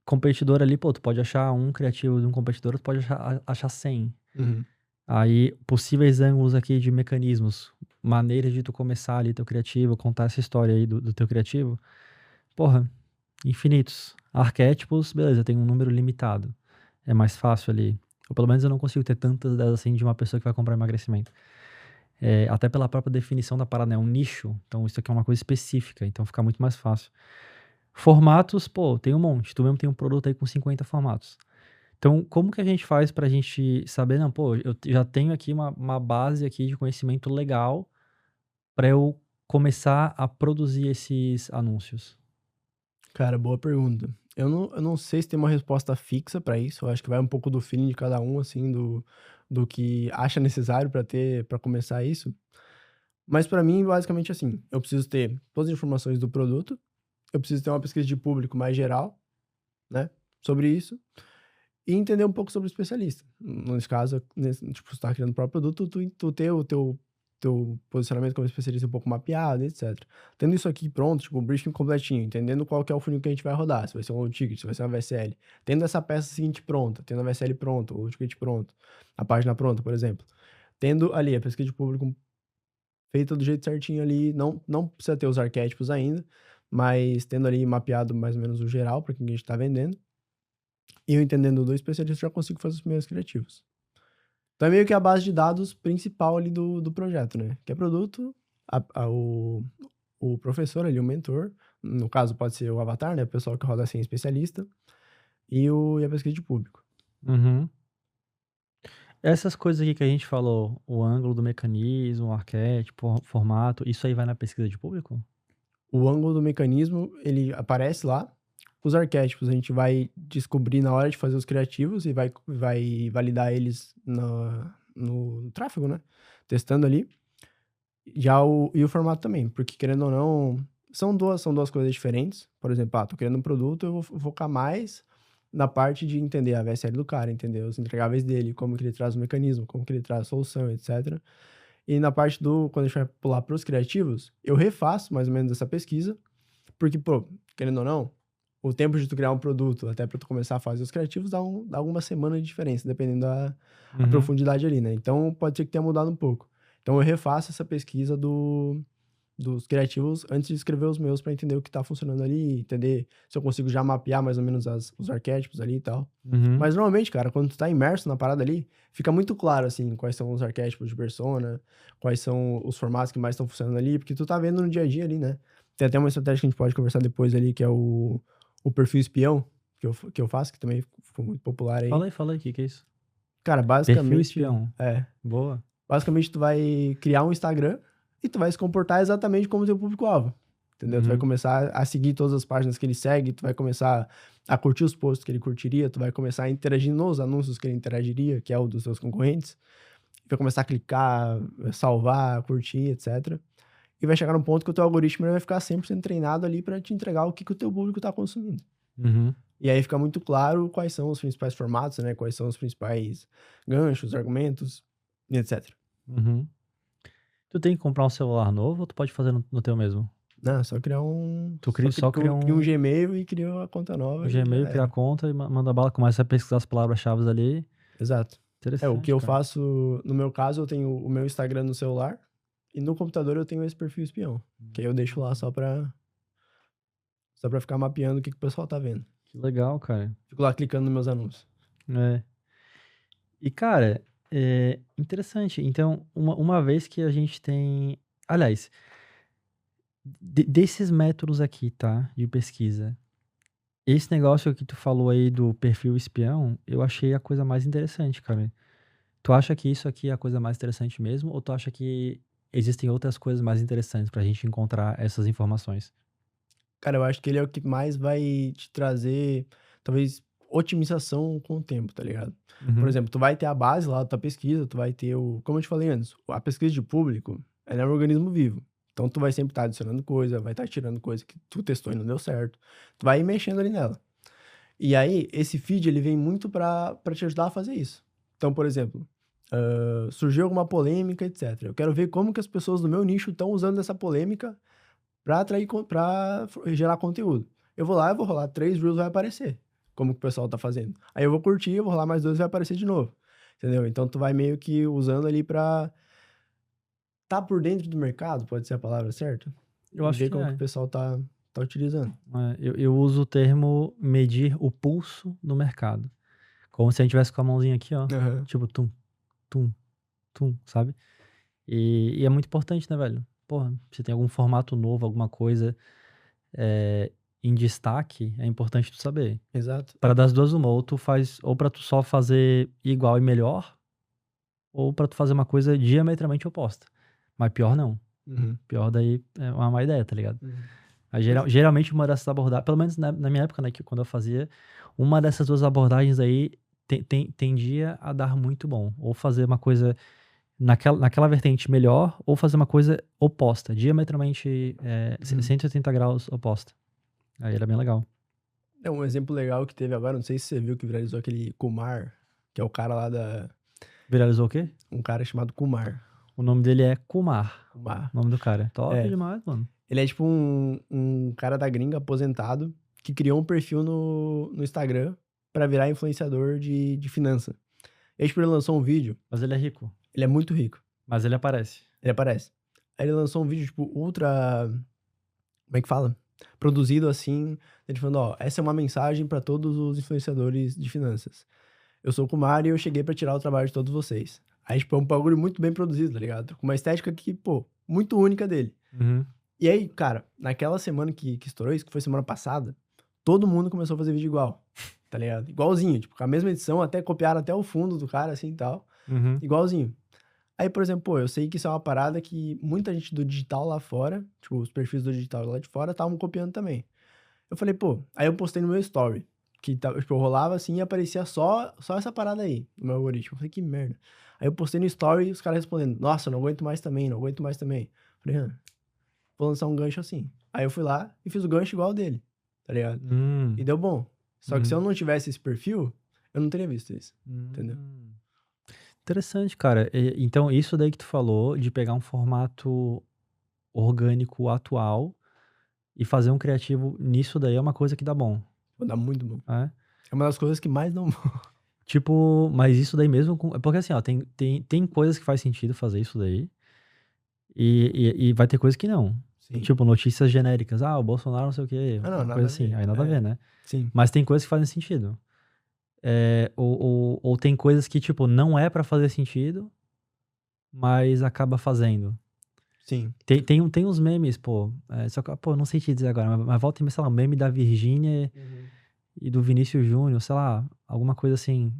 competidor ali, pô, tu pode achar um criativo de um competidor, tu pode achar 100. Uhum. Aí, possíveis ângulos aqui de mecanismos, maneiras de tu começar ali teu criativo, contar essa história aí do teu criativo. Porra, infinitos. Arquétipos, beleza, tem um número limitado. É mais fácil ali. Ou pelo menos eu não consigo ter tantas delas assim de uma pessoa que vai comprar emagrecimento. Até pela própria definição da parada, né? É um nicho. Então isso aqui é uma coisa específica, então fica muito mais fácil. Formatos, pô, tem um monte. Tu mesmo tem um produto aí com 50 formatos. Então, como que a gente faz pra gente saber, não, pô, eu já tenho aqui uma base aqui de conhecimento legal pra eu começar a produzir esses anúncios? Cara, boa pergunta. Eu não sei se tem uma resposta fixa para isso. Eu acho que vai um pouco do feeling de cada um, assim, do que acha necessário para começar isso. Mas para mim, basicamente assim, eu preciso ter todas as informações do produto, eu preciso ter uma pesquisa de público mais geral, né, sobre isso, e entender um pouco sobre o especialista. Nesse caso, tipo, você tá criando o próprio produto, tu ter o teu posicionamento como especialista um pouco mapeado, etc. Tendo isso aqui pronto, tipo, o briefing completinho, entendendo qual que é o funil que a gente vai rodar, se vai ser um low ticket, se vai ser uma VSL. Tendo essa peça seguinte pronta, tendo a VSL pronta, o low ticket pronto, a página pronta, por exemplo. Tendo ali a pesquisa de público feita do jeito certinho ali, não precisa ter os arquétipos ainda, mas tendo ali mapeado mais ou menos o geral para quem a gente tá vendendo. E eu entendendo do especialista, já consigo fazer os primeiros criativos. Então é meio que a base de dados principal ali do projeto, né? Que é produto, o professor ali, o mentor, no caso pode ser o avatar, né? O pessoal que roda assim, especialista, e a pesquisa de público. Uhum. Essas coisas aqui que a gente falou, o ângulo do mecanismo, o arquétipo, o formato, isso aí vai na pesquisa de público? O ângulo do mecanismo, ele aparece lá. Os arquétipos a gente vai descobrir na hora de fazer os criativos e vai validar eles no tráfego, né? Testando ali. E o formato também, porque querendo ou não, são duas coisas diferentes. Por exemplo, tô criando um produto, eu vou focar mais na parte de entender a VSL do cara, entender os entregáveis dele, como que ele traz o mecanismo, como que ele traz a solução, etc. E na parte quando a gente vai pular para os criativos, eu refaço mais ou menos essa pesquisa, porque, pô, querendo ou não, o tempo de tu criar um produto até para tu começar a fazer os criativos dá algumas semanas de diferença, dependendo da profundidade ali, né? Então, pode ser que tenha mudado um pouco. Então, eu refaço essa pesquisa dos criativos antes de escrever os meus para entender o que tá funcionando ali, entender se eu consigo já mapear mais ou menos os arquétipos ali e tal. Uhum. Mas normalmente, cara, quando tu tá imerso na parada ali, fica muito claro, assim, quais são os arquétipos de persona, quais são os formatos que mais estão funcionando ali, porque tu tá vendo no dia a dia ali, né? Tem até uma estratégia que a gente pode conversar depois ali, que é o perfil espião, que eu faço, que também ficou muito popular aí. Fala aí, o que é isso? Cara, Perfil basicamente... espião. Boa. Basicamente, tu vai criar um Instagram e tu vai se comportar exatamente como o teu público-alvo, entendeu? Tu vai começar a seguir todas as páginas que ele segue, tu vai começar a curtir os posts que ele curtiria, tu vai começar a interagir nos anúncios que ele interagiria, que é o dos seus concorrentes, vai começar a clicar, salvar, curtir, etc. E vai chegar num ponto que o teu algoritmo vai ficar 100% treinado ali para te entregar o que o teu público tá consumindo. Uhum. E aí fica muito claro quais são os principais formatos, né? Quais são os principais ganchos, argumentos, e etc. Uhum. Tu tem que comprar um celular novo ou tu pode fazer no teu mesmo? Não, só criar um... Tu cria, só cria cria um Gmail e cria uma conta nova um e já Gmail, cria a era. conta e manda bala, começa a pesquisar as palavras-chave ali. Exato. O que Interessante, eu cara. faço, no meu caso, eu tenho o meu Instagram no celular e no computador eu tenho esse perfil espião. Que aí eu deixo lá só pra ficar mapeando o que o pessoal tá vendo. Que legal, cara. Fico lá clicando nos meus anúncios. É. E, cara, interessante. Então, uma vez que a gente tem. Aliás, desses métodos aqui, tá? De pesquisa. Esse negócio que tu falou aí do perfil espião, eu achei a coisa mais interessante, cara. Tu acha que isso aqui é a coisa mais interessante mesmo? Ou tu acha que existem outras coisas mais interessantes pra gente encontrar essas informações? Cara, eu acho que ele é o que mais vai te trazer, talvez, otimização com o tempo, tá ligado? Por Uhum. exemplo, tu vai ter a base lá da tua pesquisa, tu vai ter como eu te falei antes, a pesquisa de público, ela é um organismo vivo. Então, tu vai sempre estar adicionando coisa, vai estar tirando coisa que tu testou e não deu certo. Tu vai ir mexendo ali nela. E aí, esse feed, ele vem muito pra te ajudar a fazer isso. Então, por exemplo, surgiu alguma polêmica, etc. Eu quero ver como que as pessoas do meu nicho estão usando essa polêmica pra atrair, pra gerar conteúdo. Eu vou lá, eu vou rolar 3 Reels, vai aparecer. Como que o pessoal tá fazendo. Aí eu vou curtir, eu vou rolar mais 2, vai aparecer de novo. Entendeu? Então, tu vai meio que usando ali pra tá por dentro do mercado, pode ser a palavra certa? Eu E acho ver que como que é. o pessoal tá utilizando. Eu uso o termo medir o pulso do mercado. Como se a gente tivesse com a mãozinha aqui, ó. Aham. Tipo, tum, tum, tum, sabe? E é muito importante, né, velho? Porra, se tem algum formato novo, alguma coisa em destaque, é importante tu saber. Exato. Para das duas uma, ou tu faz, ou pra tu só fazer igual e melhor, ou pra tu fazer uma coisa diametralmente oposta. Mas pior não. Uhum. Pior daí é uma má ideia, tá ligado? Uhum. Aí, geralmente uma dessas abordagens, pelo menos na minha época, né, que quando eu fazia, uma dessas duas abordagens aí tendia a dar muito bom. Ou fazer uma coisa naquela vertente melhor, ou fazer uma coisa oposta, diametralmente 180 graus oposta. Aí era bem legal. É um exemplo legal que teve agora, não sei se você viu que viralizou aquele Kumar, que é o cara lá da... Viralizou o quê? Um cara chamado Kumar. O nome dele é Kumar, Kumar. o nome do cara. Top É. demais, mano. Ele é tipo um cara da gringa aposentado que criou um perfil no Instagram pra virar influenciador de finança. E aí, tipo, ele lançou um vídeo, Mas ele é rico. ele é muito rico, Mas ele aparece. ele aparece. Aí ele lançou um vídeo, tipo, ultra... Como é que fala? Produzido assim, ele falando, ó, essa é uma mensagem pra todos os influenciadores de finanças. Eu sou o Kumar e eu cheguei pra tirar o trabalho de todos vocês. Aí, tipo, é um bagulho muito bem produzido, tá ligado? Com uma estética que, pô, muito única dele. Uhum. E aí, cara, naquela semana que estourou isso, que foi semana passada, todo mundo começou a fazer vídeo igual, tá ligado? Igualzinho, tipo, com a mesma edição, até copiaram até o fundo do cara, assim, e tal. Uhum. Igualzinho. Aí, por exemplo, pô, eu sei que isso é uma parada que muita gente do digital lá fora, tipo, os perfis do digital lá de fora, estavam copiando também. Eu falei, pô, aí eu postei no meu story, que tipo, eu rolava assim e aparecia só essa parada aí, no meu algoritmo. Eu falei, que merda. Aí eu postei no story e os caras respondendo, nossa, não aguento mais também, não aguento mais também. Eu falei, vou lançar um gancho assim. Aí eu fui lá e fiz o gancho igual dele, tá ligado? E deu bom. Só que se eu não tivesse esse perfil, eu não teria visto isso, entendeu? Interessante, cara. Então, isso daí que tu falou, de pegar um formato orgânico atual e fazer um criativo nisso daí é uma coisa que dá bom. Vou dar muito bom. É? É uma das coisas que mais dão bom. Tipo, mas isso daí mesmo. Porque assim, ó, tem coisas que faz sentido fazer isso daí. E vai ter coisas que não. Sim. Tipo, notícias genéricas. Ah, o Bolsonaro não sei o quê. Ah, não, Uma nada coisa a assim. ver. Aí nada a ver, né? Sim. Mas tem coisas que fazem sentido. Ou tem coisas que, tipo, não é pra fazer sentido, mas acaba fazendo. Sim. Tem uns memes, pô. Só que, pô, não sei te dizer agora, mas volta e meia, sei lá, um meme da Virgínia e do Vinícius Júnior, sei lá, alguma coisa assim.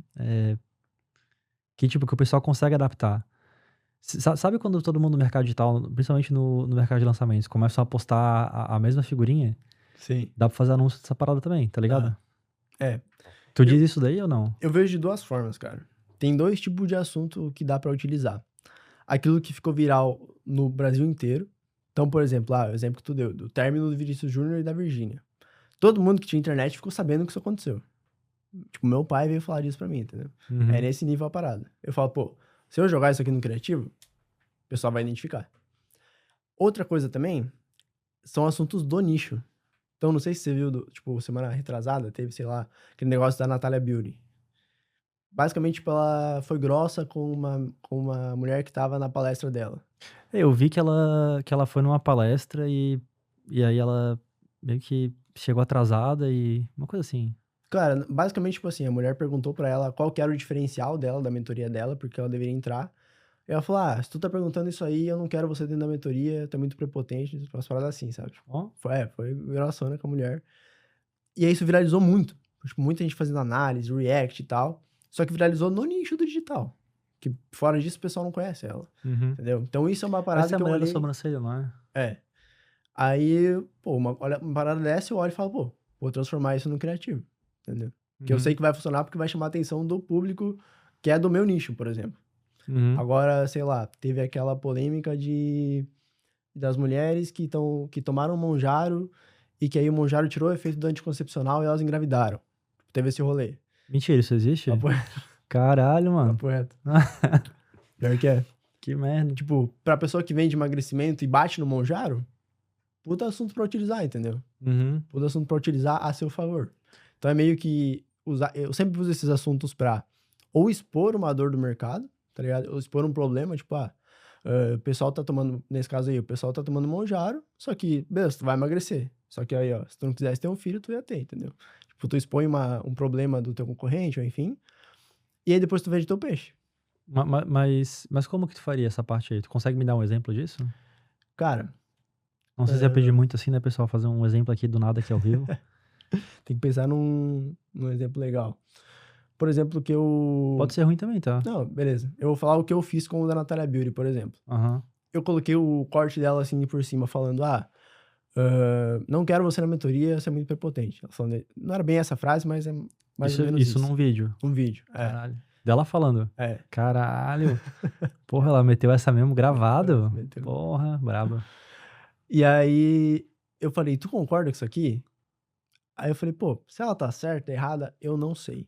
Que, tipo, que o pessoal consegue adaptar. Sabe quando todo mundo no mercado digital, principalmente no mercado de lançamentos, começa a postar a mesma figurinha? Sim. Dá pra fazer anúncio dessa parada também, tá ligado? É. Tu diz isso daí ou não? Eu vejo de duas formas, cara. Tem 2 tipos de assunto que dá pra utilizar. Aquilo que ficou viral no Brasil inteiro. Então, por exemplo, o exemplo que tu deu, do término do Vinícius Júnior e da Virgínia. todo mundo que tinha internet ficou sabendo que isso aconteceu. Tipo, meu pai veio falar disso pra mim, entendeu? É nesse nível a parada. Eu falo, pô, se eu jogar isso aqui no criativo, o pessoal vai identificar. Outra coisa também são assuntos do nicho. Então, não sei se você viu, tipo, semana retrasada, teve, sei lá, aquele negócio da Natalia Beauty. Basicamente, tipo, ela foi grossa com uma mulher que tava na palestra dela. Eu vi que ela foi numa palestra e aí ela meio que chegou atrasada e uma coisa assim. Cara, basicamente, tipo assim, a mulher perguntou pra ela qual que era o diferencial dela, da mentoria dela, porque ela deveria entrar. E ela falou, se tu tá perguntando isso aí, eu não quero você dentro da mentoria, tu é muito prepotente, umas paradas assim, sabe? Ó, Foi grossona com a mulher. E aí isso viralizou muito. Tipo, muita gente fazendo análise, react e tal. Só que viralizou no nicho do digital. Que fora disso o pessoal não conhece ela, entendeu? Então isso é uma parada essa é a que eu mulher da olhei... sobrancelha, não é? É. Aí, pô, uma parada dessa eu olho e falo, pô, vou transformar isso no criativo, entendeu? Que eu sei que vai funcionar porque vai chamar a atenção do público que é do meu nicho, por exemplo. Agora, sei lá, teve aquela polêmica das mulheres que tomaram Monjaro e que aí o Monjaro tirou o efeito do anticoncepcional e elas engravidaram. Teve esse rolê. Mentira, isso existe? Papo Caralho, mano. reto. Pior que é. Que merda. Tipo, pra pessoa que vende emagrecimento e bate no Monjaro, puta assunto pra utilizar, entendeu? Puta assunto pra utilizar a seu favor. Então é meio que eu sempre uso esses assuntos pra ou expor uma dor do mercado, tá ligado? Ou expor um problema, tipo, o pessoal tá tomando, nesse caso aí, o pessoal tá tomando Monjaro, só que, beleza, tu vai emagrecer. Só que aí, ó, se tu não quisesse ter um filho, tu ia ter, entendeu? Tipo, tu expõe um problema do teu concorrente, ou enfim, e aí depois tu vende teu peixe. Mas como que tu faria essa parte aí? Tu consegue me dar um exemplo disso? Cara... Não sei se ia pedir muito assim, né, pessoal? Fazer um exemplo aqui do nada aqui ao vivo. Tem que pensar num exemplo legal. Por exemplo, que eu... Pode ser ruim também, tá? Não, beleza. Eu vou falar o que eu fiz com o da Natalia Beauty, por exemplo. Aham. Eu coloquei o corte dela assim por cima, falando, não quero você na mentoria, você é muito prepotente. Ela falando, não era bem essa frase, mas é mais ou menos isso. Isso num vídeo. Um vídeo, Caralho. Dela falando. É. Caralho. Porra, ela meteu essa mesmo gravado? Meteu. Porra, braba. E aí, eu falei, tu concorda com isso aqui? Aí eu falei, pô, se ela tá certa, errada, eu não sei.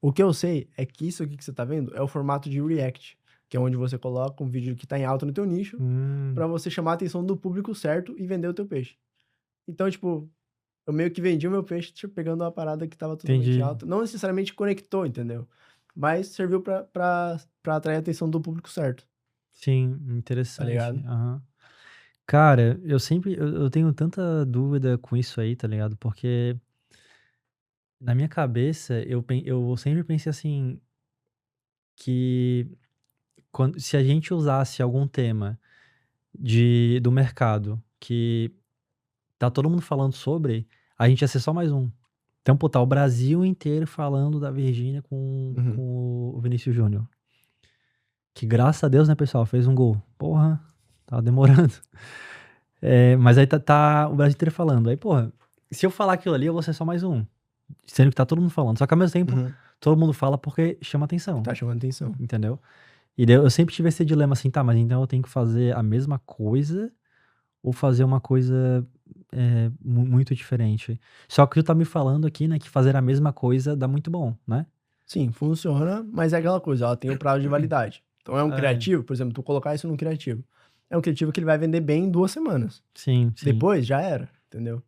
O que eu sei é que isso aqui que você tá vendo é o formato de React, que é onde você coloca um vídeo que tá em alta no teu nicho, pra você chamar a atenção do público certo e vender o teu peixe. Então, tipo, eu meio que vendi o meu peixe pegando uma parada que tava totalmente alta. Não necessariamente conectou, entendeu? Mas serviu pra atrair a atenção do público certo. Sim, interessante. Tá ligado? Aham. Cara, eu tenho tanta dúvida com isso aí, tá ligado? Porque na minha cabeça, eu sempre pensei assim, que se a gente usasse algum tema do mercado que tá todo mundo falando sobre, a gente ia ser só mais um. Então, pô, tá o Brasil inteiro falando da Virgínia com o Vinícius Júnior. Que graças a Deus, né, pessoal, fez um gol. Porra, tava demorando. Mas aí tá o Brasil inteiro falando. Aí, porra, se eu falar aquilo ali, eu vou ser só mais um. Sendo que tá todo mundo falando. Só que ao mesmo tempo, todo mundo fala porque chama atenção. Tá chamando atenção. Entendeu? E daí eu sempre tive esse dilema assim, tá, mas então eu tenho que fazer a mesma coisa ou fazer uma coisa muito diferente. Só que tu tá me falando aqui, né, que fazer a mesma coisa dá muito bom, né? Sim, funciona, mas é aquela coisa, ela tem o prazo de validade. Então é um criativo, por exemplo, tu colocar isso num criativo. É um criativo que ele vai vender bem em 2 semanas. Sim. Depois, já era, entendeu?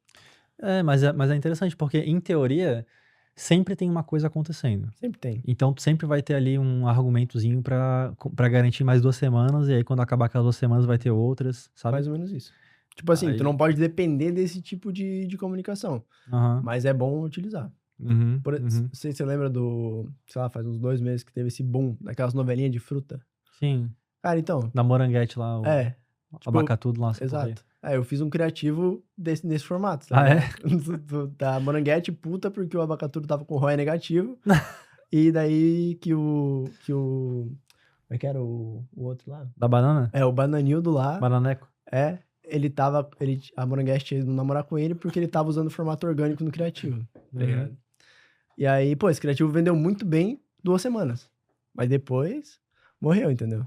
Mas é interessante, porque em teoria, sempre tem uma coisa acontecendo. Sempre tem. Então, tu sempre vai ter ali um argumentozinho pra garantir mais 2 semanas, e aí quando acabar aquelas 2 semanas vai ter outras, sabe? Mais ou menos isso. Tipo assim, Aí... tu não pode depender desse tipo de comunicação. Mas é bom utilizar. Não sei se você lembra sei lá, faz uns 2 meses que teve esse boom daquelas novelinhas de fruta. Sim. Cara, então... Da moranguete lá, tipo, abacatudo lá. Exato. Eu fiz um criativo nesse formato. Tá? Da moranguete puta porque o abacatudo tava com ROI negativo. E daí que o... Como é que era o outro lá? Da banana? O Bananildo lá. Bananeco. A moranguete tinha ido namorar com ele porque ele tava usando o formato orgânico no criativo. Tá ligado? E aí, pô, esse criativo vendeu muito bem 2 semanas. Mas depois, morreu, entendeu?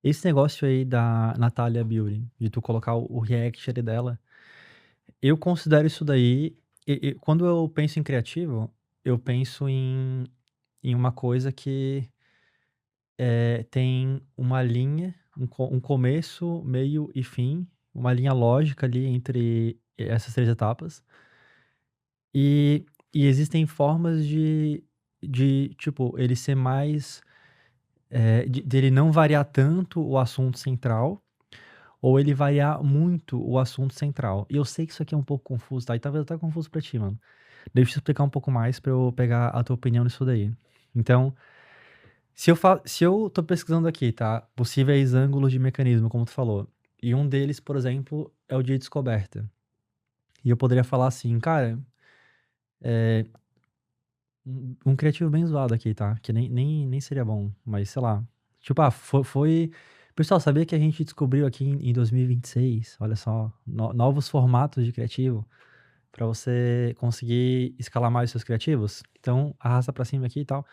Esse negócio aí da Natalia Beauty, de tu colocar o react dela, eu considero isso daí quando eu penso em criativo, eu penso em uma coisa que tem uma linha, um começo, meio e fim, uma linha lógica ali entre essas 3 etapas. E existem formas tipo, ele ser mais, dele não variar tanto o assunto central, ou ele variar muito o assunto central. E eu sei que isso aqui é um pouco confuso, tá? E talvez até confuso pra ti, mano. Deixa eu te explicar um pouco mais pra eu pegar a tua opinião nisso daí. Então, se eu tô pesquisando aqui, tá? Possíveis ângulos de mecanismo, como tu falou. E um deles, por exemplo, é o de descoberta. E eu poderia falar assim, cara, um criativo bem zoado aqui, tá? Que nem seria bom, mas sei lá. Tipo, foi. Pessoal, sabia que a gente descobriu aqui em 2026, olha só, novos formatos de criativo pra você conseguir escalar mais os seus criativos? Então, arrasta pra cima aqui e tal.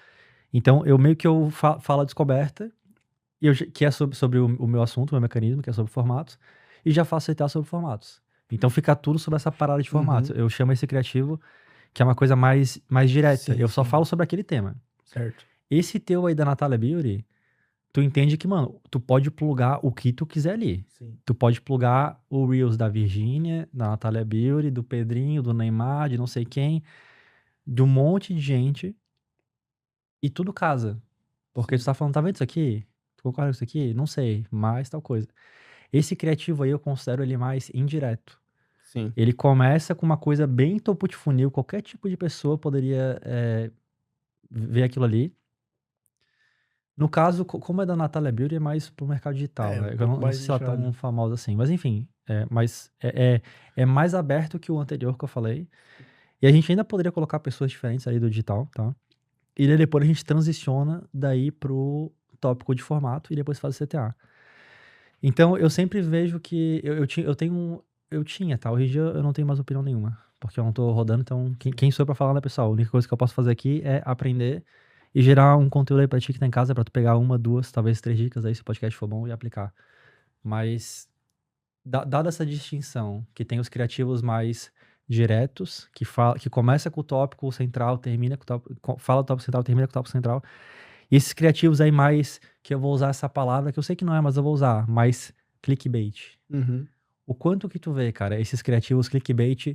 Então, eu meio que eu falo a descoberta, que é sobre o meu assunto, o meu mecanismo, que é sobre formatos, e já faço aceitar sobre formatos. Então, fica tudo sobre essa parada de formatos. Eu chamo esse criativo que é uma coisa mais direta. Sim, Eu só sim. falo sobre aquele tema. Certo. Esse teu aí da Natalia Beauty, tu entende que, mano, tu pode plugar o que tu quiser ali. Sim. Tu pode plugar o Reels da Virgínia, da Natalia Beauty, do Pedrinho, do Neymar, de não sei quem, de um monte de gente, e tudo casa. Porque tu tá falando, tá vendo isso aqui? Tu concorda com isso aqui? Não sei, mas tal coisa. Esse criativo aí eu considero ele mais indireto. Sim. Ele começa com uma coisa bem topo de funil, qualquer tipo de pessoa poderia ver aquilo ali. No caso, como é da Natalia Beauty, é mais pro mercado digital, É, né? um Eu pouco não mais sei se ela é tão nichado. famosa assim, mas enfim, é mais aberto que o anterior que eu falei. E a gente ainda poderia colocar pessoas diferentes ali do digital, tá? E daí depois a gente transiciona daí pro tópico de formato e depois faz o CTA. Então, eu sempre vejo que eu tinha, tá? Hoje em dia eu não tenho mais opinião nenhuma, porque eu não tô rodando, então quem sou eu pra falar, né, pessoal? A única coisa que eu posso fazer aqui é aprender e gerar um conteúdo aí pra ti que tá em casa, pra tu pegar 1, 2, talvez 3 dicas aí, se o podcast for bom, e aplicar. Mas, dada essa distinção, que tem os criativos mais diretos, que começa com o tópico central, termina com o tópico, fala do tópico central, termina com o tópico central, e esses criativos aí mais, que eu vou usar essa palavra, que eu sei que não é, mas eu vou usar, mais clickbait. Uhum. O quanto que tu vê, cara, esses criativos clickbait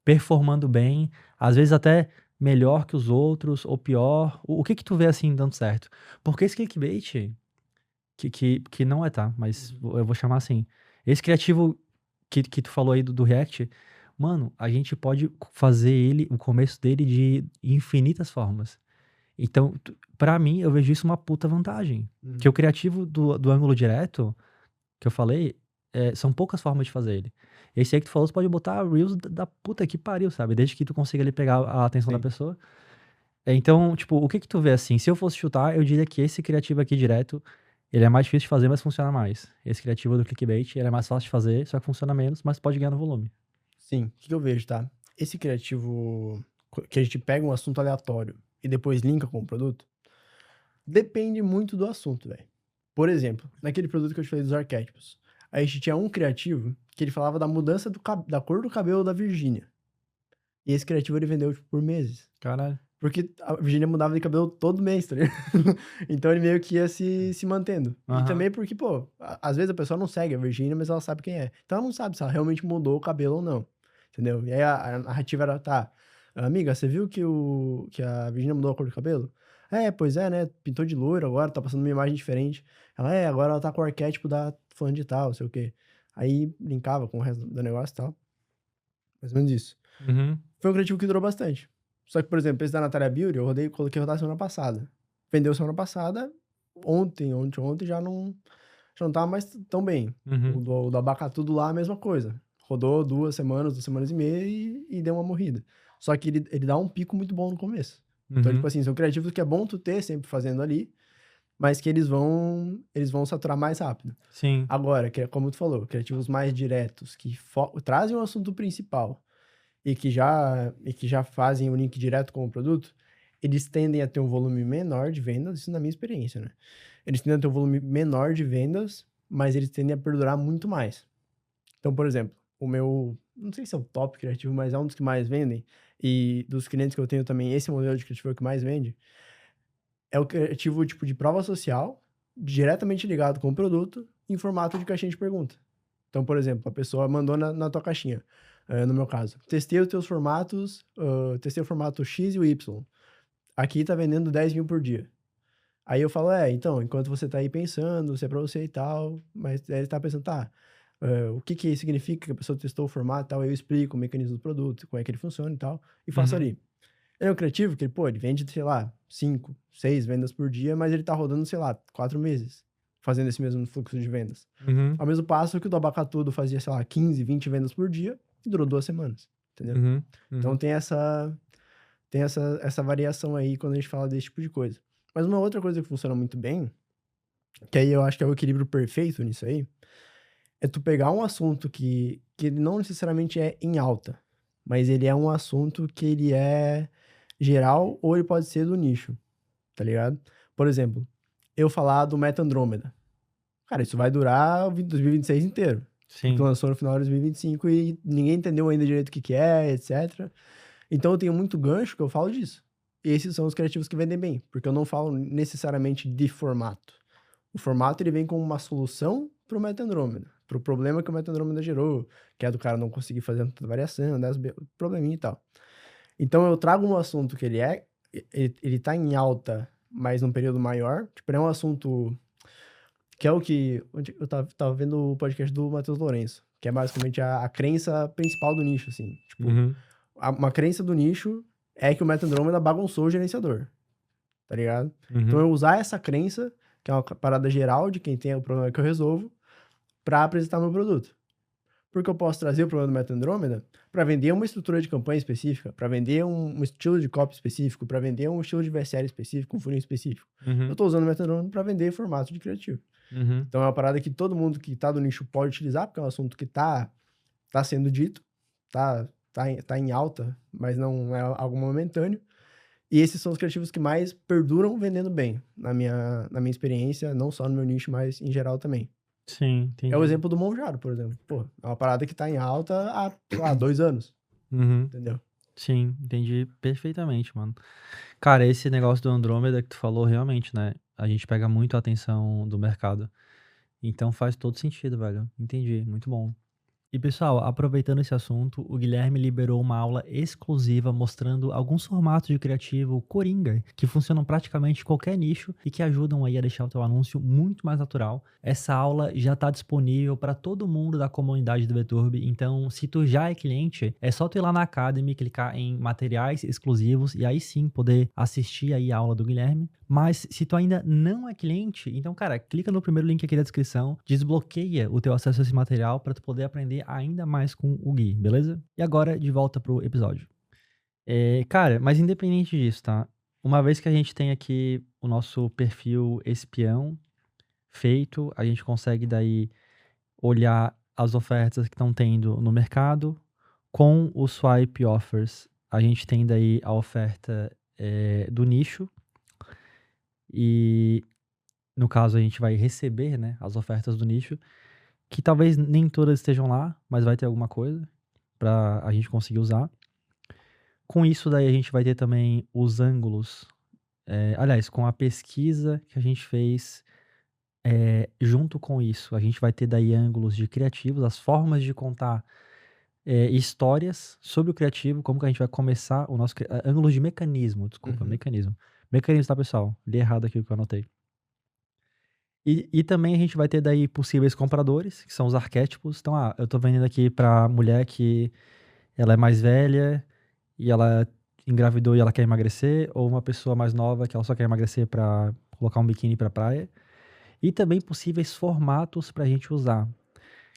performando bem, às vezes até melhor que os outros, ou pior. O que que tu vê assim dando certo? Porque esse clickbait, que não é, tá? Mas eu vou chamar assim. Esse criativo que tu falou aí do React, mano, a gente pode fazer ele, o começo dele de infinitas formas. Então, pra mim, eu vejo isso uma puta vantagem. Uhum. Que o criativo do ângulo direto, que eu falei, são poucas formas de fazer ele. Esse aí que tu falou, você pode botar Reels da puta que pariu, sabe? Desde que tu consiga ali pegar a atenção da Sim. pessoa. Então, tipo, o que que tu vê assim? Se eu fosse chutar, eu diria que esse criativo aqui direto, ele é mais difícil de fazer, mas funciona mais. Esse criativo do clickbait, ele é mais fácil de fazer, só que funciona menos, mas pode ganhar no volume. Sim. O que eu vejo, tá? Esse criativo que a gente pega um assunto aleatório e depois linka com o produto, depende muito do assunto, velho. Por exemplo, naquele produto que eu te falei dos arquétipos, a gente tinha um criativo que ele falava da mudança da cor do cabelo da Virgínia. E esse criativo ele vendeu, tipo, por meses. Caralho. Porque a Virgínia mudava de cabelo todo mês, tá ligado? Então ele meio que ia se mantendo. E Aham. também porque, pô, às vezes a pessoa não segue a Virgínia, mas ela sabe quem é. Então ela não sabe se ela realmente mudou o cabelo ou não. Entendeu? E aí a narrativa era, tá, amiga, você viu que a Virgínia mudou a cor do cabelo? Pois é, né? Pintou de loiro agora, tá passando uma imagem diferente. Ela, agora ela tá com o arquétipo da fulano de tal, sei o quê. Aí linkava com o resto do negócio e tal. Mais ou menos isso. Uhum. Foi um criativo que durou bastante. Só que, por exemplo, esse da Natalia Beauty, eu coloquei rodar semana passada. Vendeu semana passada, ontem já não tava mais tão bem. Uhum. O do Abacatudo lá, a mesma coisa. Rodou 2 semanas e meia e deu uma morrida. Só que ele dá um pico muito bom no começo. Então, Uhum. tipo assim, são criativos que é bom tu ter sempre fazendo ali, mas que eles vão saturar mais rápido. Sim. Agora, que é como tu falou, criativos mais diretos, que trazem o assunto principal e que já fazem o link direto com o produto, eles tendem a ter um volume menor de vendas, isso na minha experiência, né? Eles tendem a ter um volume menor de vendas, mas eles tendem a perdurar muito mais. Então, por exemplo, o meu, não sei se é o top criativo, mas é um dos que mais vendem, e dos clientes que eu tenho também, esse modelo de criativo é o que mais vende, é o criativo tipo de prova social, diretamente ligado com o produto, em formato de caixinha de pergunta. Então, por exemplo, a pessoa mandou na tua caixinha, no meu caso, testei os teus formatos, testei o formato X e o Y. Aqui tá vendendo 10 mil por dia. Aí eu falo, então, enquanto você tá aí pensando, se é pra você e tal, mas aí ele tá pensando, tá, o que que significa que a pessoa testou o formato e tal, eu explico o mecanismo do produto, como é que ele funciona e tal, e faço Uhum. ali. Ele é um criativo que, ele vende, sei lá, 5, 6 vendas por dia, mas ele tá rodando, sei lá, 4 meses, fazendo esse mesmo fluxo de vendas. Uhum. Ao mesmo passo que o do Abacatudo fazia, sei lá, 15, 20 vendas por dia, e durou 2 semanas, entendeu? Uhum. Então Uhum. tem essa variação aí quando a gente fala desse tipo de coisa. Mas uma outra coisa que funciona muito bem, que aí eu acho que é o equilíbrio perfeito nisso aí, é tu pegar um assunto que ele não necessariamente é em alta, mas ele é um assunto que ele é geral ou ele pode ser do nicho, tá ligado? Por exemplo, eu falar do Meta Andrômeda. Cara, isso vai durar o 2026 inteiro. Porque Sim. lançou no final de 2025 e ninguém entendeu ainda direito o que é, etc. Então eu tenho muito gancho que eu falo disso. E esses são os criativos que vendem bem, porque eu não falo necessariamente de formato. O formato ele vem como uma solução para o Meta Andrômeda, para o problema que o Meta Andrômeda gerou, que é do cara não conseguir fazer tanta variação, probleminha e tal. Então eu trago um assunto que ele tá em alta, mas num período maior. Tipo, é um assunto que é o que onde eu tava vendo o podcast do Matheus Lourenço, que é basicamente a crença principal do nicho, assim. Tipo, Uhum. uma crença do nicho é que o Meta Andrômeda bagunçou o gerenciador, tá ligado? Então Uhum. eu usar essa crença, que é uma parada geral de quem tem o problema que eu resolvo, pra apresentar meu produto. Porque eu posso trazer o problema do Meta Andrômeda para vender uma estrutura de campanha específica, para vender um estilo de copy específico, para vender um estilo de VSL específico, um funil específico. Eu Uhum. tô usando o Meta Andrômeda para vender formato de criativo. Uhum. Então é uma parada que todo mundo que tá do nicho pode utilizar, porque é um assunto que tá sendo dito, tá em alta, mas não é algo momentâneo. E esses são os criativos que mais perduram vendendo bem, na minha experiência, não só no meu nicho, mas em geral também. Sim, É o entendi. exemplo do Monjaro, por exemplo. Pô, é uma parada que tá em alta há, sei lá, 2 anos, Uhum. entendeu? Sim, entendi perfeitamente, mano. Cara, esse negócio do Andrômeda que tu falou, realmente, né? A gente pega muito a atenção do mercado. Então faz todo sentido, velho. Entendi, muito bom. E pessoal, aproveitando esse assunto, o Guilherme liberou uma aula exclusiva mostrando alguns formatos de criativo Coringa que funcionam praticamente em qualquer nicho e que ajudam aí a deixar o teu anúncio muito mais natural. Essa aula já está disponível para todo mundo da comunidade do VTurb, então se tu já é cliente, é só tu ir lá na Academy, clicar em materiais exclusivos e aí sim poder assistir aí a aula do Guilherme. Mas se tu ainda não é cliente, então cara, clica no primeiro link aqui da descrição, desbloqueia o teu acesso a esse material para tu poder aprender ainda mais com o Gui, beleza? E agora, de volta pro episódio. Cara, mas independente disso, tá? Uma vez que a gente tem aqui o nosso perfil espião feito, a gente consegue daí olhar as ofertas que estão tendo no mercado. Com o Swipe Offers, a gente tem daí a oferta do nicho. E no caso a gente vai receber, né, as ofertas do nicho, que talvez nem todas estejam lá, mas vai ter alguma coisa para a gente conseguir usar. Com isso daí a gente vai ter também os ângulos, aliás, com a pesquisa que a gente fez, junto com isso, a gente vai ter daí ângulos de criativos, as formas de contar histórias sobre o criativo, como que a gente vai começar o nosso ângulos de mecanismo, desculpa, Uhum. mecanismo, tá pessoal? Li errado aqui o que eu anotei. E também a gente vai ter daí possíveis compradores, que são os arquétipos. Então, eu tô vendendo aqui pra mulher que ela é mais velha e ela engravidou e ela quer emagrecer, ou uma pessoa mais nova que ela só quer emagrecer pra colocar um biquíni pra praia. E também possíveis formatos pra gente usar,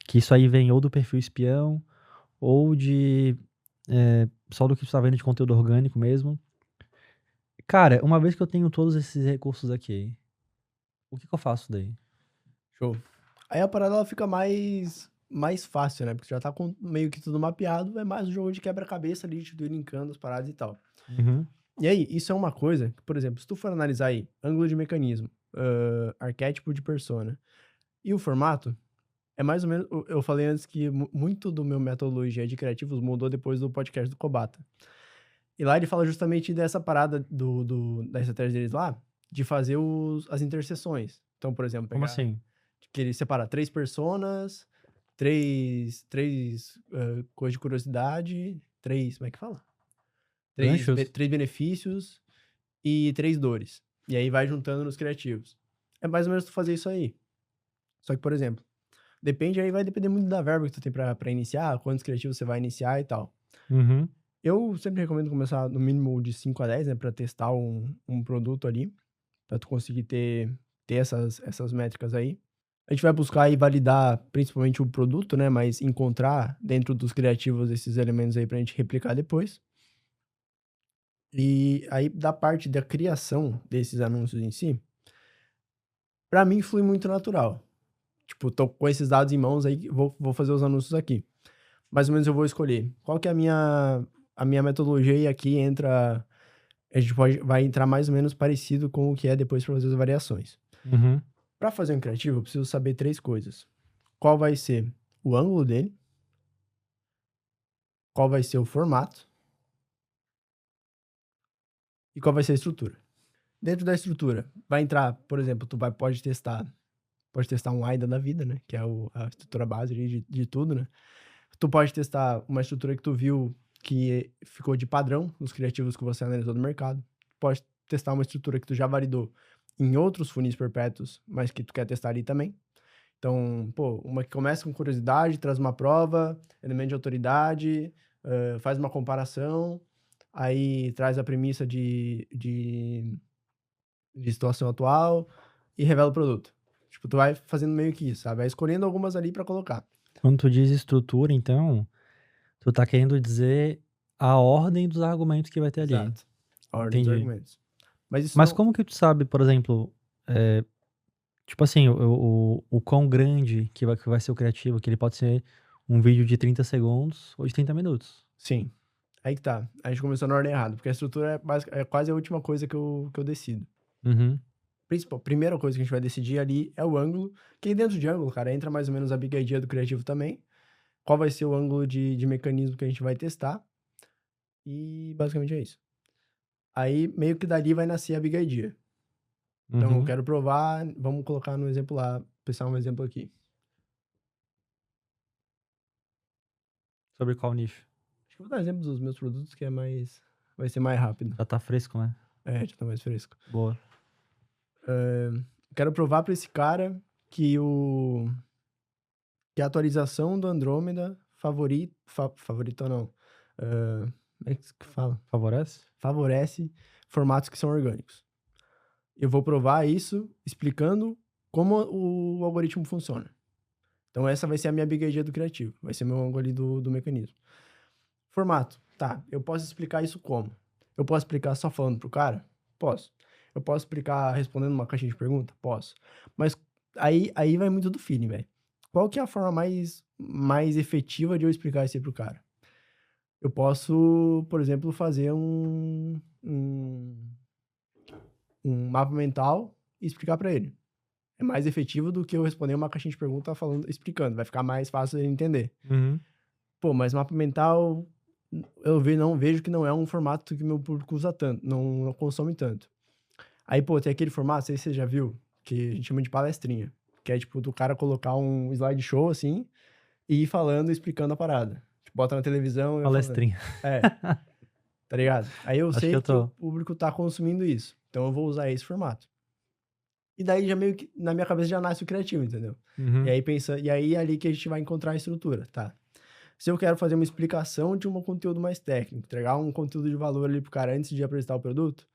que isso aí vem ou do perfil espião, ou de só do que você tá vendo de conteúdo orgânico mesmo. Cara, uma vez que eu tenho todos esses recursos aqui, o que eu faço daí? Show. Aí a parada ela fica mais fácil, né? Porque já tá com meio que tudo mapeado, é mais um jogo de quebra-cabeça ali, de tu ir linkando as paradas e tal. Uhum. E aí, isso é uma coisa que, por exemplo, se tu for analisar aí, ângulo de mecanismo, arquétipo de persona e o formato, é mais ou menos. Eu falei antes que muito do meu metodologia de criativos mudou depois do podcast do Kobata. E lá ele fala justamente dessa parada da estratégia deles lá, de fazer as interseções. Então, por exemplo, Como pegar assim? que ele separa 3 personas, 3 coisas de curiosidade, 3 como é que fala? 3 Ganchos? 3 benefícios e 3 dores. E aí vai juntando nos criativos. É mais ou menos tu fazer isso aí. Só que, por exemplo, vai depender muito da verba que tu tem pra iniciar, quantos criativos você vai iniciar e tal. Uhum. Eu sempre recomendo começar no mínimo de 5 a 10, né, pra testar um produto ali, pra tu conseguir ter essas métricas aí. A gente vai buscar aí validar principalmente o produto, né, mas encontrar dentro dos criativos esses elementos aí pra gente replicar depois. E aí, da parte da criação desses anúncios em si, pra mim flui muito natural. Tipo, tô com esses dados em mãos aí, vou fazer os anúncios aqui. Mais ou menos eu vou escolher qual que é a minha metodologia e aqui entra, a gente vai entrar mais ou menos parecido com o que é depois para fazer as variações. Uhum. Para fazer um criativo, eu preciso saber 3 coisas. Qual vai ser o ângulo dele, qual vai ser o formato e qual vai ser a estrutura. Dentro da estrutura, vai entrar, por exemplo, pode testar um AIDA da vida, né, que é a estrutura base ali de tudo, né. Tu pode testar uma estrutura que tu viu que ficou de padrão nos criativos que você analisou no mercado. Pode testar uma estrutura que tu já validou em outros funis perpétuos, mas que tu quer testar ali também. Então, pô, uma que começa com curiosidade, traz uma prova, elemento de autoridade, faz uma comparação, aí traz a premissa de situação atual e revela o produto. Tipo, tu vai fazendo meio que isso, sabe? Vai escolhendo algumas ali pra colocar. Quando tu diz estrutura, então, tu tá querendo dizer a ordem dos argumentos que vai ter ali. Exato. A ordem dos Entendi. argumentos. Mas isso Mas não. como que tu sabe, por exemplo, tipo assim, o quão grande que vai ser o criativo, que ele pode ser um vídeo de 30 segundos ou de 30 minutos? Sim. Aí que tá. A gente começou na ordem errada, porque a estrutura é quase a última coisa que eu decido. Uhum. Primeira coisa que a gente vai decidir ali é o ângulo. Que aí dentro de ângulo, cara, entra mais ou menos a big idea do criativo também. Qual vai ser o ângulo de mecanismo que a gente vai testar. E basicamente é isso. Aí meio que dali vai nascer a big idea. Então eu Uhum. quero provar, vamos colocar no exemplo lá, pensar um exemplo aqui. Sobre qual nicho? Acho que eu vou dar um exemplo dos meus produtos que vai ser mais rápido. Já tá fresco, né? Já tá mais fresco. Boa. Quero provar pra esse cara que que a atualização do Andrômeda favorita ou não, como é que fala? Favorece? Favorece formatos que são orgânicos. Eu vou provar isso explicando como o algoritmo funciona. Então essa vai ser a minha big idea do criativo, vai ser meu ângulo ali do mecanismo. Formato, tá, eu posso explicar isso como? Eu posso explicar só falando pro cara? Posso. Eu posso explicar respondendo uma caixinha de pergunta? Posso. Mas aí vai muito do feeling, velho. Qual que é a forma mais efetiva de eu explicar isso aí pro cara? Eu posso, por exemplo, fazer um mapa mental e explicar pra ele. É mais efetivo do que eu responder uma caixinha de pergunta explicando. Vai ficar mais fácil ele entender. Uhum. Pô, mas mapa mental, não vejo que não é um formato que meu público usa tanto, não consome tanto. Aí, pô, tem aquele formato, não sei se você já viu, que a gente chama de palestrinha. Que é, tipo, do cara colocar um slideshow, assim, e ir falando, explicando a parada. Tipo, bota na televisão e eu falando. Palestrinha. Tá ligado? Aí eu Acho que sei eu que o tô. público tá consumindo isso. Então eu vou usar esse formato. E daí já meio que, na minha cabeça, já nasce o criativo, entendeu? Uhum. E aí é ali que a gente vai encontrar a estrutura, tá? Se eu quero fazer uma explicação de um conteúdo mais técnico, entregar um conteúdo de valor ali pro cara antes de apresentar o produto,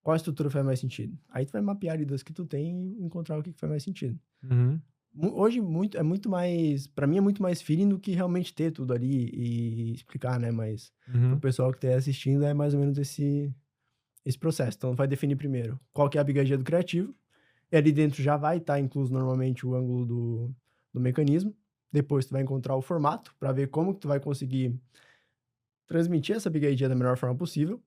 qual estrutura faz mais sentido? Aí tu vai mapear ali das que tu tem e encontrar o que faz mais sentido. Uhum. Hoje é muito mais, pra mim é muito mais feeling do que realmente ter tudo ali e explicar, né? Mas pro Uhum. pessoal que tá assistindo é mais ou menos esse processo. Então vai definir primeiro qual que é a big idea do criativo, e ali dentro já vai estar incluso normalmente o ângulo do mecanismo. Depois tu vai encontrar o formato para ver como que tu vai conseguir transmitir essa big idea da melhor forma possível.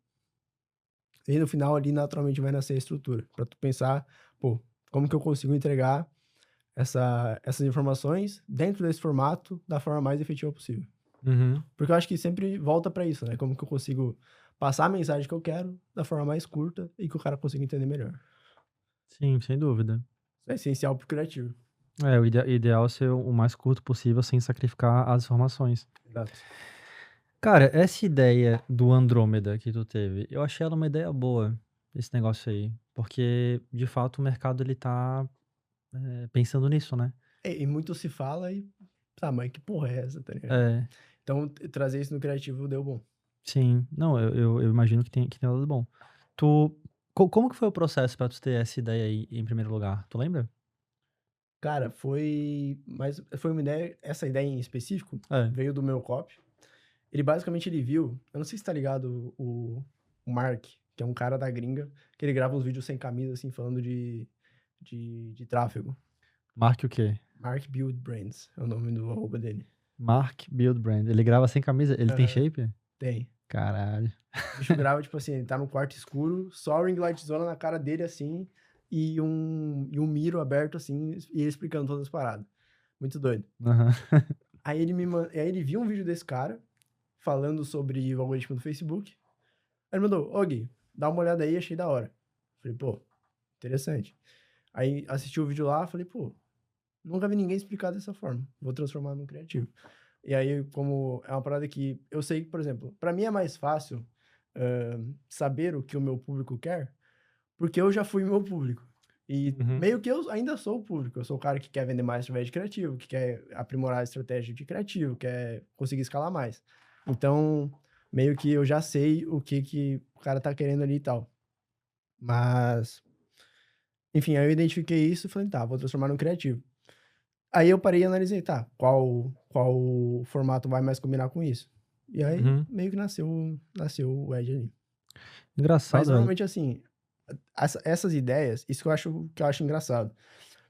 E no final ali naturalmente vai nascer a estrutura, para tu pensar, pô, como que eu consigo entregar essas informações dentro desse formato da forma mais efetiva possível. Uhum. Porque eu acho que sempre volta para isso, né? Como que eu consigo passar a mensagem que eu quero da forma mais curta e que o cara consiga entender melhor. Sim, sem dúvida. Isso é essencial pro criativo. O ideal é ser o mais curto possível sem sacrificar as informações. Exato. Cara, essa ideia do Andrômeda que tu teve, eu achei ela uma ideia boa, esse negócio aí. Porque, de fato, o mercado ele tá pensando nisso, né? E muito se fala e... Tá, mas que porra é essa, tá ligado? É, Então, trazer isso no criativo deu bom. sim. Não, eu imagino que tem dado bom. Como que foi o processo pra tu ter essa ideia aí em primeiro lugar? Tu lembra? Cara, foi uma ideia, essa ideia em específico É. veio do meu copy. Ele basicamente ele viu, eu não sei se tá ligado o Mark, que é um cara da gringa, que ele grava uns vídeos sem camisa, assim, falando de tráfego. Mark o quê? Mark Build Brands é o nome do arroba dele. Mark Build Brand. Ele grava sem camisa? Ele tem Aham. shape? Tem. Caralho. O bicho grava, tipo assim, ele tá num quarto escuro, só o ring light zona na cara dele, assim, e um miro aberto, assim, e ele explicando todas as paradas. Muito doido. Aham. Aí ele viu um vídeo desse cara falando sobre o algoritmo do Facebook. Aí ele mandou, ô Gui, dá uma olhada aí, achei da hora. Falei, pô, interessante. Aí assisti o vídeo lá, falei, pô, nunca vi ninguém explicar dessa forma. Vou transformar num criativo. E aí, como é uma parada que eu sei que, por exemplo, pra mim é mais fácil saber o que o meu público quer, porque eu já fui meu público. E Uhum. meio que eu ainda sou o público. Eu sou o cara que quer vender mais através de criativo, que quer aprimorar a estratégia de criativo, quer conseguir escalar mais. Então, meio que eu já sei o que o cara tá querendo ali e tal. Mas, enfim, aí eu identifiquei isso e falei, tá, vou transformar num criativo. Aí eu parei e analisei, tá, qual formato vai mais combinar com isso? E aí, Uhum. meio que nasceu o Edge ali. Mas Engraçado, velho. normalmente, assim, essas ideias, isso que eu acho engraçado.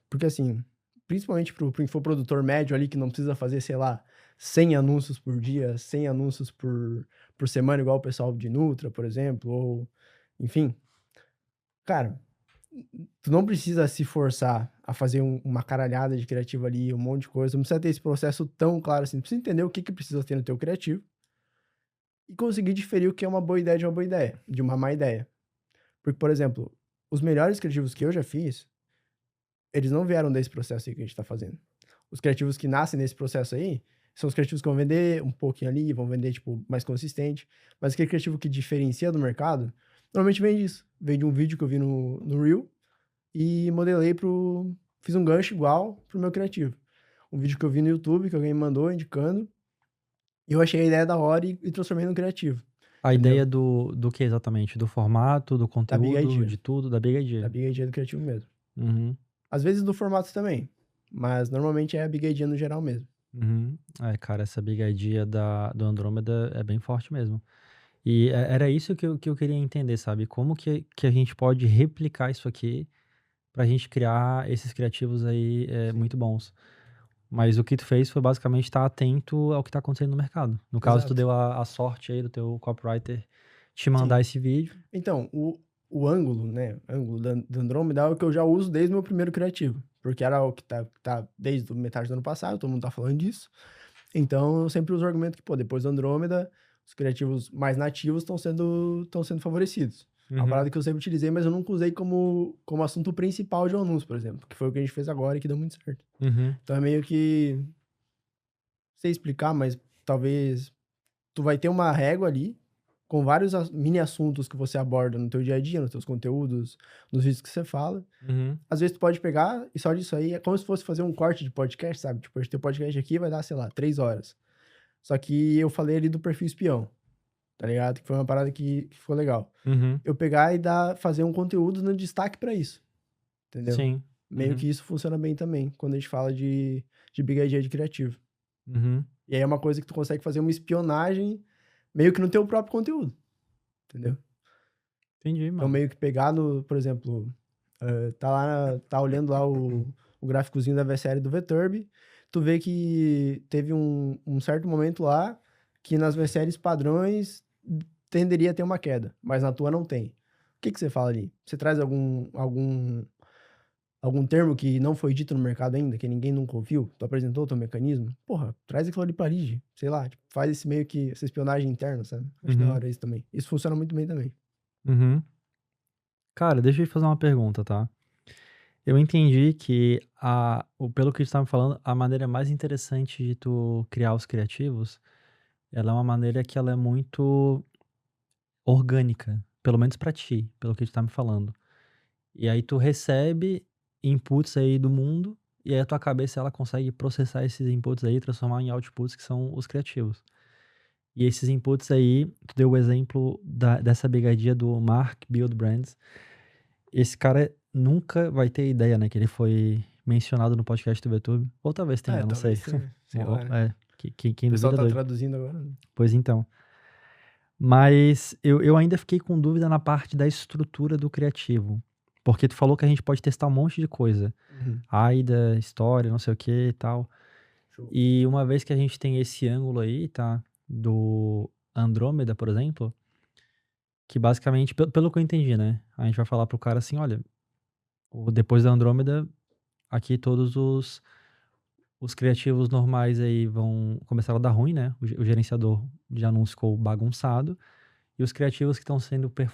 Porque, assim, principalmente pro infoprodutor médio ali, que não precisa fazer, sei lá, 100 anúncios por dia, 100 anúncios por semana, igual o pessoal de Nutra, por exemplo, ou, enfim. Cara, tu não precisa se forçar a fazer uma caralhada de criativo ali, um monte de coisa. Não precisa ter esse processo tão claro assim. Tu precisa entender o que precisa ter no teu criativo e conseguir diferir o que é uma boa ideia de uma boa ideia, de uma má ideia. Porque, por exemplo, os melhores criativos que eu já fiz, eles não vieram desse processo aí que a gente tá fazendo. Os criativos que nascem nesse processo aí são os criativos que vão vender um pouquinho ali, vão vender, tipo, mais consistente. Mas aquele criativo que diferencia do mercado, normalmente vem disso. Vem de um vídeo que eu vi no Reel e modelei fiz um gancho igual pro meu criativo. Um vídeo que eu vi no YouTube, que alguém me mandou indicando, e eu achei a ideia da hora e transformei no criativo. A Entendeu? ideia do que exatamente? Do formato, do Da Big conteúdo, Idea. de tudo, da Big Da Idea. Big Idea do criativo mesmo. Uhum. Às vezes do formato também, mas normalmente é a Big Idea no geral mesmo. Uhum. Cara, essa Big Idea do Andrômeda é bem forte mesmo. E era isso que eu queria entender, sabe? Como que a gente pode replicar isso aqui pra gente criar esses criativos aí muito bons. Mas o que tu fez foi basicamente estar atento ao que tá acontecendo no mercado. No caso, tu Exato. deu a sorte aí do teu copywriter te mandar Sim. esse vídeo. Então, o ângulo, né? Ângulo da Andrômeda é o que eu já uso desde o meu primeiro criativo. Porque era o que tá desde metade do ano passado, todo mundo tá falando disso. Então, eu sempre uso o argumento que, pô, depois do Andrômeda, os criativos mais nativos estão sendo favorecidos. É uma Uhum. parada que eu sempre utilizei, mas eu nunca usei como assunto principal de um anúncio, por exemplo. Que foi o que a gente fez agora e que deu muito certo. Uhum. Então, é meio que... Não sei explicar, mas talvez tu vai ter uma régua ali com vários mini assuntos que você aborda no teu dia a dia, nos teus conteúdos, nos vídeos que você fala. Uhum. Às vezes tu pode pegar e só disso aí é como se fosse fazer um corte de podcast, sabe? Tipo, esse teu podcast aqui vai dar, sei lá, 3 horas. Só que eu falei ali do perfil espião, tá ligado? Que foi uma parada que ficou legal. Uhum. Eu pegar e fazer um conteúdo no destaque pra isso, entendeu? Sim. Meio Uhum. que isso funciona bem também, quando a gente fala de Big Idea de criativo. Uhum. E aí é uma coisa que tu consegue fazer uma espionagem meio que no teu próprio conteúdo, entendeu? Entendi, Então, mano. meio que pegar por exemplo, tá olhando lá o gráficozinho da VSL do VTurb, tu vê que teve um certo momento lá que nas VSLs padrões tenderia a ter uma queda, mas na tua não tem. O que você fala ali? Você traz algum algum termo que não foi dito no mercado ainda, que ninguém nunca ouviu, tu apresentou o teu mecanismo, porra, traz aquilo ali pra lead, sei lá, tipo, faz esse meio que, essa espionagem interna, sabe? Acho da hora isso também. Isso funciona muito bem também. Uhum. Cara, deixa eu te fazer uma pergunta, tá? Eu entendi que, pelo que tu tá me falando, a maneira mais interessante de tu criar os criativos, ela é uma maneira que ela é muito orgânica, pelo menos pra ti, pelo que tu tá me falando. E aí tu recebe inputs aí do mundo, e aí a tua cabeça ela consegue processar esses inputs aí e transformar em outputs que são os criativos. E esses inputs aí, tu deu o exemplo dessa bigadia do Mark Build Brands. Esse cara nunca vai ter ideia, né, que ele foi mencionado no podcast do VTube. Ou talvez tenha, não sei. Talvez tenha, sei lá, né? Quem O pessoal duvida é tá doido. traduzindo agora, né? Pois então. Mas eu ainda fiquei com dúvida na parte da estrutura do criativo. Porque tu falou que a gente pode testar um monte de coisa. Uhum. AIDA, história, não sei o que e tal. Show. E uma vez que a gente tem esse ângulo aí, tá? Do Andrômeda, por exemplo, que basicamente, pelo que eu entendi, né? A gente vai falar pro cara assim, olha, depois da Andrômeda, aqui todos os criativos normais aí vão começar a dar ruim, né? O gerenciador de anúncio ficou bagunçado. E os criativos que estão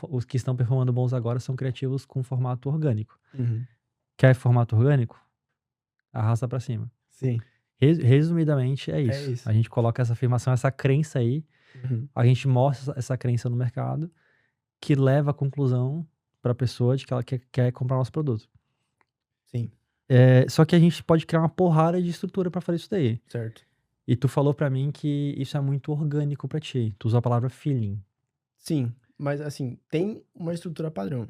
os que estão performando bons agora são criativos com formato orgânico. Uhum. Quer formato orgânico? Arrasta pra cima. Sim. Resumidamente, é É isso. isso. A gente coloca essa afirmação, essa crença aí, Uhum. a gente mostra essa crença no mercado, que leva à conclusão pra pessoa de que ela quer comprar nosso produto. Sim, Só que a gente pode criar uma porrada de estrutura pra fazer isso daí. certo. E tu falou pra mim que isso é muito orgânico pra ti. Tu usou a palavra feeling. Sim, mas assim, tem uma estrutura padrão.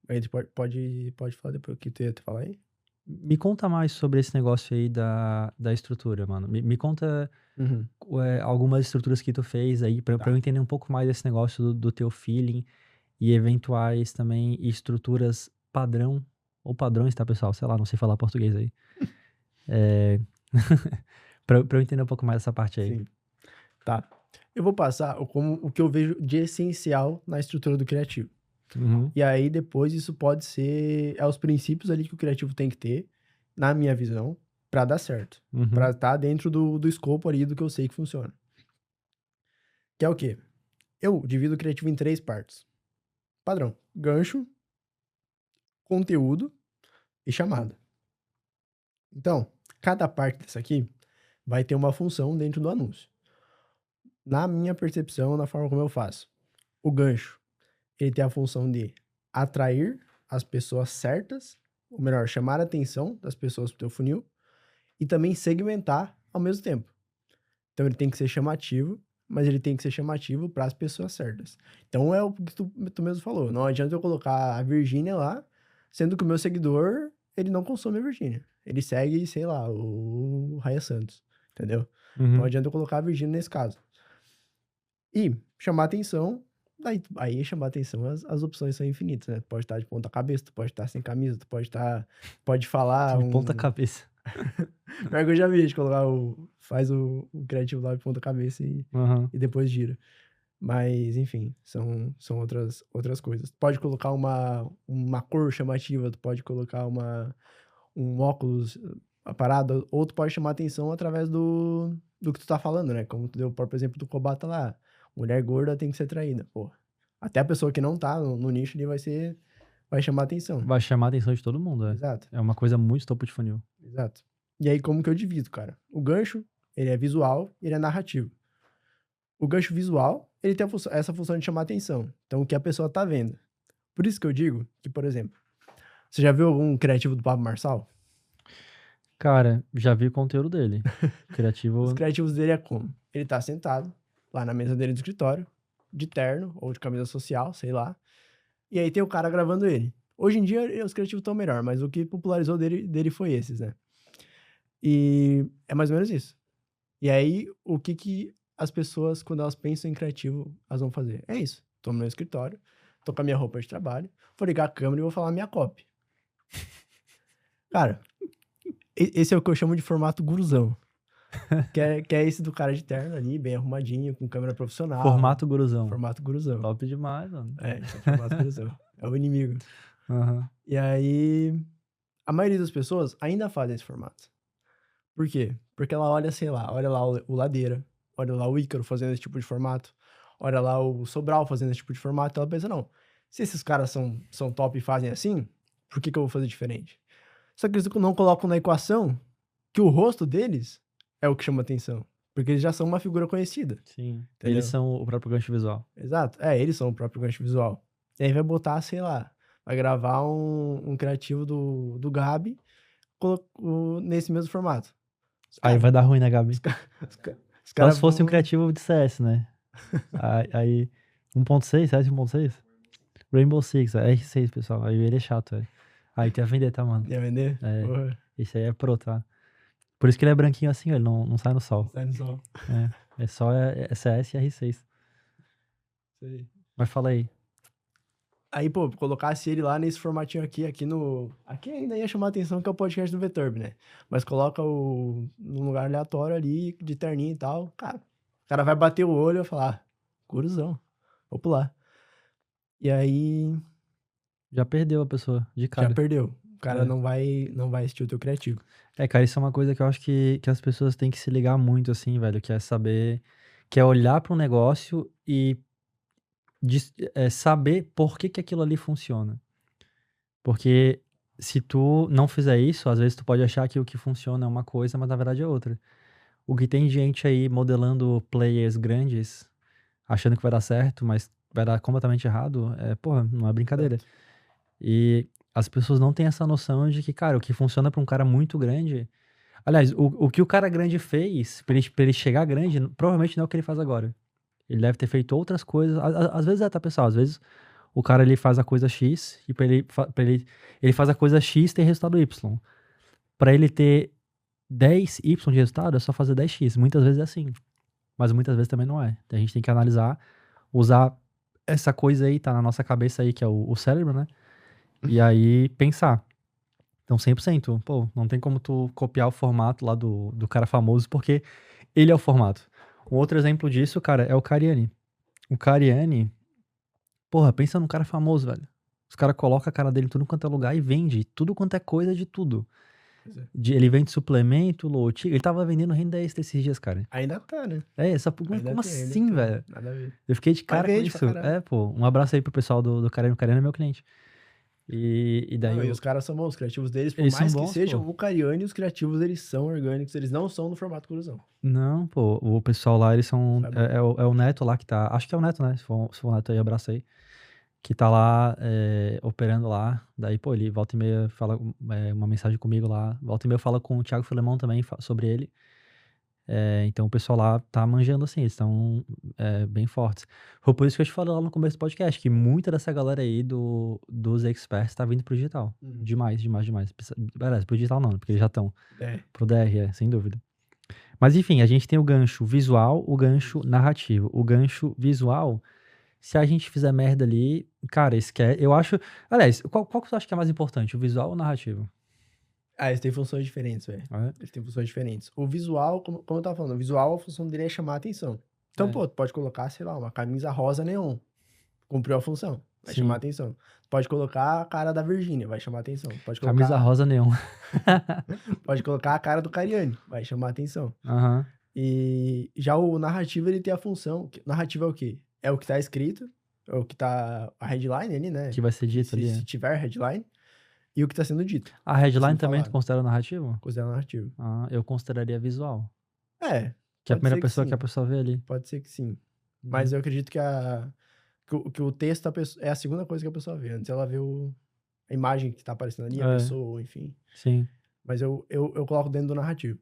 A gente pode falar depois o que tu ia falar aí? Me conta mais sobre esse negócio aí da estrutura, mano. Me conta Uhum. algumas estruturas que tu fez aí, pra eu entender um pouco mais desse negócio do teu feeling e eventuais também estruturas padrão, ou padrões, tá, pessoal? Sei lá, não sei falar português aí. É... pra eu entender um pouco mais essa parte aí. Sim. Tá. Eu vou passar o que eu vejo de essencial na estrutura do criativo. Uhum. E aí, depois, isso pode ser... É os princípios ali que o criativo tem que ter, na minha visão, pra dar certo. Uhum. Pra estar dentro do escopo ali do que eu sei que funciona. Que é o quê? Eu divido o criativo em 3 partes. Padrão. Gancho, conteúdo e chamada. Então, cada parte dessa aqui vai ter uma função dentro do anúncio. Na minha percepção, na forma como eu faço. O gancho, ele tem a função de atrair as pessoas certas, ou melhor, chamar a atenção das pessoas pro teu funil, e também segmentar ao mesmo tempo. Então ele tem que ser chamativo, mas ele tem que ser chamativo para as pessoas certas. Então é o que tu mesmo falou. Não adianta eu colocar a Virgínia lá, sendo que o meu seguidor, ele não consome a Virgínia. Ele segue, sei lá, o Raia Santos, entendeu? Uhum. Não adianta eu colocar a Virgínia nesse caso. E chamar atenção, aí chamar atenção, as opções são infinitas, né? Tu pode estar de ponta cabeça, tu pode estar sem camisa, tu pode falar De ponta cabeça. Pior que eu já vi a gente colocar faz o criativo lá de ponta cabeça Uhum. e depois gira. Mas, enfim, são outras coisas. Tu pode colocar uma cor chamativa, tu pode colocar um óculos, a parada, ou tu pode chamar atenção através do que tu tá falando, né? Como tu deu o próprio exemplo do Kobata lá. Mulher gorda tem que ser traída, pô. Até a pessoa que não tá no nicho ali vai chamar atenção. Vai chamar a atenção de todo mundo, Exato. É uma coisa muito topo de funil. Exato. E aí, como que eu divido, cara? O gancho, ele é visual, ele é narrativo. O gancho visual, ele tem essa função de chamar atenção. Então, o que a pessoa tá vendo. Por isso que eu digo que, por exemplo, você já viu algum criativo do Pablo Marçal? Cara, já vi o conteúdo dele. Criativo. Os criativos dele é como? Ele tá sentado lá na mesa dele do escritório, de terno ou de camisa social, sei lá. E aí tem o cara gravando ele. Hoje em dia, os criativos estão melhor, mas o que popularizou dele foi esses, né? E é mais ou menos isso. E aí, o que as pessoas, quando elas pensam em criativo, elas vão fazer? É isso. Tô no meu escritório, tô com a minha roupa de trabalho, vou ligar a câmera e vou falar a minha copy. Cara, esse é o que eu chamo de formato guruzão. que é esse do cara de terno ali, bem arrumadinho, com câmera profissional. Formato guruzão. Formato guruzão. Top demais, mano. Esse é o formato guruzão. É o inimigo. Uhum. E aí, A maioria das pessoas ainda fazem esse formato. Por quê? Porque ela olha, sei lá, olha lá o Ladeira, olha lá o Ícaro fazendo esse tipo de formato, olha lá o Sobral fazendo esse tipo de formato, ela pensa, não, se esses caras são top e fazem assim, por que eu vou fazer diferente? Só que eles não colocam na equação que o rosto deles é o que chama atenção. Porque eles já são uma figura conhecida. Sim. Entendeu? Eles são o próprio gancho visual. Exato. Eles são o próprio gancho visual. E aí vai botar, sei lá, vai gravar um criativo do Gabi nesse mesmo formato. Aí vai dar ruim, né, Gabi? Os Só caras se fosse um vão- criativo de CS, né? Aí 1.6, 7.6? Rainbow Six, é R6, pessoal. Aí ele é chato, velho. Aí tem a vender, tá, mano? Ia vender? É. Porra, Esse aí é pro, tá? Por isso que ele é branquinho assim, ó, ele não sai no sol. sai no sol. É só CS e R6. Isso aí. Mas fala aí. Aí, pô, colocasse ele lá nesse formatinho aqui no... Aqui ainda ia chamar a atenção que é o podcast do VTurb, né? Mas coloca num lugar aleatório ali, de terninho e tal. Cara, o cara vai bater o olho e vai falar, guruzão, vou pular. E aí, Já perdeu a pessoa, de cara. já perdeu. O cara É. não vai assistir o teu criativo. Cara, isso é uma coisa que eu acho que as pessoas têm que se ligar muito, assim, velho, que é saber, que é olhar para um negócio e saber por que aquilo ali funciona. Porque se tu não fizer isso, às vezes tu pode achar que o que funciona é uma coisa, mas na verdade é outra. O que tem gente aí modelando players grandes, achando que vai dar certo, mas vai dar completamente errado, porra, não é brincadeira. E as pessoas não têm essa noção de que, cara, o que funciona pra um cara muito grande. Aliás, o que o cara grande fez pra ele chegar grande, provavelmente não é o que ele faz agora. Ele deve ter feito outras coisas. Às vezes tá, pessoal? Às vezes o cara ele faz a coisa X e ele faz a coisa X e tem resultado Y. Pra ele ter 10Y de resultado, é só fazer 10X. Muitas vezes é assim. Mas muitas vezes também não é. A gente tem que analisar, usar essa coisa aí, tá na nossa cabeça aí, que é o cérebro, né? E aí pensar. Então, 100%. Pô, não tem como tu copiar o formato lá do cara famoso, porque ele é o formato. Um outro exemplo disso, cara, é o Cariani. O Cariani, porra, pensa num cara famoso, velho. Os caras colocam a cara dele em tudo quanto é lugar e vende tudo quanto é coisa de tudo. Pois é. Ele vende suplemento, lotinho. Ele tava vendendo renda extra esses dias, cara. Ainda tá, né? Como Ainda assim, tem, ainda tem. velho? Nada a ver. Eu fiquei de cara com vende pra isso. caralho. Pô, um abraço aí pro pessoal do Cariani. O Cariani é meu cliente. E daí Não, e os caras são bons, os criativos deles, por Eles mais são que bons, sejam pô. o Cariani, os criativos eles são orgânicos, eles não são no formato cruzão. Não, pô, o pessoal lá, eles são. Sabe? É o Neto lá que tá. Acho que é o Neto, né? Se for o Neto aí, abraço aí. Que tá lá operando lá. Daí, pô, ele volta e meia fala uma mensagem comigo lá. Volta e meia fala com o Thiago Filemão também sobre ele. Então o pessoal lá tá manjando assim, eles estão bem fortes. Foi por isso que eu te falei lá no começo do podcast, que muita dessa galera aí dos experts tá vindo pro digital. Uhum. Demais. Aliás, pro digital não, porque eles já estão. É. Pro DR, sem dúvida. Mas enfim, a gente tem o gancho visual, o gancho narrativo. O gancho visual, se a gente fizer merda ali, cara, esquece. Eu acho. Aliás, qual que você acha que é mais importante, o visual ou o narrativo? Eles têm funções diferentes, velho. Eles têm funções diferentes. O visual, como eu tava falando, o visual, a função dele é chamar a atenção. Então, pô, tu pode colocar, sei lá, uma camisa rosa neon. Cumpriu a função. Vai Sim. chamar a atenção. Pode colocar a cara da Virgínia, vai chamar a atenção. Pode colocar, Camisa rosa neon. pode colocar a cara do Cariani, vai chamar a atenção. Aham. E já o narrativo, ele tem a função. Narrativo é o quê? É o que tá escrito, é o que tá a headline ali, né? Que vai ser dito ali. Se tiver headline. E o que tá sendo dito. A headline sendo também tu falado. considera narrativo? Considera narrativo. Eu consideraria visual. É. Que é a Pode primeira ser que pessoa sim. que a pessoa vê ali. Pode ser que sim. Mas eu acredito que o texto é a segunda coisa que a pessoa vê. Antes ela vê a imagem que tá aparecendo ali, a pessoa, enfim. Sim. Mas eu coloco dentro do narrativo.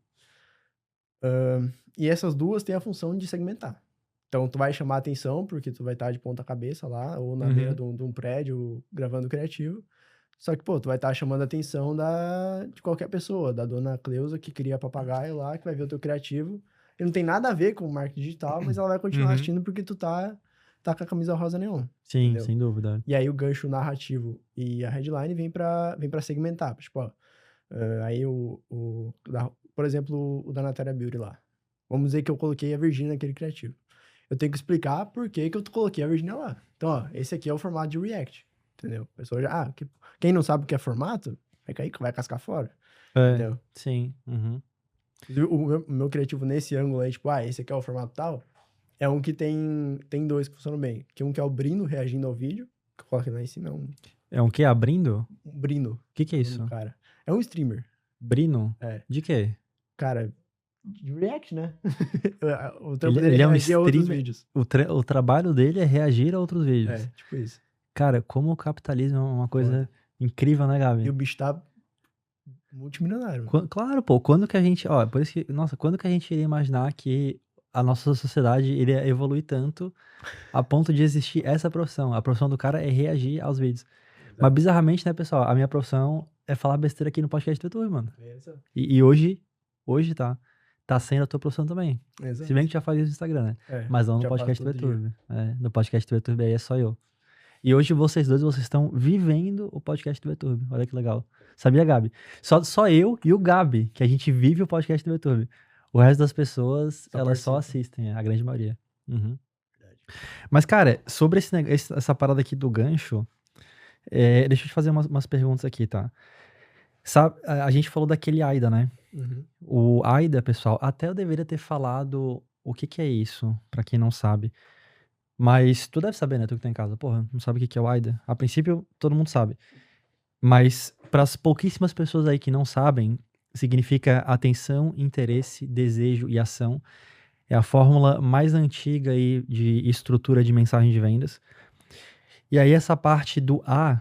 E essas duas têm a função de segmentar. Então, tu vai chamar a atenção, porque tu vai estar de ponta cabeça lá, ou na beira de um prédio, gravando criativo. Só que, pô, tu vai estar chamando a atenção de qualquer pessoa, da dona Cleusa, que cria papagaio lá, que vai ver o teu criativo. E não tem nada a ver com o marketing digital, mas ela vai continuar assistindo porque tu tá com a camisa rosa neon. Sim, entendeu? sem dúvida. E aí o gancho narrativo e a headline vem pra segmentar. Tipo, ó, aí por exemplo, o da Natália Beauty lá. Vamos dizer que eu coloquei a Virgínia naquele criativo. Eu tenho que explicar por que eu coloquei a Virgínia lá. Então, ó, esse aqui é o formato de React. Entendeu? A pessoa já... quem não sabe o que é formato, vai cair, vai cascar fora. É, Entendeu? sim. Uhum. O meu criativo nesse ângulo aí, tipo, esse aqui é o formato tal, é um que tem dois que funcionam bem. Que um que é o Brino reagindo ao vídeo, que eu coloco lá em cima, é um É um quê? Abrindo? Brino, O que é o nome do isso? cara. É um streamer, Brino? é. De quê? Cara, de react, né? O trampo Ele, dele é ele é um reagir a outros streamer. vídeos. O trabalho dele é reagir a outros vídeos. É, tipo isso. Cara, como o capitalismo é uma coisa Foda. incrível, né, E Gabi? o bicho tá multimilionário. Claro, pô, quando que a gente, ó, por isso que, nossa, quando que a gente iria imaginar que a nossa sociedade iria evoluir tanto a ponto de existir essa profissão? A profissão do cara é reagir aos vídeos. Mas bizarramente, né, pessoal, a minha profissão é falar besteira aqui no podcast do YouTube, mano. Exato. E hoje tá sendo a tua profissão também. Exato. Se bem que tu já faz isso no Instagram, né? É, Mas não no já faço podcast do todo dia. YouTube. É, no podcast do YouTube aí é só eu. E hoje vocês estão vivendo o podcast do YouTube. Olha que legal. Sabia, Gabi? Só eu e o Gabi, que a gente vive o podcast do YouTube. O resto das pessoas, Só elas só participa. assistem, a grande maioria. Uhum. Verdade. Mas, cara, sobre essa parada aqui do gancho, deixa eu te fazer umas perguntas aqui, tá? Sabe, a gente falou daquele AIDA, né? Uhum. O AIDA, pessoal, até eu deveria ter falado o que é isso, pra quem não sabe. Mas tu deve saber, né? Tu que tá em casa. Porra, não sabe o que é o AIDA? A princípio, todo mundo sabe. Mas para as pouquíssimas pessoas aí que não sabem, significa atenção, interesse, desejo e ação. É a fórmula mais antiga aí de estrutura de mensagem de vendas. E aí essa parte do a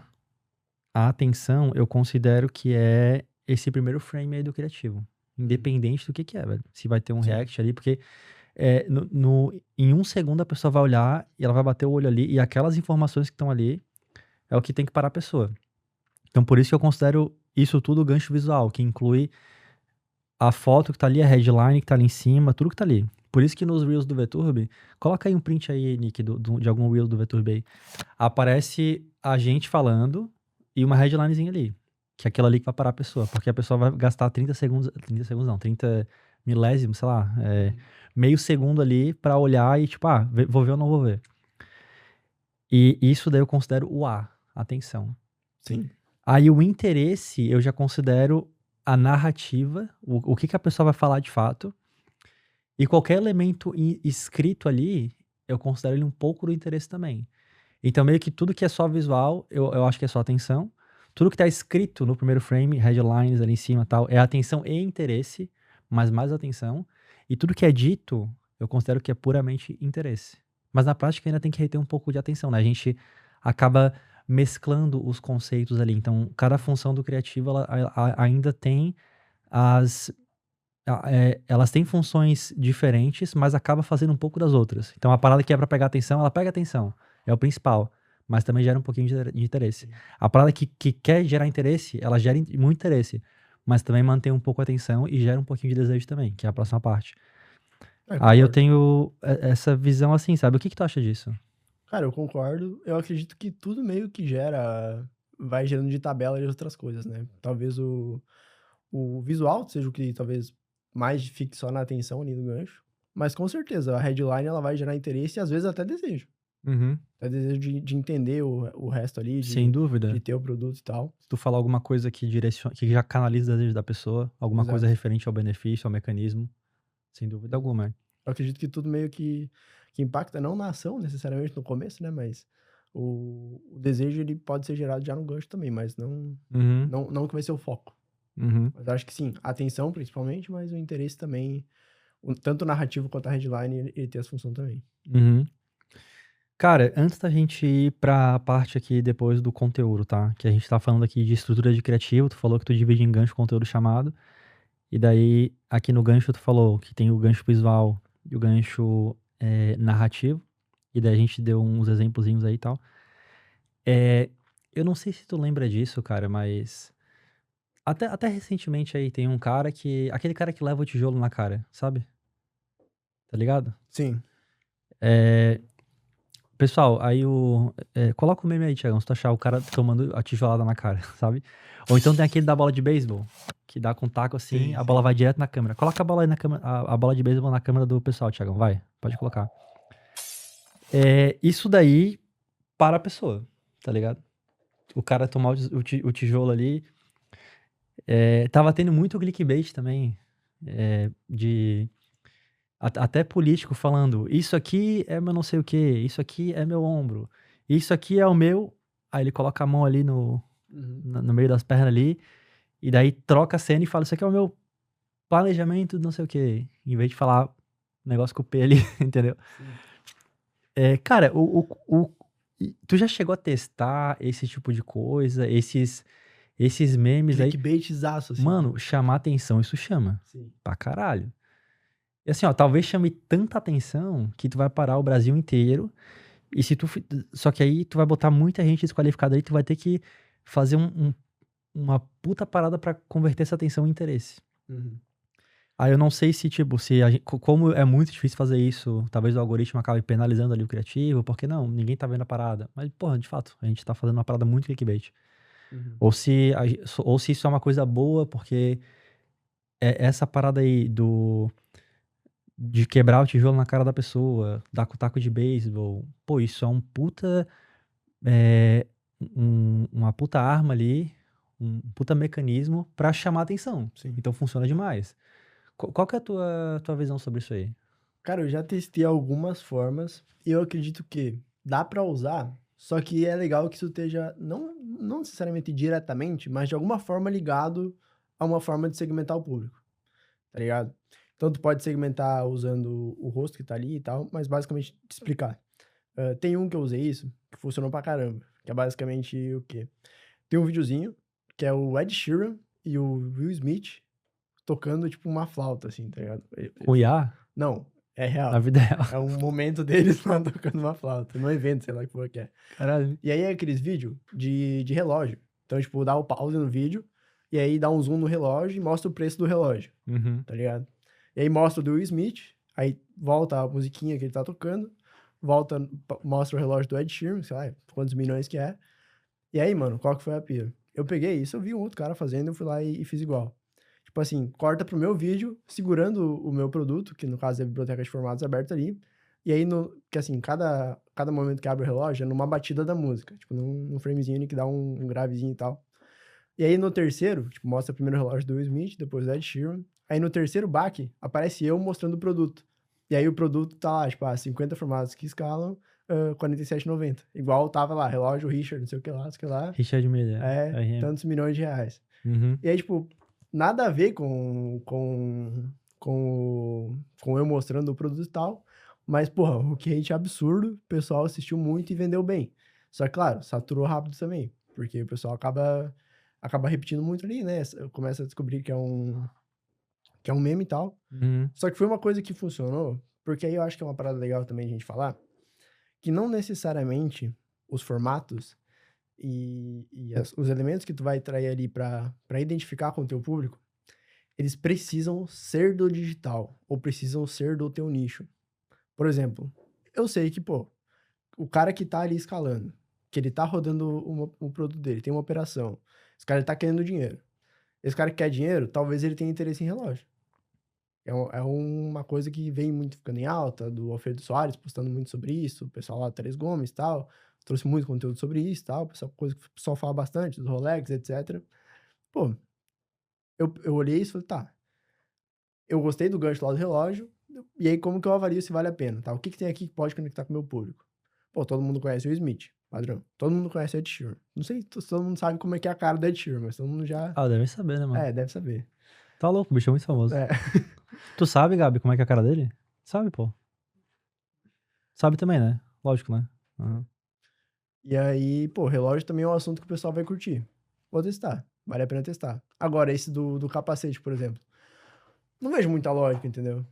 atenção, eu considero que é esse primeiro frame aí do criativo. Independente do que é, velho. Se vai ter um Sim. react ali, porque em um segundo a pessoa vai olhar e ela vai bater o olho ali, e aquelas informações que estão ali é o que tem que parar a pessoa. Então, por isso que eu considero isso tudo gancho visual, que inclui a foto que tá ali, a headline que tá ali em cima, tudo que tá ali. Por isso que nos Reels do VTurb, coloca aí um print aí, Nick, de algum Reel do VTurb aí. Aparece a gente falando e uma headlinezinha ali, que é aquela ali que vai parar a pessoa, porque a pessoa vai gastar 30 milésimos, sei lá, meio segundo ali pra olhar e tipo, vou ver ou não vou ver. E isso daí eu considero o atenção. Sim. Aí o interesse eu já considero a narrativa, o que a pessoa vai falar de fato. E qualquer elemento escrito ali, eu considero ele um pouco do interesse também. Então meio que tudo que é só visual, eu acho que é só atenção. Tudo que tá escrito no primeiro frame, headlines ali em cima e tal, é atenção e interesse, mas mais atenção. E tudo que é dito, eu considero que é puramente interesse. Mas na prática ainda tem que reter um pouco de atenção, né? A gente acaba mesclando os conceitos ali. Então, cada função do criativo, ainda tem elas têm funções diferentes, mas acaba fazendo um pouco das outras. Então, a parada que é pra pegar atenção, ela pega atenção. É o principal. Mas também gera um pouquinho de interesse. A parada que quer gerar interesse, ela gera muito interesse. Mas também mantém um pouco a atenção e gera um pouquinho de desejo também, que é a próxima parte. Aí eu tenho essa visão assim, sabe? O que tu acha disso? Cara, eu concordo. Eu acredito que tudo meio que vai gerando de tabela de outras coisas, né? Talvez o visual seja o que talvez mais fique só na atenção ali no gancho. Mas com certeza, a headline ela vai gerar interesse e às vezes até desejo. Até desejo de entender o resto ali, Sem dúvida. de ter o produto e tal. Se tu falar alguma coisa que já canaliza o desejo da pessoa, alguma Exato. coisa referente ao benefício, ao mecanismo, sem dúvida alguma. Eu acredito que tudo meio que impacta, não na ação necessariamente no começo, né? Mas o desejo ele pode ser gerado já no gancho também, mas não que vai ser o foco. Mas acho que sim, a atenção principalmente, mas o interesse também, tanto o narrativo quanto a headline, ele tem essa função também. Cara, antes da gente ir pra parte aqui depois do conteúdo, tá? Que a gente tá falando aqui de estrutura de criativo, tu falou que tu divide em gancho conteúdo chamado, e daí aqui no gancho tu falou que tem o gancho visual e o gancho narrativo, e daí a gente deu uns exemplozinhos aí e tal. Eu não sei se tu lembra disso, cara, mas até recentemente aí tem um cara aquele cara que leva o tijolo na cara, sabe? Tá ligado? Sim. Pessoal, aí coloca o meme aí, Thiagão, se tu achar o cara tomando a tijolada na cara, sabe? Ou então tem aquele da bola de beisebol, que dá com taco assim, Sim, a bola vai direto na câmera. Coloca a bola aí na câmera, a bola de beisebol na câmera do pessoal, Thiagão, vai, pode colocar. Isso daí para a pessoa, tá ligado? O cara tomar o tijolo ali. Tava tendo muito clickbait também, até político falando, isso aqui é meu não sei o que, isso aqui é meu ombro, isso aqui é o meu, aí ele coloca a mão ali no meio das pernas ali, e daí troca a cena e fala, isso aqui é o meu planejamento não sei o que, em vez de falar negócio com o P ali, entendeu? Cara, tu já chegou a testar esse tipo de coisa, esses memes aí? Clickbaitzaço, assim. Mano, chamar atenção, isso chama Sim. pra caralho. E assim, ó, talvez chame tanta atenção que tu vai parar o Brasil inteiro. E se tu. Só que aí tu vai botar muita gente desqualificada aí, tu vai ter que fazer uma puta parada pra converter essa atenção em interesse. Aí eu não sei se, tipo, se a gente, como é muito difícil fazer isso, talvez o algoritmo acabe penalizando ali o criativo, porque não, ninguém tá vendo a parada. Mas, porra, de fato, a gente tá fazendo uma parada muito clickbait. Ou se isso é uma coisa boa, porque essa parada aí de quebrar o tijolo na cara da pessoa, dar com taco de beisebol, pô, isso é um puta, uma puta arma ali, um puta mecanismo pra chamar atenção. Sim. Então funciona demais. Qual que é a tua visão sobre isso aí? Cara, eu já testei algumas formas e eu acredito que dá pra usar, só que é legal que isso esteja não necessariamente diretamente, mas de alguma forma ligado a uma forma de segmentar o público, tá ligado? Então tu pode segmentar usando o rosto que tá ali e tal, mas basicamente te explicar. Tem um que eu usei isso, que funcionou pra caramba, que é basicamente o quê? Tem um videozinho, que é o Ed Sheeran e o Will Smith tocando, tipo, uma flauta, assim, tá ligado? O IA? Não, é real. Na vida real. É um momento deles lá tocando uma flauta, num evento, sei lá que porra que é. Caralho. E aí é aqueles vídeos de relógio. Então, tipo, dá o pause no vídeo, e aí dá um zoom no relógio e mostra o preço do relógio, tá ligado? E aí mostra o do Will Smith, aí volta a musiquinha que ele tá tocando, mostra o relógio do Ed Sheeran, sei lá, quantos milhões que é. E aí, mano, qual que foi a pira? Eu peguei isso, eu vi um outro cara fazendo, eu fui lá e fiz igual. Tipo assim, corta pro meu vídeo, segurando o meu produto, que no caso é a biblioteca de formatos aberta ali. E aí, que assim, cada momento que abre o relógio é numa batida da música. Tipo, num framezinho que dá um gravezinho e tal. E aí, no terceiro, tipo, mostra primeiro o relógio do Will Smith, depois do Ed Sheeran. Aí, no terceiro baque, aparece eu mostrando o produto. E aí, o produto tá lá, tipo, 50 formatos que escalam, R$47,90. Igual tava lá, relógio Richard, não sei o que lá, não sei o que lá. Richard Miller. Tantos milhões de reais. E aí, tipo, nada a ver com eu mostrando o produto e tal, mas, porra, o cliente é absurdo, o pessoal assistiu muito e vendeu bem. Só que, claro, saturou rápido também, porque o pessoal acaba repetindo muito ali, né? Começa a descobrir que é um meme e tal. Só que foi uma coisa que funcionou, porque aí eu acho que é uma parada legal também a gente falar, que não necessariamente os formatos e os elementos que tu vai trair ali para identificar com o teu público, eles precisam ser do digital ou precisam ser do teu nicho. Por exemplo, eu sei que, pô, o cara que tá ali escalando, que ele tá rodando o produto dele, tem uma operação, esse cara ele tá querendo dinheiro. Esse cara que quer dinheiro, talvez ele tenha interesse em relógio. É uma coisa que vem muito ficando em alta, do Alfredo Soares postando muito sobre isso, o pessoal lá do Três Gomes e tal, trouxe muito conteúdo sobre isso e tal, coisa que o pessoal fala bastante, dos Rolex, etc. Pô, eu olhei isso e falei, tá, eu gostei do gancho lá do relógio, e aí como que eu avalio se vale a pena, tá? O que tem aqui que pode conectar com o meu público? Pô, todo mundo conhece o Smith, padrão. Todo mundo conhece o Ed Sheeran. Não sei se todo mundo sabe como é que é a cara do Ed Sheeran, mas todo mundo já... Deve saber, né, mano? deve saber. Tá louco, o bicho é muito famoso. Tu sabe, Gabi, como é que é a cara dele? Sabe, pô. Sabe também, né? Lógico, né? E aí, pô, relógio também é um assunto que o pessoal vai curtir. Vou testar. Vale a pena testar. Agora, esse do capacete, por exemplo. Não vejo muita lógica, entendeu?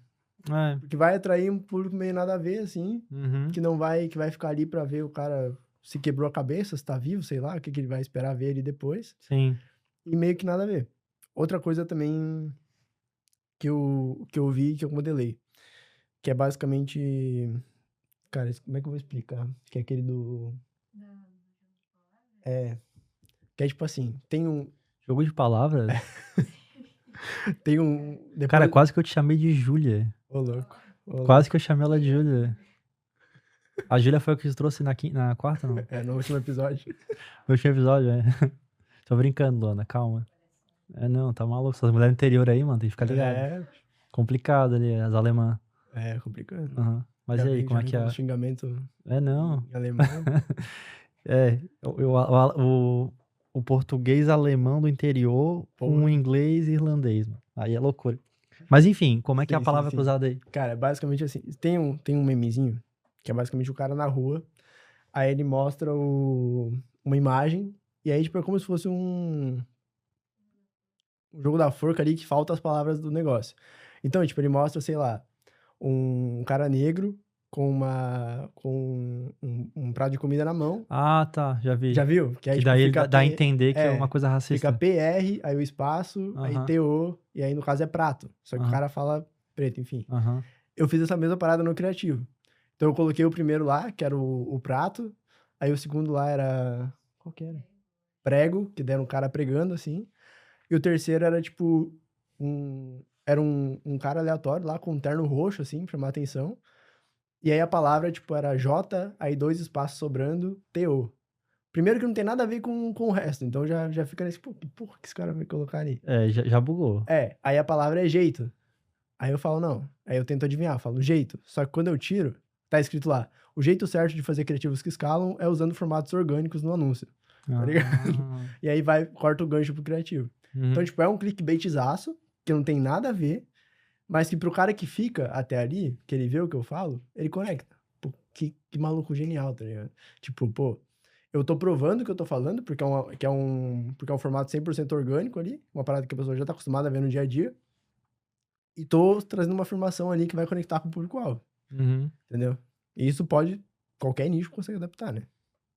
Porque vai atrair um público meio nada a ver, assim, que vai ficar ali pra ver o cara se quebrou a cabeça, se tá vivo, sei lá, o que ele vai esperar ver ali depois. Sim. E meio que nada a ver. Outra coisa também que eu vi, que eu modelei, que é basicamente... Cara, como é que eu vou explicar? Que é aquele do... Que é tipo assim, tem um... Jogo de palavras? Tem um... Depois... Cara, quase que eu te chamei de Júlia. Ô, louco. Quase que eu chamei ela de Júlia. A Júlia foi a que te trouxe na quarta, não? No último episódio. No último episódio, Tô brincando, Luana, calma. Não, tá maluco. Essas mulheres do interior aí, mano, tem que ficar ligado. Complicado ali, as alemãs. É complicado. Uhum. Mas Já e aí, vem- como já é vem que com é? um xingamento Não. em alemão. O português alemão do interior com Porra. o inglês e irlandês, mano. Aí é loucura. Mas enfim, como é que é a Sim, palavra sim. cruzada aí? Cara, é basicamente assim. Tem um memezinho, que é basicamente o cara na rua. Aí ele mostra uma imagem. E aí, tipo, é como se fosse um jogo da forca ali que falta as palavras do negócio. Então, tipo, ele mostra, sei lá, um cara negro com um prato de comida na mão. Ah, tá, já vi. Já viu? Que aí, Que tipo, daí ele fica dá a entender que é uma coisa fica racista. PR, aí o espaço, aí Aham. TO, e aí no caso é prato. Só que o Aham. cara fala preto, enfim. Aham. Eu fiz essa mesma parada no criativo. Então eu coloquei o primeiro lá, que era o prato. Aí o segundo lá era. Qual que era? Prego, que deram um cara pregando, assim. E o terceiro era tipo. Era um cara aleatório lá com um terno roxo, assim, pra chamar atenção. E aí a palavra, tipo, era J, aí 2 espaços sobrando, TO. Primeiro que não tem nada a ver com o resto, então já fica nesse, pô, que porra que esse cara vai colocar ali? Já bugou. Aí a palavra é jeito. Aí eu falo, não. Aí eu tento adivinhar, eu falo jeito. Só que quando eu tiro, tá escrito lá, o jeito certo de fazer criativos que escalam é usando formatos orgânicos no anúncio. Tá ligado? E aí corta o gancho pro criativo. Uhum. Então, tipo, é um clickbaitzaço, que não tem nada a ver, mas que pro cara que fica até ali, que ele vê o que eu falo, ele conecta. Pô, que maluco genial, tá ligado? Tipo, pô, eu tô provando o que eu tô falando, porque é um formato 100% orgânico ali, uma parada que a pessoa já tá acostumada a ver no dia a dia, e tô trazendo uma afirmação ali que vai conectar com o público-alvo, Uhum. entendeu? E isso pode, qualquer nicho consegue adaptar, né?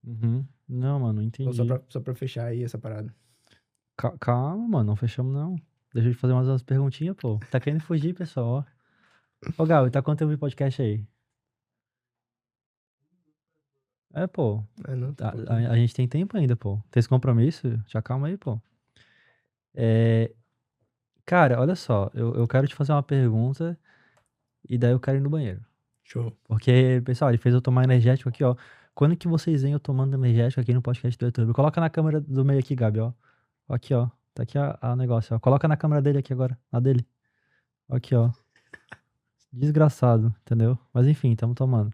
Uhum. Não, mano, Então, entendi. só pra fechar aí essa parada. Calma, mano, não fechamos não. Deixa eu te fazer umas perguntinhas, pô. Tá querendo fugir, pessoal, ó. Ô, Gal, tá quanto tempo de podcast aí? Pô. Não, tá pouquinho. A gente tem tempo ainda, pô. Tem esse compromisso? Já calma aí, pô. Cara, olha só. Eu quero te fazer uma pergunta e daí eu quero ir no banheiro. Show. Porque, pessoal, ele fez eu tomar energético aqui, ó. Quando que vocês veem eu tomando energético aqui no podcast do YouTube? Coloca na câmera do meio aqui, Gabi, ó. Aqui, ó. Tá aqui o negócio, ó. Coloca na câmera dele aqui agora. Na dele. Aqui, ó. Desgraçado, entendeu? Mas enfim, tamo tomando.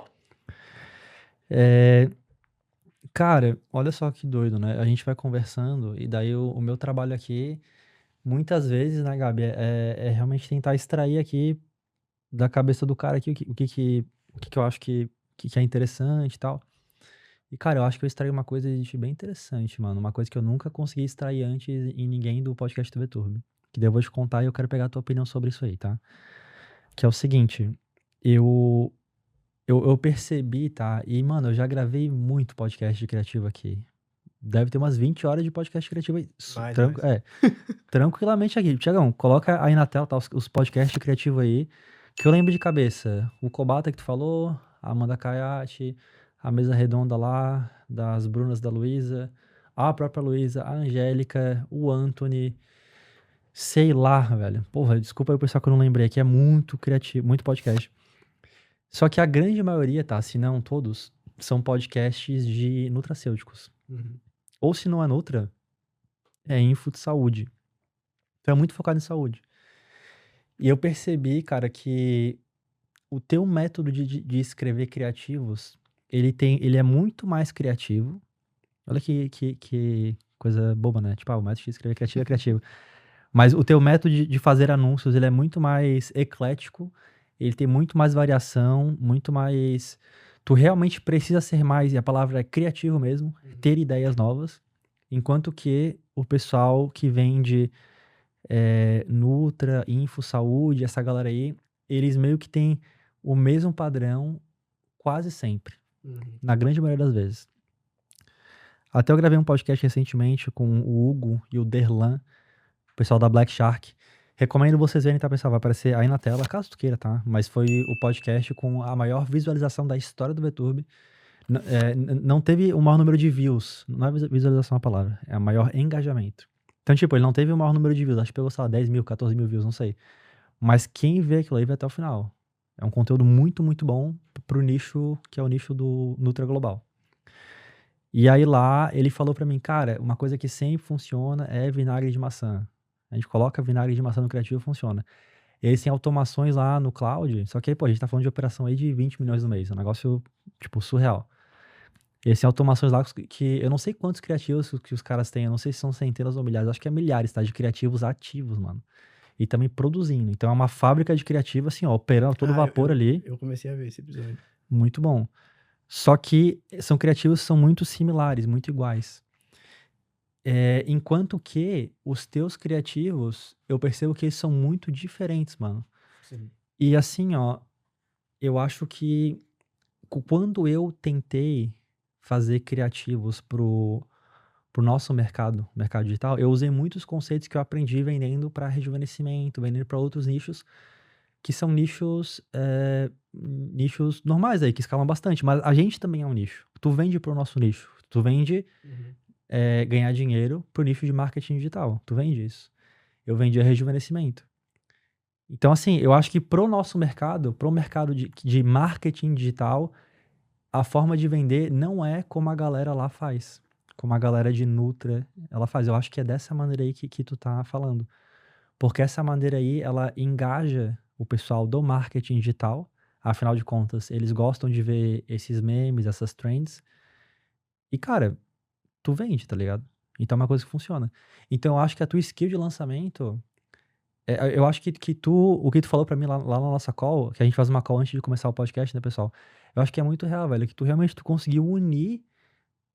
Cara, olha só que doido, né? A gente vai conversando e daí o meu trabalho aqui, muitas vezes, né, Gabi, é realmente tentar extrair aqui da cabeça do cara aqui o que eu acho que é interessante e tal. E, cara, eu acho que eu extraí uma coisa de bem interessante, mano. Uma coisa que eu nunca consegui extrair antes em ninguém do podcast do VTurb. Que daí eu vou te contar e eu quero pegar a tua opinião sobre isso aí, tá? Que é o seguinte, eu percebi, tá? E, mano, eu já gravei muito podcast de criativo aqui. Deve ter umas 20 horas de podcast criativo aí. Mais. Tranquilamente aqui. Tiagão, coloca aí na tela, tá, os podcasts de criativo aí. Que eu lembro de cabeça. O Kobata que tu falou, a Amanda Kayati, a mesa redonda lá, das Brunas da Luísa, a própria Luísa, a Angélica, o Anthony. Sei lá, velho. Porra, desculpa aí o pessoal que eu não lembrei, que é muito criativo, muito podcast. Só que a grande maioria, tá? Se não todos, são podcasts de nutracêuticos. Uhum. Ou se não é nutra, é info de saúde. Então é muito focado em saúde. E eu percebi, cara, que o teu método de escrever criativos, ele é muito mais criativo. Olha que coisa boba, né? Tipo, o método de escrever criativo é criativo. Mas o teu método de fazer anúncios, ele é muito mais eclético, ele tem muito mais variação, muito mais... Tu realmente precisa ser mais, e a palavra é criativo mesmo, ter ideias novas, enquanto que o pessoal que vende Nutra, Info, Saúde, essa galera aí, eles meio que têm o mesmo padrão quase sempre, na grande maioria das vezes. Até eu gravei um podcast recentemente com o Hugo e o Derlan, o pessoal da Black Shark. Recomendo vocês verem, tá, pessoal? Vai aparecer aí na tela, caso tu queira, tá? Mas foi o podcast com a maior visualização da história do VTurb. Não teve o maior número de views. Não é visualização a palavra. É o maior engajamento. Então, tipo, ele não teve o maior número de views. Acho que pegou, sei lá, 10 mil, 14 mil views, não sei. Mas quem vê aquilo aí vai até o final. É um conteúdo muito, muito bom pro nicho, que é o nicho do Nutra Global. E aí lá, ele falou pra mim, cara, uma coisa que sempre funciona é vinagre de maçã. A gente coloca vinagre de maçã no criativo e funciona. E eles têm automações lá no cloud, só que aí, pô, a gente tá falando de operação aí de 20 milhões no mês, é um negócio, tipo, surreal. E eles têm automações lá que eu não sei quantos criativos que os caras têm, eu não sei se são centenas ou milhares, acho que é milhares, tá, de criativos ativos, mano. E também produzindo. Então é uma fábrica de criativo, assim, ó, operando todo vapor ali. Eu comecei a ver esse episódio. Muito bom. Só que são criativos que são muito similares, muito iguais. Enquanto que os teus criativos, eu percebo que eles são muito diferentes, mano. Sim. E assim, ó, eu acho que quando eu tentei fazer criativos pro nosso mercado digital, eu usei muitos conceitos que eu aprendi vendendo para rejuvenescimento, vendendo para outros nichos, que são nichos normais aí, que escalam bastante, mas a gente também é um nicho. Tu vende pro nosso nicho, tu vende ganhar dinheiro pro nicho de marketing digital, tu vende isso. Eu vendi rejuvenescimento. Então, assim, eu acho que pro nosso mercado, pro mercado de marketing digital, a forma de vender não é como a galera lá faz, como a galera de Nutra ela faz. Eu acho que é dessa maneira aí que tu tá falando. Porque essa maneira aí, ela engaja o pessoal do marketing digital. Afinal de contas, eles gostam de ver esses memes, essas trends. E, cara, tu vende, tá ligado? Então é uma coisa que funciona. Então eu acho que a tua skill de lançamento... eu acho que o que tu falou pra mim lá na nossa call, que a gente faz uma call antes de começar o podcast, né, pessoal? Eu acho que é muito real, velho. Que tu realmente conseguiu unir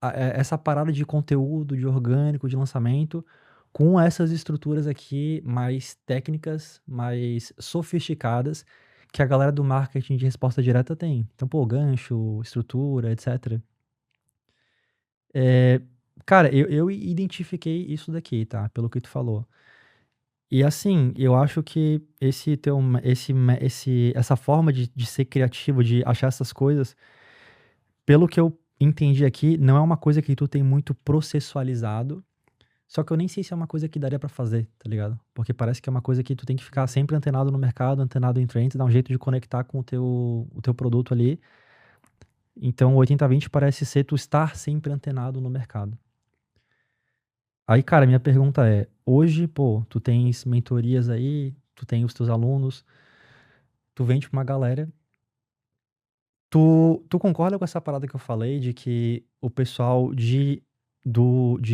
essa parada de conteúdo, de orgânico, de lançamento, com essas estruturas aqui mais técnicas, mais sofisticadas, que a galera do marketing de resposta direta tem. Então, pô, gancho, estrutura, etc. Cara, eu identifiquei isso daqui, tá? Pelo que tu falou. E assim, eu acho que essa forma de ser criativo, de achar essas coisas, pelo que eu entendi aqui, não é uma coisa que tu tem muito processualizado. Só que eu nem sei se é uma coisa que daria pra fazer, tá ligado? Porque parece que é uma coisa que tu tem que ficar sempre antenado no mercado, antenado em trends, dar um jeito de conectar com o teu produto ali. Então o 80/20 parece ser tu estar sempre antenado no mercado. Aí, cara, minha pergunta é, hoje, pô, tu tens mentorias aí, tu tem os teus alunos, tu vende pra uma galera. Tu concorda com essa parada que eu falei de que o pessoal de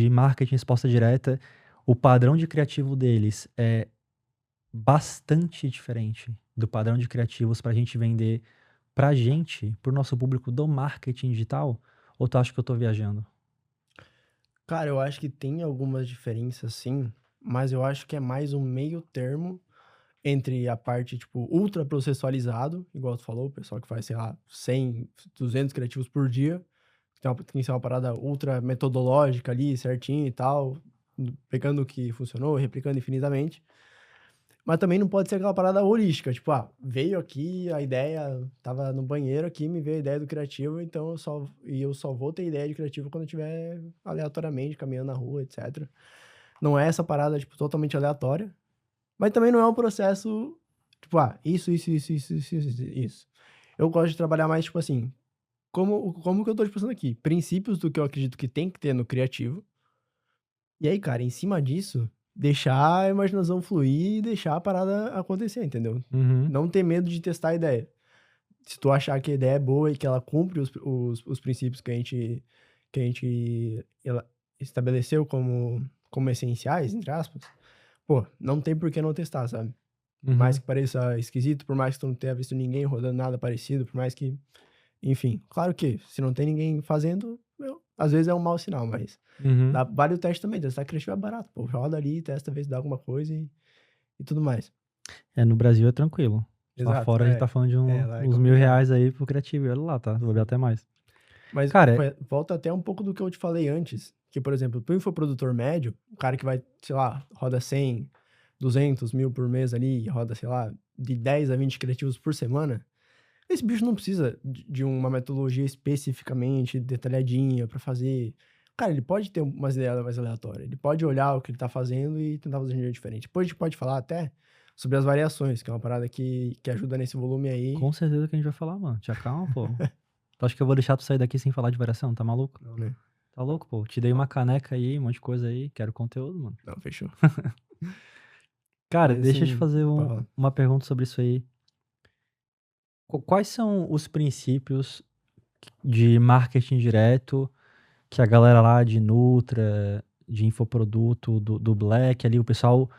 marketing resposta direta, o padrão de criativo deles é bastante diferente do padrão de criativos pra gente vender pra gente, pro nosso público do marketing digital? Ou tu acha que eu tô viajando? Cara, eu acho que tem algumas diferenças, sim, mas eu acho que é mais um meio termo entre a parte, tipo, ultra processualizado, igual tu falou, o pessoal que faz, sei lá, 100, 200 criativos por dia, tem que ser uma parada ultra metodológica ali, certinho e tal, pegando o que funcionou, replicando infinitamente. Mas também não pode ser aquela parada holística, tipo, veio aqui a ideia, tava no banheiro aqui, me veio a ideia do criativo, então eu só vou ter ideia de criativo quando eu estiver aleatoriamente caminhando na rua, etc. Não é essa parada, tipo, totalmente aleatória, mas também não é um processo, tipo, isso. Eu gosto de trabalhar mais, tipo assim, como que eu tô te passando aqui? Princípios do que eu acredito que tem que ter no criativo. E aí, cara, em cima disso, deixar a imaginação fluir e deixar a parada acontecer, entendeu? Uhum. Não ter medo de testar a ideia. Se tu achar que a ideia é boa e que ela cumpre os princípios que a gente estabeleceu como essenciais, entre aspas, pô, não tem por que não testar, sabe? Por mais que pareça esquisito, por mais que tu não tenha visto ninguém rodando nada parecido, por mais que... Enfim, claro que se não tem ninguém fazendo, às vezes é um mau sinal, mas Uhum. vale o teste também. Testar criativo é barato, pô. Roda ali, testa, vê se dá alguma coisa e tudo mais. No Brasil é tranquilo. Lá Exato, fora a gente tá falando de lá é uns complicado. R$1.000 aí pro criativo. E olha lá, tá? Vou ver até mais. Mas Cara, volta até um pouco do que eu te falei antes. Que, por exemplo, pro infoprodutor médio, o cara que vai, sei lá, roda 100, 200 mil por mês ali, roda, sei lá, de 10 a 20 criativos por semana, esse bicho não precisa de uma metodologia especificamente detalhadinha pra fazer. Cara, ele pode ter umas ideias mais aleatórias. Ele pode olhar o que ele tá fazendo e tentar fazer de um jeito diferente. Depois a gente pode falar até sobre as variações, que é uma parada que ajuda nesse volume aí. com certeza que a gente vai falar, mano. Te acalma, pô. Tu acha que eu vou deixar tu sair daqui sem falar de variação? Tá maluco? Não, né? Tá louco, pô. Te dei uma caneca aí, um monte de coisa aí. Quero conteúdo, mano. Não, fechou. Cara, Mas, deixa eu te assim, fazer fala. uma pergunta sobre isso aí. Quais são os princípios de marketing direto que a galera lá de Nutra, de infoproduto, do Black ali, o pessoal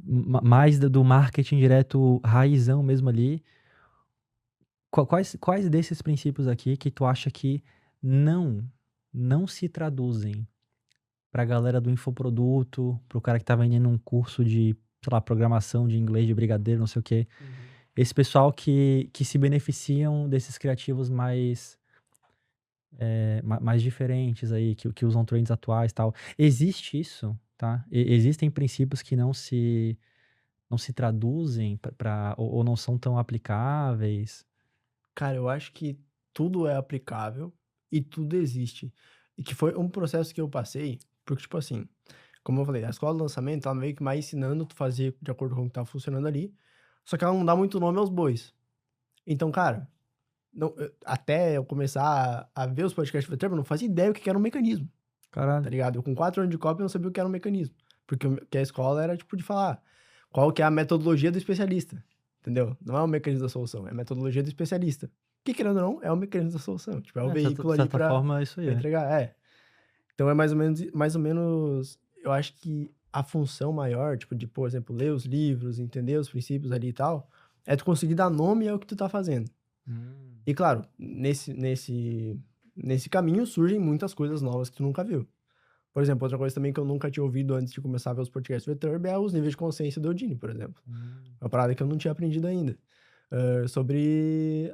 mais do marketing direto raizão mesmo ali, quais desses princípios aqui que tu acha que não, não se traduzem pra galera do infoproduto, pro cara que tá vendendo um curso de, sei lá, programação de inglês de brigadeiro, não sei o quê. Esse pessoal que se beneficiam desses criativos mais diferentes aí, que usam trends atuais e tal. Existe isso, tá? Existem princípios que não se traduzem ou não são tão aplicáveis. Cara, eu acho que tudo é aplicável e tudo existe. E que foi um processo que eu passei, porque, tipo assim, como eu falei, a escola de lançamento, ela meio que mais ensinando tu fazer de acordo com o que tá funcionando ali, só que ela não dá muito nome aos bois. Então, cara, até eu começar a ver os podcasts do Veterano, eu não fazia ideia o que era um mecanismo, tá Caralho. ligado? Eu com 4 anos de copy, eu não sabia o que era um mecanismo. Porque que a escola era, tipo, de falar qual que é a metodologia do especialista, entendeu? Não é o mecanismo da solução, é a metodologia do especialista. Que, querendo ou não, é o mecanismo da solução. Tipo, é o De certa, veículo de ali certa pra forma, é isso aí. entregar. É. Então é mais ou menos, eu acho que a função maior, tipo, de, por exemplo, ler os livros, entender os princípios ali e tal, é tu conseguir dar nome ao que tu tá fazendo. E claro, nesse caminho surgem muitas coisas novas que tu nunca viu. Por exemplo, outra coisa também que eu nunca tinha ouvido antes de começar a ver os podcasts do Eturb é os níveis de consciência do Eudine, por exemplo. Uma parada que eu não tinha aprendido ainda. Sobre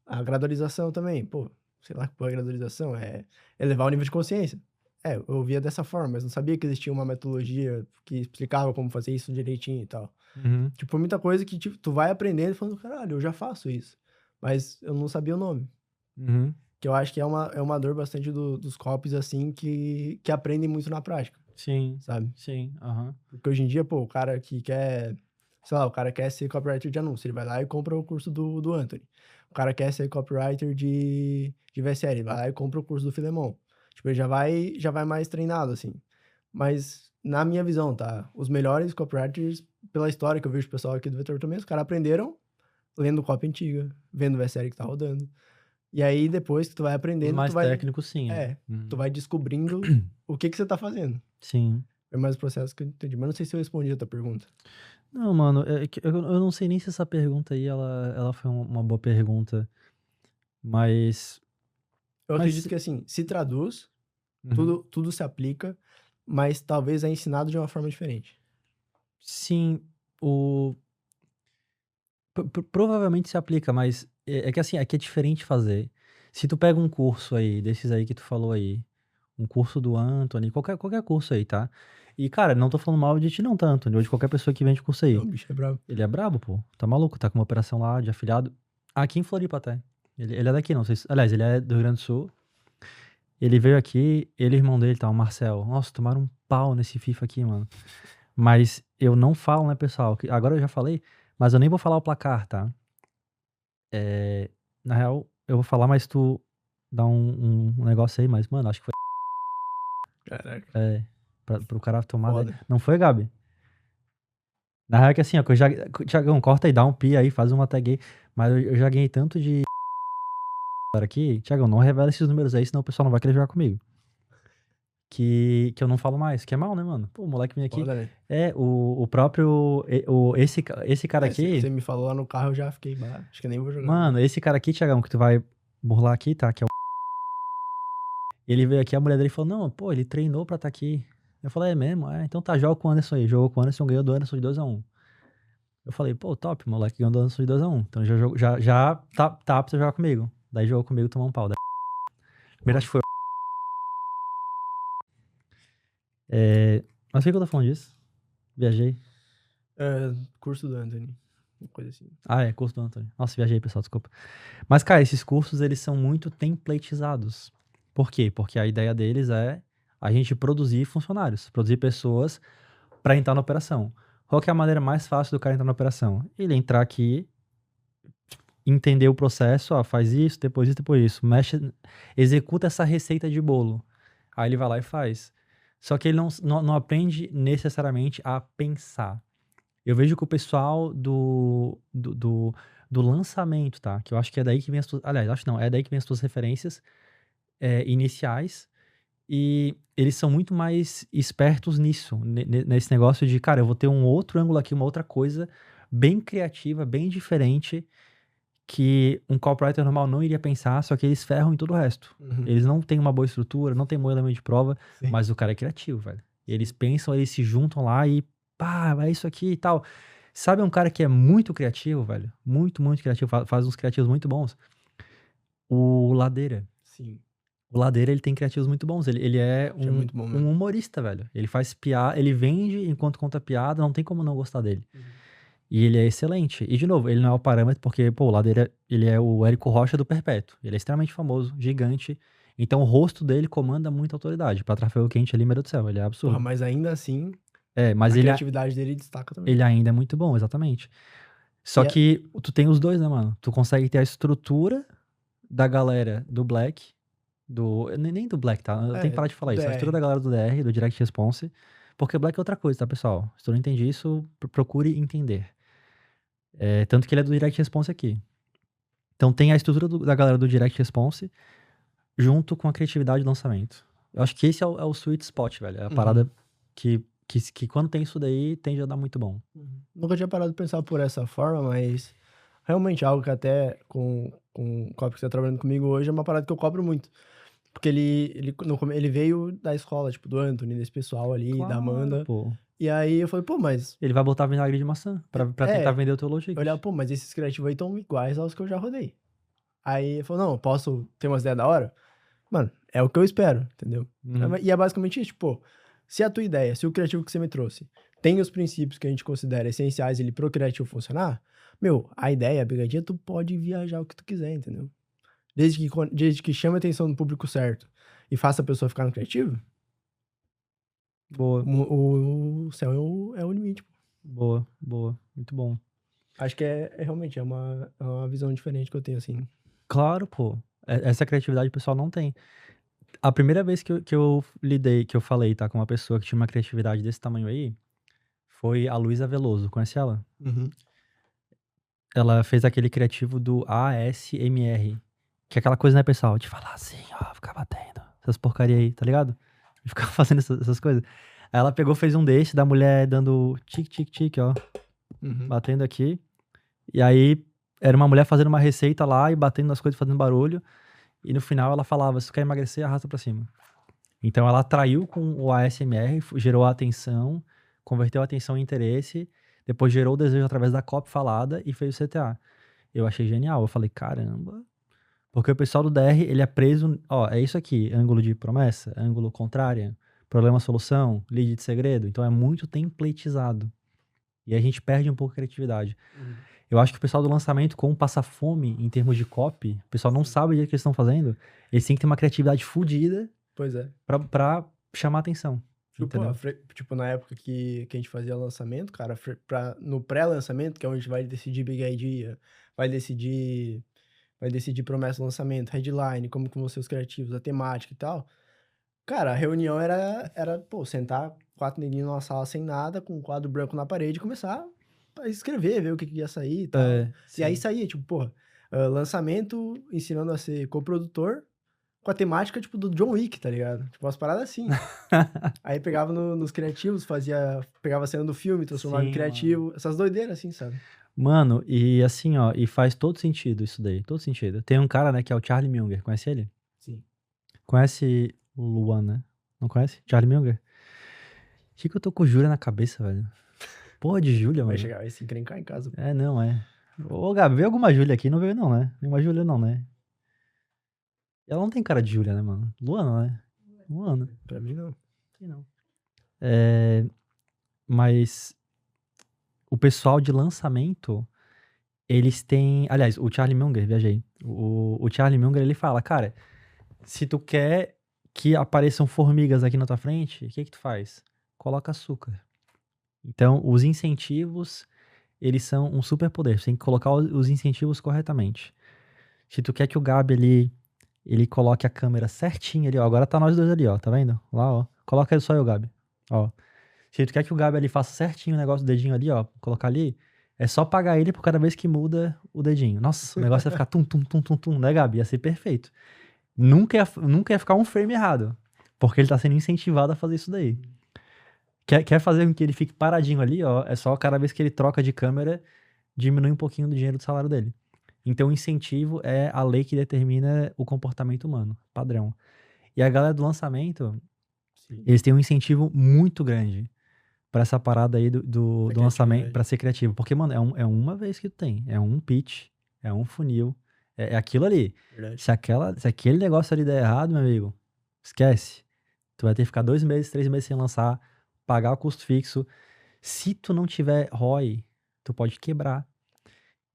a gradualização também. Pô, sei lá que porra é gradualização. É elevar o nível de consciência. Eu ouvia dessa forma, mas não sabia que existia uma metodologia que explicava como fazer isso direitinho e tal. Uhum. Tipo, muita coisa que tipo, tu vai aprendendo e falando, caralho, eu já faço isso. Mas eu não sabia o nome. Uhum. Que eu acho que é uma dor bastante dos copies, assim, que aprendem muito na prática, Sim, sabe? sim, aham. Porque hoje em dia, pô, o cara que quer, sei lá, o cara quer ser copywriter de anúncio, ele vai lá e compra o curso do Anthony. O cara quer ser copywriter de VSL, ele vai lá e compra o curso do Filemon. Tipo, ele já vai mais treinado, assim. Mas, na minha visão, tá? Os melhores copywriters, pela história que eu vejo o pessoal aqui do Vetor também, os caras aprenderam lendo copy antiga, vendo o VSL que tá rodando. E aí, depois que tu vai Os aprendendo, mais técnicos, sim. tu vai descobrindo o que você tá fazendo. Sim. É mais o processo que eu entendi. Mas não sei se eu respondi a tua pergunta. Não, mano, eu não sei nem se essa pergunta aí, ela foi uma boa pergunta, mas... Eu acredito Mas... que, assim, se traduz, Uhum. tudo se aplica, mas talvez é ensinado de uma forma diferente. Sim, provavelmente se aplica, mas é que assim, é que é diferente fazer. Se tu pega um curso aí, desses aí que tu falou aí, um curso do Anthony, qualquer curso aí, tá? E, cara, não tô falando mal de ti não, tá, Anthony? Ou de qualquer pessoa que vende curso O aí. bicho é bravo. Ele é brabo, pô. Tá maluco, tá com uma operação lá de afiliado. Aqui em Floripa até. Ele é daqui, não sei se... Aliás, ele é do Rio Grande do Sul. Ele veio aqui, ele e o irmão dele, tá, o Marcel. Nossa, tomaram um pau nesse FIFA aqui, mano. Mas eu não falo, né, pessoal? Agora eu já falei, mas eu nem vou falar o placar, tá? Na real, eu vou falar, mas tu dá um negócio aí, mas, mano, acho que foi. Caraca, Pro cara tomar. foda. Não foi, Gabi? Na real é que assim, ó, que eu já. Tiagão, corta aí, dá um pi aí, faz uma tag aí. Mas eu já ganhei tanto de. Aqui. Tiagão, não revela esses números aí, senão o pessoal não vai querer jogar comigo. Que eu não falo mais, que é mal, né, mano? Pô, o moleque vem aqui. Foda, né? O próprio. Esse cara aqui. Você me falou lá no carro, eu já fiquei, acho que nem vou jogar. Mano, esse cara aqui, Tiagão, que tu vai burlar aqui, tá? Que é o. Ele veio aqui, a mulher dele falou: não, pô, ele treinou pra estar aqui. Eu falei: é mesmo? Então tá, joga com o Anderson aí. Jogou com o Anderson, ganhou do Anderson de 2-1. Eu falei: pô, top, o moleque ganhou do Anderson de 2-1. Então já tá apto pra jogar comigo. Daí jogou comigo, tomou um pau. Primeiro acho que foi. Mas por que eu tô falando disso? Viajei. Curso do Anthony. Uma coisa assim. Curso do Antônio. Nossa, viajei, pessoal, desculpa. Mas, cara, esses cursos, eles são muito templatizados. Por quê? Porque a ideia deles é a gente produzir funcionários, produzir pessoas para entrar na operação. Qual que é a maneira mais fácil do cara entrar na operação? Ele entrar aqui, entender o processo, faz isso, depois isso, mexe, executa essa receita de bolo. Aí ele vai lá e faz. Só que ele não aprende necessariamente a pensar. Eu vejo que o pessoal do lançamento, tá? Que eu acho que é daí que vem as tuas... Aliás, acho não, é daí que vem as tuas referências iniciais. E eles são muito mais espertos nisso, nesse negócio de, cara, eu vou ter um outro ângulo aqui, uma outra coisa bem criativa, bem diferente, que um copywriter normal não iria pensar, só que eles ferram em todo o resto. Uhum. Eles não têm uma boa estrutura, não tem um bom elemento de prova, Sim. mas o cara é criativo, velho. Eles pensam, eles se juntam lá e, pá, é isso aqui e tal. Sabe um cara que é muito criativo, velho? Muito, muito criativo, faz uns criativos muito bons? O Ladeira. Sim. O Ladeira, ele tem criativos muito bons. Ele é É muito bom mesmo. um humorista, velho. Ele faz piada, ele vende enquanto conta piada, não tem como não gostar dele. E ele é excelente. E, de novo, ele não é o parâmetro porque, pô, o Ladeira, ele é o Érico Rocha do Perpétuo. Ele é extremamente famoso, gigante. Então, o rosto dele comanda muita autoridade. Pra tráfego quente ali, meu Deus do céu, ele é absurdo. Porra, mas ainda assim, Mas a ele, criatividade dele destaca também. ele ainda é muito bom, exatamente. Só E que tu tem os dois, né, mano? Tu consegue ter a estrutura da galera do Black, nem do Black, tá? Eu tenho que parar de falar isso. A DR. estrutura da galera do DR, do Direct Response, porque Black é outra coisa, tá, pessoal? Se tu não entende isso, procure entender. Tanto que ele é do Direct Response aqui. Então tem a estrutura da galera do Direct Response junto com a criatividade do lançamento. Eu acho que esse é o sweet spot, velho. É a parada que quando tem isso daí, tende a dar muito bom. Nunca tinha parado de pensar por essa forma, mas realmente algo que até com o copy que você tá trabalhando comigo hoje é uma parada que eu cobro muito. Porque ele veio da escola, tipo, do Anthony, desse pessoal ali, da Amanda. Pô. E aí eu falei, pô, mas... Ele vai botar vinagre de maçã pra tentar vender o teu logic. Eu olhava, pô, mas esses criativos aí estão iguais aos que eu já rodei. Aí ele falou, não, posso ter umas ideias da hora? Mano, é o que eu espero, entendeu? E é basicamente isso, tipo, se a tua ideia, se o criativo que você me trouxe tem os princípios que a gente considera essenciais ele pro criativo funcionar, meu, a ideia, a pegadinha, tu pode viajar o que tu quiser, entendeu? Desde que chame a atenção do público certo e faça a pessoa ficar no criativo, Boa. o céu é o limite. Boa. Muito bom. Acho que realmente é uma visão diferente que eu tenho, assim. Claro, pô. Essa criatividade o pessoal não tem. A primeira vez que eu lidei, que eu falei, tá, com uma pessoa que tinha uma criatividade desse tamanho aí, foi a Luísa Veloso. Conhece ela? Ela fez aquele criativo do ASMR. Que é aquela coisa, né, pessoal? De falar assim, ó, ficar batendo. Essas porcaria aí, tá ligado? De ficar fazendo essas coisas. Aí ela pegou, fez um desse, da mulher dando tique, ó. Batendo aqui. E aí, era uma mulher fazendo uma receita lá e batendo nas coisas, fazendo barulho. E no final ela falava, se tu quer emagrecer, arrasta pra cima. Então ela atraiu com o ASMR, gerou a atenção, converteu a atenção em interesse, depois gerou o desejo através da copy falada e fez o CTA. Eu achei genial, eu falei, caramba. Porque o pessoal do DR, ele é preso, ó, é isso aqui, ângulo de promessa, ângulo contrária, problema-solução, lead de segredo. Então é muito templatizado. E a gente perde um pouco a criatividade. Eu acho que o pessoal do lançamento, como passa fome em termos de copy, o pessoal não sabe o que eles estão fazendo, eles têm que ter uma criatividade fodida pra chamar atenção. Tipo, na época que a gente fazia lançamento, cara, no pré-lançamento, que é onde a gente vai decidir big idea, vai decidir promessa do lançamento, headline, como que vão ser os criativos, a temática e tal. Cara, a reunião era pô, sentar 4 neguinhos numa sala sem nada, com um quadro branco na parede e começar a escrever, ver o que ia sair e tal. E aí saía, tipo, porra, lançamento ensinando a ser coprodutor com a temática, tipo, do John Wick, tá ligado? Tipo, umas paradas assim. Aí pegava nos criativos, pegava a cena do filme, transformava em criativo, essas doideiras assim, sabe? Mano, e assim, ó, e faz todo sentido isso daí, todo sentido. Tem um cara, né, que é o Charlie Munger, conhece ele? Sim. Conhece o Luan, né? Não conhece? Charlie Munger? Que eu tô com Júlia na cabeça, velho? Porra de Júlia, mano. Vai se encrencar em casa. Não é. Ô, Gabi, veio alguma Júlia aqui? Não veio não, né? Nenhuma Júlia não, né? Ela não tem cara de Júlia, né, mano? Luana, né? Luana. Pra mim, não. Sei não. Mas o pessoal de lançamento, eles têm... Aliás, o Charlie Munger, viajei. O Charlie Munger, ele fala, cara, se tu quer que apareçam formigas aqui na tua frente, o que tu faz? Coloca açúcar. Então, os incentivos, eles são um superpoder. Você tem que colocar os incentivos corretamente. Se tu quer que o Gabi ali, ele coloque a câmera certinha ali, ó. Agora tá nós dois ali, ó. Tá vendo? Lá, ó. Coloca só aí o Gabi. Ó. Se tu quer que o Gabi ali faça certinho o negócio do dedinho ali, ó, colocar ali, é só pagar ele por cada vez que muda o dedinho. Nossa, o negócio ia ficar tum, tum, tum, tum, tum, né, Gabi? Ia ser perfeito. Nunca ia ficar um frame errado, porque ele tá sendo incentivado a fazer isso daí. Quer fazer com que ele fique paradinho ali, ó, é só cada vez que ele troca de câmera, diminui um pouquinho do dinheiro do salário dele. Então, o incentivo é a lei que determina o comportamento humano, padrão. E a galera do lançamento, Sim. eles têm um incentivo muito grande pra essa parada aí do lançamento, pra ser criativo. Porque, mano, é uma vez que tu tem. É um pitch, é um funil, é aquilo ali. Verdade. Se aquele negócio ali der errado, meu amigo, esquece. Tu vai ter que ficar 2 meses, 3 meses sem lançar, pagar o custo fixo. Se tu não tiver ROI, tu pode quebrar.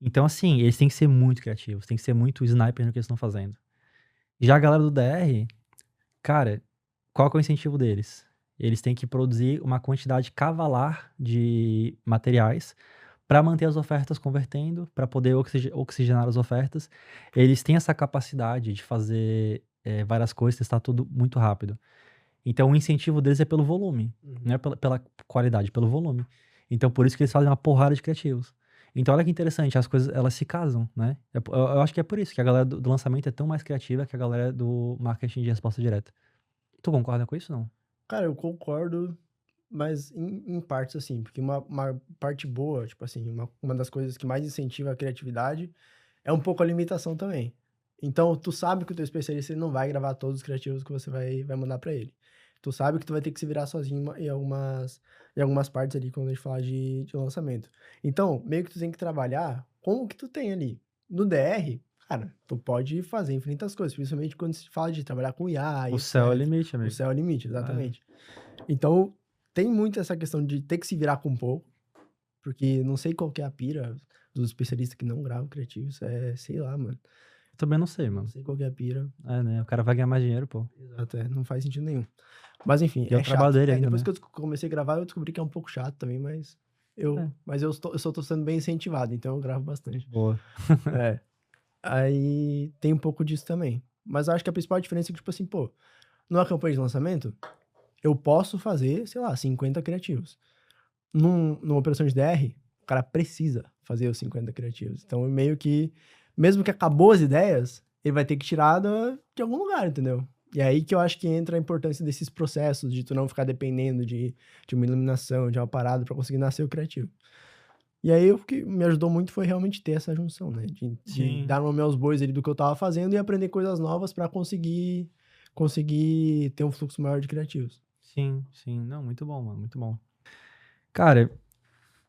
Então, assim, eles têm que ser muito criativos, tem que ser muito sniper no que eles estão fazendo. Já a galera do DR, cara, qual que é o incentivo deles? Eles têm que produzir uma quantidade cavalar de materiais para manter as ofertas convertendo, para poder oxigenar as ofertas. Eles têm essa capacidade de fazer várias coisas, testar tudo muito rápido. Então, o incentivo deles é pelo volume, não é pela qualidade, pelo volume. Então, por isso que eles fazem uma porrada de criativos. Então, olha que interessante, as coisas, elas se casam, né? Eu acho que é por isso que a galera do lançamento é tão mais criativa que a galera do marketing de resposta direta. Tu concorda com isso, não? Cara, eu concordo, mas em partes, assim, porque uma parte boa, tipo assim, uma das coisas que mais incentiva a criatividade é um pouco a limitação também. Então, tu sabe que o teu especialista ele não vai gravar todos os criativos que você vai mandar pra ele. Tu sabe que tu vai ter que se virar sozinho em algumas partes ali, quando a gente falar de lançamento. Então, meio que tu tem que trabalhar com o que tu tem ali. No DR, cara, tu pode fazer infinitas coisas, principalmente quando se fala de trabalhar com IA, O céu é o etc. limite, O amigo. céu é o limite, exatamente. Então, tem muito essa questão de ter que se virar com pouco, porque não sei qual que é a pira dos especialistas que não gravam criativos, sei lá, mano. Eu também não sei, Não mano. sei qual que é a pira. É, né? O cara vai ganhar mais dinheiro, pô. Exato, não faz sentido nenhum. Mas enfim, E é o trabalho chato. dele ainda, Depois né? que eu comecei a gravar, eu descobri que é um pouco chato também, mas É. eu só tô sendo bem incentivado, então eu gravo bastante. Boa. É. Aí tem um pouco disso também. Mas eu acho que a principal diferença é que, tipo assim, pô, numa campanha de lançamento, eu posso fazer, sei lá, 50 criativos. Numa operação de DR, o cara precisa fazer os 50 criativos. Então, meio que, mesmo que acabou as ideias, ele vai ter que tirar de algum lugar, entendeu? E é aí que eu acho que entra a importância desses processos, de tu não ficar dependendo de uma iluminação, de uma parada pra conseguir nascer o criativo. E aí, o que me ajudou muito foi realmente ter essa junção, né? De Sim. dar nome aos bois ali do que eu tava fazendo e aprender coisas novas pra conseguir ter um fluxo maior de criativos. Sim, sim. Não, muito bom, mano, muito bom. Cara,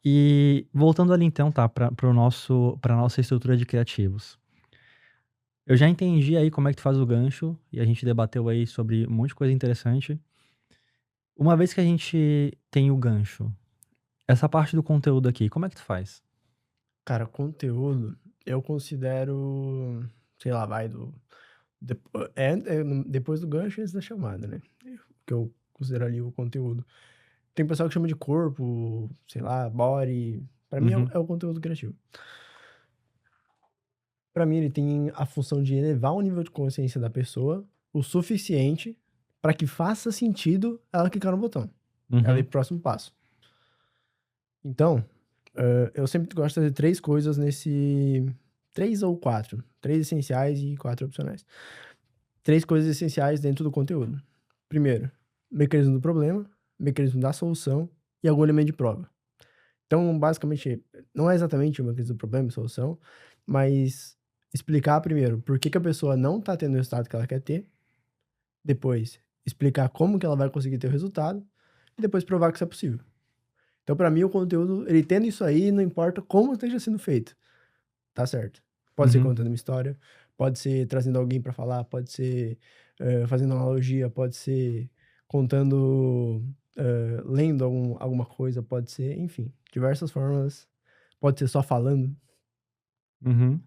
e voltando ali então, tá, pra nossa estrutura de criativos. Eu já entendi aí como é que tu faz o gancho, e a gente debateu aí sobre um monte de coisa interessante. Uma vez que a gente tem o gancho, essa parte do conteúdo aqui, como é que tu faz? Cara, conteúdo, eu considero, sei lá, depois do gancho antes da chamada, né? Que eu considero ali o conteúdo. Tem pessoal que chama de corpo, sei lá, body. Pra mim Uhum. é o conteúdo criativo. Pra mim ele tem a função de elevar o nível de consciência da pessoa o suficiente pra que faça sentido ela clicar no botão. Ela ir pro próximo passo. Então, eu sempre gosto de fazer 3 coisas 3 ou 4. 3 essenciais e 4 opcionais. 3 coisas essenciais dentro do conteúdo. Primeiro, mecanismo do problema, mecanismo da solução e algum elemento de prova. Então, basicamente, não é exatamente o mecanismo do problema e solução, mas explicar primeiro por que a pessoa não tá tendo o resultado que ela quer ter. Depois, explicar como que ela vai conseguir ter o resultado. E depois provar que isso é possível. Então, pra mim, o conteúdo, ele tendo isso aí, não importa como esteja sendo feito. Tá certo. Pode ser contando uma história, pode ser trazendo alguém pra falar, pode ser fazendo uma analogia, pode ser contando, lendo alguma coisa, pode ser, enfim, diversas formas. Pode ser só falando. Uhum.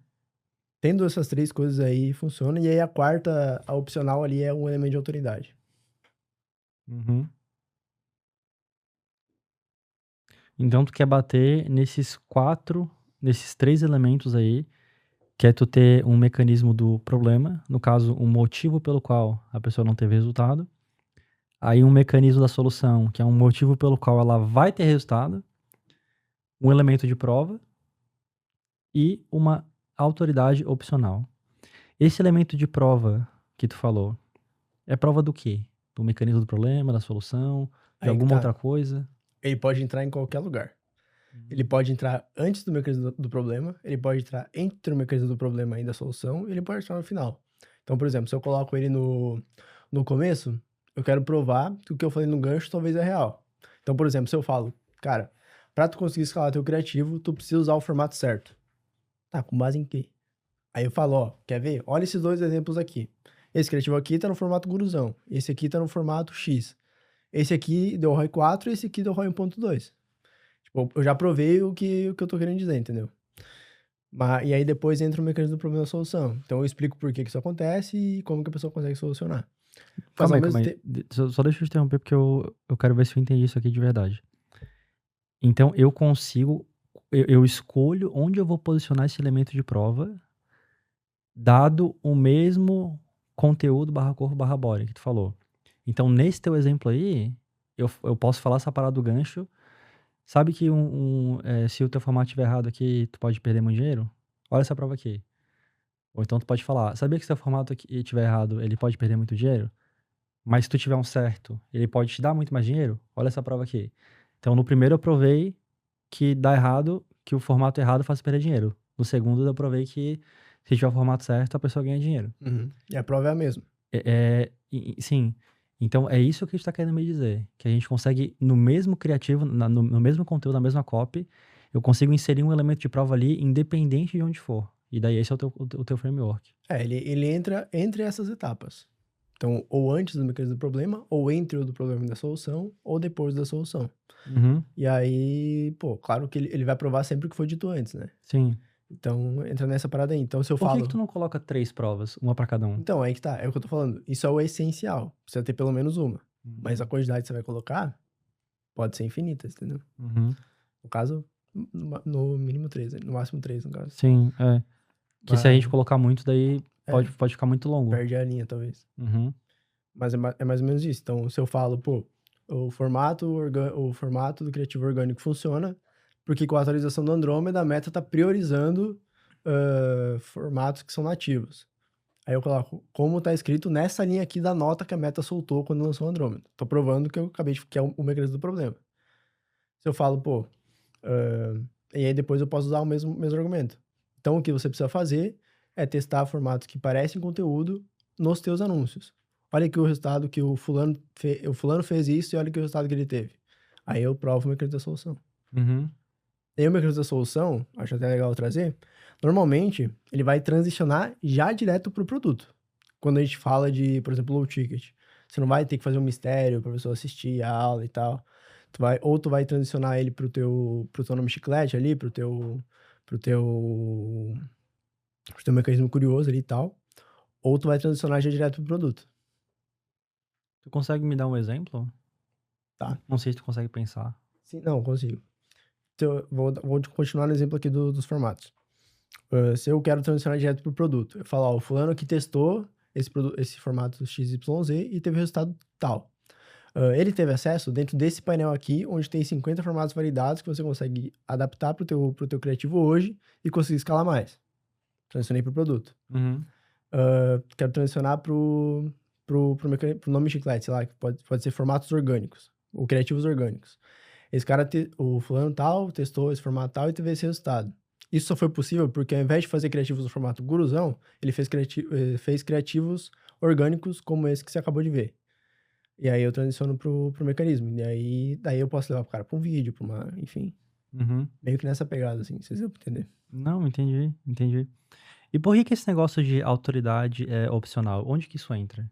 Tendo essas 3 coisas aí, funciona. E aí a quarta, a opcional ali, é um elemento de autoridade. Uhum. Então tu quer bater nesses 3 elementos aí, que é tu ter um mecanismo do problema, no caso, um motivo pelo qual a pessoa não teve resultado, aí um mecanismo da solução, que é um motivo pelo qual ela vai ter resultado, um elemento de prova e uma autoridade opcional. Esse elemento de prova que tu falou, é prova do quê? Do mecanismo do problema, da solução, de Aí que alguma tá. outra coisa? Ele pode entrar em qualquer lugar. Ele pode entrar antes do mecanismo do problema, ele pode entrar entre o mecanismo do problema e da solução, e ele pode entrar no final. Então, por exemplo, se eu coloco ele no começo, eu quero provar que o que eu falei no gancho talvez é real. Então, por exemplo, se eu falo, cara, pra tu conseguir escalar teu criativo, tu precisa usar o formato certo. Tá, com base em quê? Aí eu falo, ó, quer ver? Olha esses dois exemplos aqui. Esse criativo aqui tá no formato guruzão. Esse aqui tá no formato X. Esse aqui deu ROI 4 e esse aqui deu ROI 1.2. Tipo, eu já provei o que eu tô querendo dizer, entendeu? E aí depois entra o mecanismo do problema da solução. Então eu explico por que isso acontece e como que a pessoa consegue solucionar. Mas Calma ao aí, mesmo calma aí. tempo... Só deixa eu te interromper porque eu quero ver se eu entendi isso aqui de verdade. Então eu consigo, eu escolho onde eu vou posicionar esse elemento de prova, dado o mesmo conteúdo /corpo /body que tu falou. Então nesse teu exemplo aí, eu posso falar essa parada do gancho. Sabe que se o teu formato estiver errado aqui, tu pode perder muito dinheiro? Olha essa prova aqui. Ou então tu pode falar, sabia que se o teu formato aqui estiver errado, ele pode perder muito dinheiro? Mas se tu tiver um certo, ele pode te dar muito mais dinheiro? Olha essa prova aqui. Então no primeiro eu provei que dá errado, que o formato errado faz perder dinheiro. No segundo eu provei que se tiver o formato certo, a pessoa ganha dinheiro. Uhum. E a prova é a mesma. Sim. Então é isso que a gente tá querendo me dizer. Que a gente consegue, no mesmo criativo, no mesmo conteúdo, na mesma copy, eu consigo inserir um elemento de prova ali, independente de onde for. E daí esse é o teu framework. Ele entra entre essas etapas. Então, ou antes do mecanismo do problema, ou entre o do problema e da solução, ou depois da solução. Uhum. E aí, pô, claro que ele vai provar sempre o que foi dito antes, né? Sim. Então, entra nessa parada aí. Então, se eu Por falo... que tu não coloca 3 provas, uma pra cada um? Então, aí que tá. É o que eu tô falando. Isso é o essencial. Precisa ter pelo menos uma. Mas a quantidade que você vai colocar pode ser infinita, entendeu? Uhum. No caso, no mínimo 3, no máximo 3, no caso. Sim, é. Que se a gente colocar muito, daí É. pode ficar muito longo. Perde a linha, talvez. Uhum. Mas é mais ou menos isso. Então, se eu falo, pô, o formato do criativo orgânico funciona porque com a atualização do Andrômeda, a Meta tá priorizando formatos que são nativos. Aí eu coloco como tá escrito nessa linha aqui da nota que a Meta soltou quando lançou o Andrômeda. Tô provando que eu acabei que é o mecanismo do problema. Se eu falo, pô, e aí depois eu posso usar o mesmo argumento. Então o que você precisa fazer é testar formatos que parecem conteúdo nos teus anúncios. Olha aqui o resultado que o fulano fez isso e olha aqui o resultado que ele teve. Aí eu provo o mecanismo da solução. Uhum. E aí o mecanismo da solução, acho até legal trazer, normalmente ele vai transicionar já direto pro produto. Quando a gente fala de, por exemplo, low ticket, você não vai ter que fazer um mistério pra pessoa assistir a aula e tal. Tu vai transicionar ele pro teu nome chiclete ali, pro teu mecanismo curioso ali e tal. Ou tu vai transicionar já direto pro produto. Tu consegue me dar um exemplo? Tá. Não sei se tu consegue pensar. Sim, não, consigo. Então, vou continuar no exemplo aqui dos formatos. Se eu quero transicionar direto pro produto, eu falo, ó, o fulano que testou esse formato XYZ e teve resultado tal. Ele teve acesso dentro desse painel aqui, onde tem 50 formatos validados que você consegue adaptar pro teu criativo hoje e conseguir escalar mais. Transicionei pro produto. Uhum. Quero transicionar pro nome chiclete, sei lá, que pode ser formatos orgânicos, ou criativos orgânicos. Esse cara, o fulano tal, testou esse formato tal e teve esse resultado. Isso só foi possível porque ao invés de fazer criativos no formato guruzão, ele fez criativos orgânicos como esse que você acabou de ver. E aí eu transiciono pro mecanismo. E daí eu posso levar o cara pra um vídeo, pra uma... Enfim. Uhum. Meio que nessa pegada, assim. Vocês vão entender. Não, entendi. E por que esse negócio de autoridade é opcional? Onde que isso entra?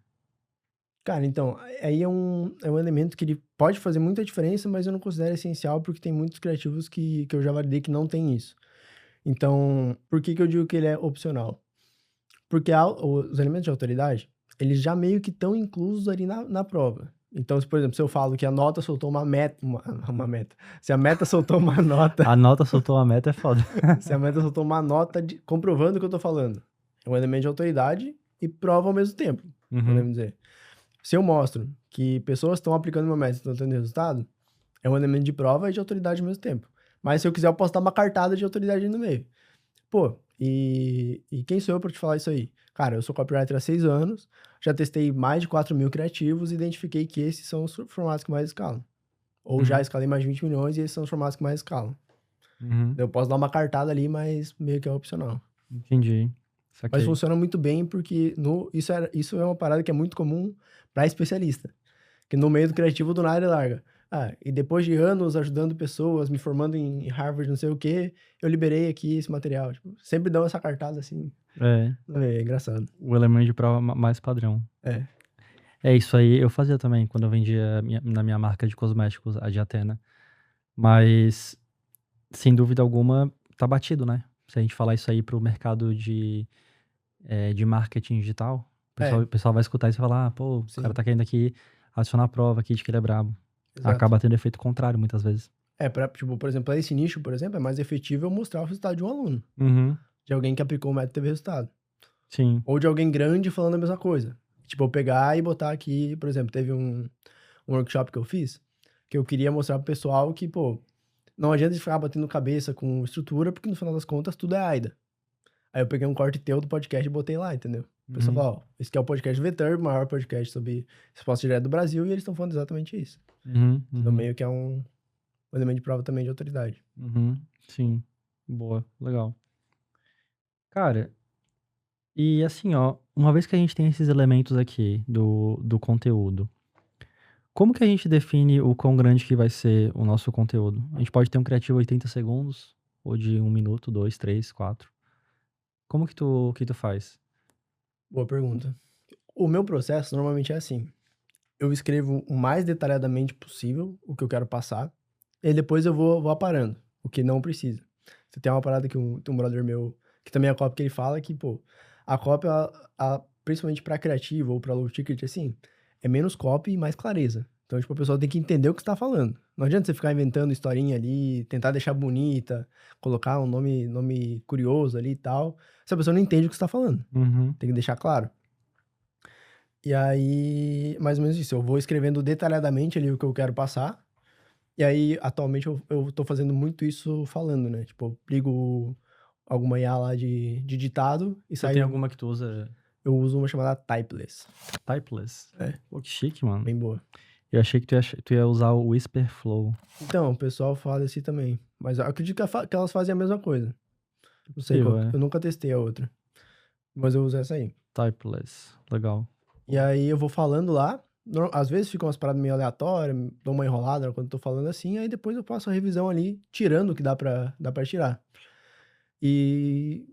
Cara, então, aí é um elemento que ele pode fazer muita diferença, mas eu não considero essencial porque tem muitos criativos que eu já validei que não tem isso. Então, por que eu digo que ele é opcional? Porque os elementos de autoridade, eles já meio que estão inclusos ali na prova. Então, por exemplo, se eu falo que a nota soltou uma meta... Se a meta soltou uma nota... A nota soltou uma meta é foda. Se a meta soltou uma nota comprovando o que eu tô falando. É um elemento de autoridade e prova ao mesmo tempo, podemos dizer. Se eu mostro que pessoas estão aplicando meu método e estão tendo resultado, é um elemento de prova e de autoridade ao mesmo tempo. Mas se eu quiser, eu posso dar uma cartada de autoridade no meio. Pô, e quem sou eu pra te falar isso aí? Cara, eu sou copywriter há 6 anos, já testei mais de 4.000 criativos e identifiquei que esses são os formatos que mais escalam. Ou já escalei mais de 20 milhões e esses são os formatos que mais escalam. Eu posso dar uma cartada ali, mas meio que é opcional. Entendi. Saquei. Mas funciona muito bem porque isso é uma parada que é muito comum para especialista. Que no meio do criativo, do nada ele larga. Ah, e depois de anos ajudando pessoas, me formando em Harvard, não sei o quê, eu liberei aqui esse material. Tipo, sempre dão essa cartada assim. É engraçado. O elemento de prova mais padrão. É isso aí, eu fazia também quando eu vendia na minha marca de cosméticos, a de Atena. Mas, sem dúvida alguma, tá batido, né? Se a gente falar isso aí pro mercado de marketing digital, o pessoal vai escutar isso e falar, pô, o cara tá querendo aqui adicionar a prova aqui de que ele é brabo. Exato. Acaba tendo efeito contrário muitas vezes. Tipo, por exemplo, esse nicho, por exemplo, é mais efetivo eu mostrar o resultado de um aluno. De alguém que aplicou o método e teve resultado. Sim. Ou de alguém grande falando a mesma coisa. Tipo, eu pegar e botar aqui, por exemplo, teve um workshop que eu fiz, que eu queria mostrar pro pessoal que, pô, não adianta de ficar batendo cabeça com estrutura, porque no final das contas tudo é AIDA. Aí eu peguei um corte teu do podcast e botei lá, entendeu? O pessoal falou, ó, esse aqui é o podcast VTurb, o maior podcast sobre resposta direta do Brasil, e eles estão falando exatamente isso. Então meio que é um elemento de prova também de autoridade. Sim. Boa. Legal. Cara, e assim, ó, uma vez que a gente tem esses elementos aqui do conteúdo, como que a gente define o quão grande que vai ser o nosso conteúdo? A gente pode ter um criativo 80 segundos, ou de 1 minuto, 2, 3, 4. Como que tu faz? Boa pergunta. O meu processo normalmente é assim. Eu escrevo o mais detalhadamente possível o que eu quero passar, e depois eu vou aparando, o que não precisa. Você tem uma parada que um brother meu, que também é copy, que ele fala que, pô, a copy, principalmente pra criativo ou pra low ticket, assim, é menos copy e mais clareza. Então, tipo, a pessoa tem que entender o que você tá falando. Não adianta você ficar inventando historinha ali, tentar deixar bonita, colocar um nome curioso ali e tal, se a pessoa não entende o que você tá falando. Tem que deixar claro. E aí, mais ou menos isso, eu vou escrevendo detalhadamente ali o que eu quero passar. E aí, atualmente, eu tô fazendo muito isso falando, né? Tipo, eu ligo alguma IA lá de ditado e Você sai. tem alguma que tu usa Eu uso uma chamada Typeless. typeless? É. Pô, que chique, mano. Bem boa. Eu achei que tu ia usar o Whisperflow. Então, o pessoal fala assim também. Mas eu acredito que elas fazem a mesma coisa. Não sei Possível, qual, é. eu nunca testei a outra. Mas eu uso essa aí. Typeless. Legal. E aí eu vou falando lá. Às vezes ficam umas paradas meio aleatórias, dou uma enrolada quando eu tô falando assim, aí depois eu passo a revisão ali, tirando o que dá pra tirar.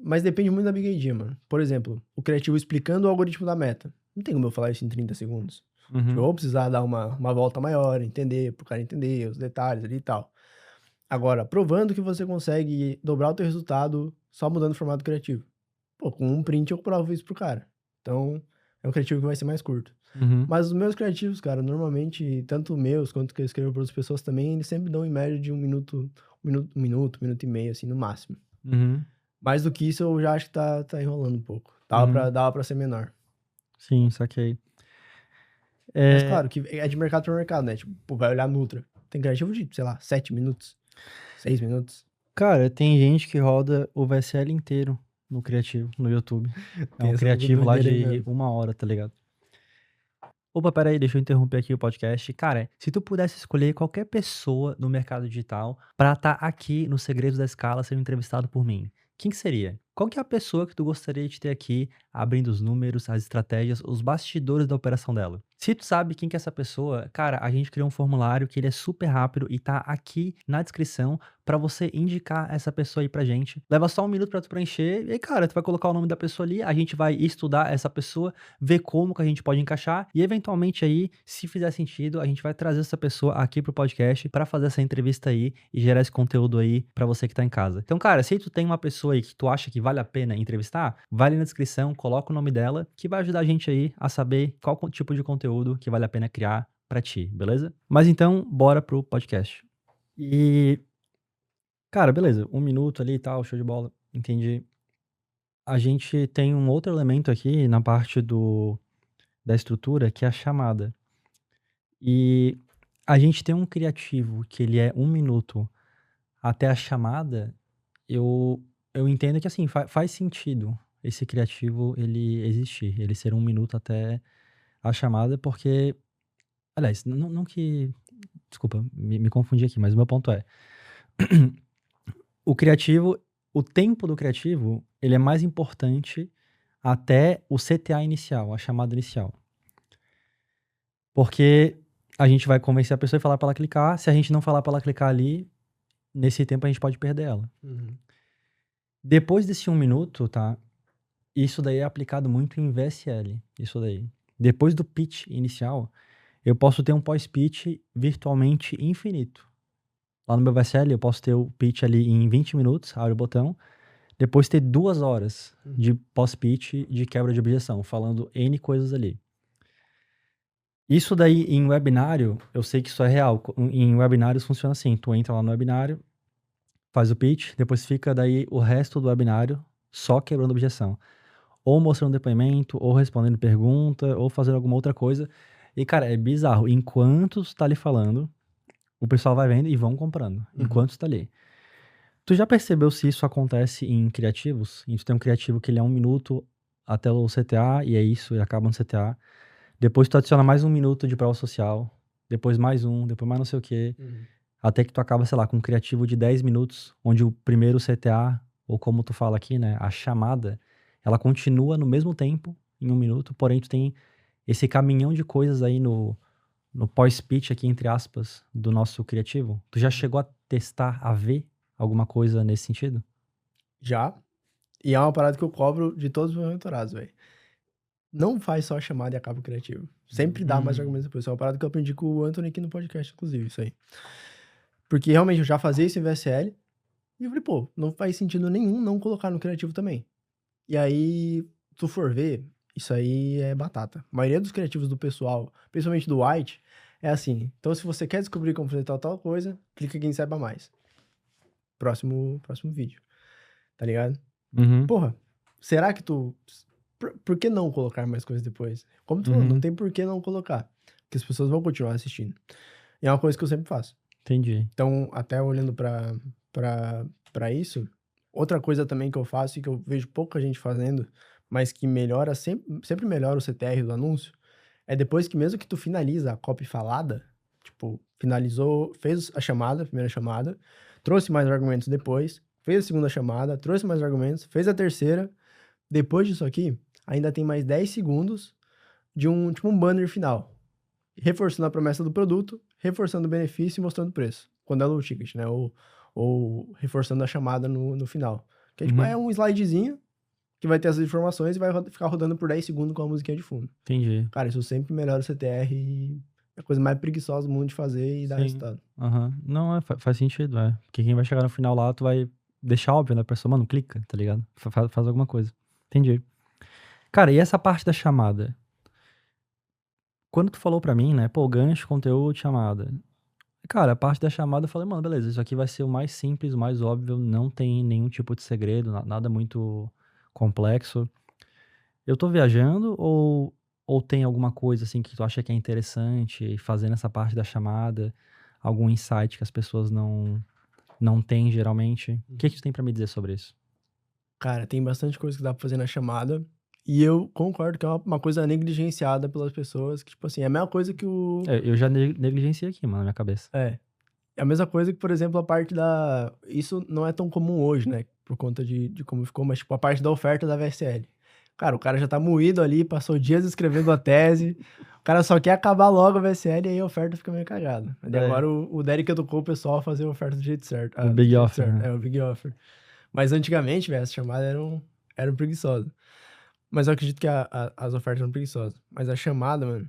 Mas depende muito da Big Idea, mano. Por exemplo, o criativo explicando o algoritmo da meta. Não tem como eu falar isso em 30 segundos. Tipo, eu vou precisar dar uma volta maior, entender, pro cara entender os detalhes ali e tal. Agora, provando que você consegue dobrar o teu resultado só mudando o formato criativo. Pô, com um print eu provo isso pro cara. Então, é um criativo que vai ser mais curto. Mas os meus criativos, cara, normalmente, tanto meus quanto que eu escrevo para outras pessoas também, eles sempre dão em média de 1 minuto, 1 minuto e meio, assim, no máximo. Mais do que isso, eu já acho que tá enrolando um pouco. Dava pra ser menor. Sim, saquei. Mas claro, que é de mercado pra mercado, né? Tipo, pô, vai olhar Nutra. Tem criativo de, sei lá, 7 minutos, 6 minutos. Cara, tem gente que roda o VSL inteiro no criativo, no YouTube. É Tem um essa criativo lá doideira aí de mesmo. 1 hora, tá ligado? Opa, peraí, deixa eu interromper aqui o podcast. Cara, se tu pudesse escolher qualquer pessoa no mercado digital pra estar aqui no Segredos da Escala sendo entrevistado por mim, quem que seria? Qual que é a pessoa que tu gostaria de ter aqui abrindo os números, as estratégias, os bastidores da operação dela? Se tu sabe quem que é essa pessoa, cara, a gente criou um formulário que ele é super rápido e tá aqui na descrição pra você indicar essa pessoa aí pra gente. Leva só 1 minuto pra tu preencher e aí, cara, tu vai colocar o nome da pessoa ali, a gente vai estudar essa pessoa, ver como que a gente pode encaixar e eventualmente aí, se fizer sentido, a gente vai trazer essa pessoa aqui pro podcast pra fazer essa entrevista aí e gerar esse conteúdo aí pra você que tá em casa. Então, cara, se tu tem uma pessoa aí que tu acha que vale a pena entrevistar, vai ali na descrição, coloca o nome dela, que vai ajudar a gente aí a saber qual tipo de conteúdo que vale a pena criar pra ti, beleza? Mas então, bora pro podcast. E, cara, beleza, 1 minuto ali e tal, show de bola, entendi. A gente tem um outro elemento aqui na parte da estrutura, que é a chamada. E a gente tem um criativo que ele é 1 minuto até a chamada, eu entendo que, assim, faz sentido esse criativo ele existir, ele ser 1 minuto até a chamada, porque, aliás, não que, desculpa, me confundi aqui, mas o meu ponto é, o criativo, o tempo do criativo, ele é mais importante até o CTA inicial, a chamada inicial. Porque a gente vai convencer a pessoa e falar para ela clicar, se a gente não falar para ela clicar ali, nesse tempo a gente pode perder ela. Depois desse 1 minuto, tá? Isso daí é aplicado muito em VSL, isso daí. Depois do pitch inicial, eu posso ter um pós-pitch virtualmente infinito. Lá no meu VSL, eu posso ter o pitch ali em 20 minutos, abre o botão, depois ter 2 horas de pós-pitch de quebra de objeção, falando N coisas ali. Isso daí em webinário, eu sei que isso é real. Em webinários funciona assim, tu entra lá no webinário, faz o pitch, depois fica daí o resto do webinário só quebrando objeção. Ou mostrando depoimento, ou respondendo pergunta, ou fazendo alguma outra coisa. E, cara, é bizarro. Enquanto tu tá ali falando, o pessoal vai vendo e vão comprando. Enquanto tu tá ali. Tu já percebeu se isso acontece em criativos? Tu tem um criativo que ele é 1 minuto até o CTA, e é isso, e acaba no CTA. Depois tu adiciona mais 1 minuto de prova social, depois mais um, depois mais não sei o quê. Até que tu acaba, sei lá, com um criativo de 10 minutos, onde o primeiro CTA, ou como tu fala aqui, né, a chamada, ela continua no mesmo tempo, em 1 minuto, porém tu tem esse caminhão de coisas aí no pós-pitch aqui, entre aspas, do nosso criativo. Tu já chegou a testar, a ver alguma coisa nesse sentido? Já. E é uma parada que eu cobro de todos os meus mentorados, velho. Não faz só a chamada e acaba o criativo. Sempre dá mais argumentos depois. Isso é uma parada que eu aprendi com o Anthony aqui no podcast, inclusive, isso aí. Porque realmente eu já fazia isso em VSL e eu falei, pô, não faz sentido nenhum não colocar no criativo também. E aí, tu for ver, isso aí é batata. A maioria dos criativos do pessoal, principalmente do White, é assim. Então, se você quer descobrir como fazer tal coisa, clica aqui em Saiba Mais. Próximo vídeo. Tá ligado? Porra, será que tu... Por que não colocar mais coisas depois? Como tu falou, não tem por que não colocar. Porque as pessoas vão continuar assistindo. E é uma coisa que eu sempre faço. Entendi. Então, até olhando pra isso, outra coisa também que eu faço e que eu vejo pouca gente fazendo, mas que melhora, sempre melhora o CTR do anúncio, é depois que mesmo que tu finaliza a copy falada, tipo, finalizou, fez a chamada, a primeira chamada, trouxe mais argumentos depois, fez a segunda chamada, trouxe mais argumentos, fez a terceira, depois disso aqui, ainda tem mais 10 segundos de um banner final, reforçando a promessa do produto, reforçando o benefício e mostrando o preço, quando é low ticket, né, ou reforçando a chamada no final. Que tipo, é um slidezinho que vai ter essas informações e vai ficar rodando por 10 segundos com a musiquinha de fundo. Entendi. Cara, isso sempre melhora o CTR e é a coisa mais preguiçosa do mundo de fazer e dar resultado. Não, faz sentido, é. Porque quem vai chegar no final lá, tu vai deixar óbvio, né? A pessoa, mano, clica, tá ligado? Faz alguma coisa. Entendi. Cara, e essa parte da chamada? Quando tu falou pra mim, né? Pô, gancho, conteúdo, chamada. Cara, a parte da chamada eu falei, mano, beleza, isso aqui vai ser o mais simples, o mais óbvio, não tem nenhum tipo de segredo, nada muito complexo. Eu tô viajando ou tem alguma coisa assim que tu acha que é interessante fazendo essa parte da chamada? Algum insight que as pessoas não têm geralmente? O que tu tem pra me dizer sobre isso? Cara, tem bastante coisa que dá pra fazer na chamada. E eu concordo que é uma coisa negligenciada pelas pessoas, que, tipo assim, é a mesma coisa que o... Eu já negligenciei aqui, mano, na minha cabeça. É a mesma coisa que, por exemplo, a parte da... Isso não é tão comum hoje, né? Por conta de como ficou, mas, tipo, a parte da oferta da VSL. Cara, o cara já tá moído ali, passou dias escrevendo a tese, o cara só quer acabar logo a VSL e aí a oferta fica meio cagada. Mas agora o Derek educou o pessoal a fazer a oferta do jeito certo. O Big Offer. Né? É, o Big Offer. Mas antigamente, velho, as chamadas eram preguiçosas. Mas eu acredito que as ofertas eram preguiçosas. Mas a chamada, mano,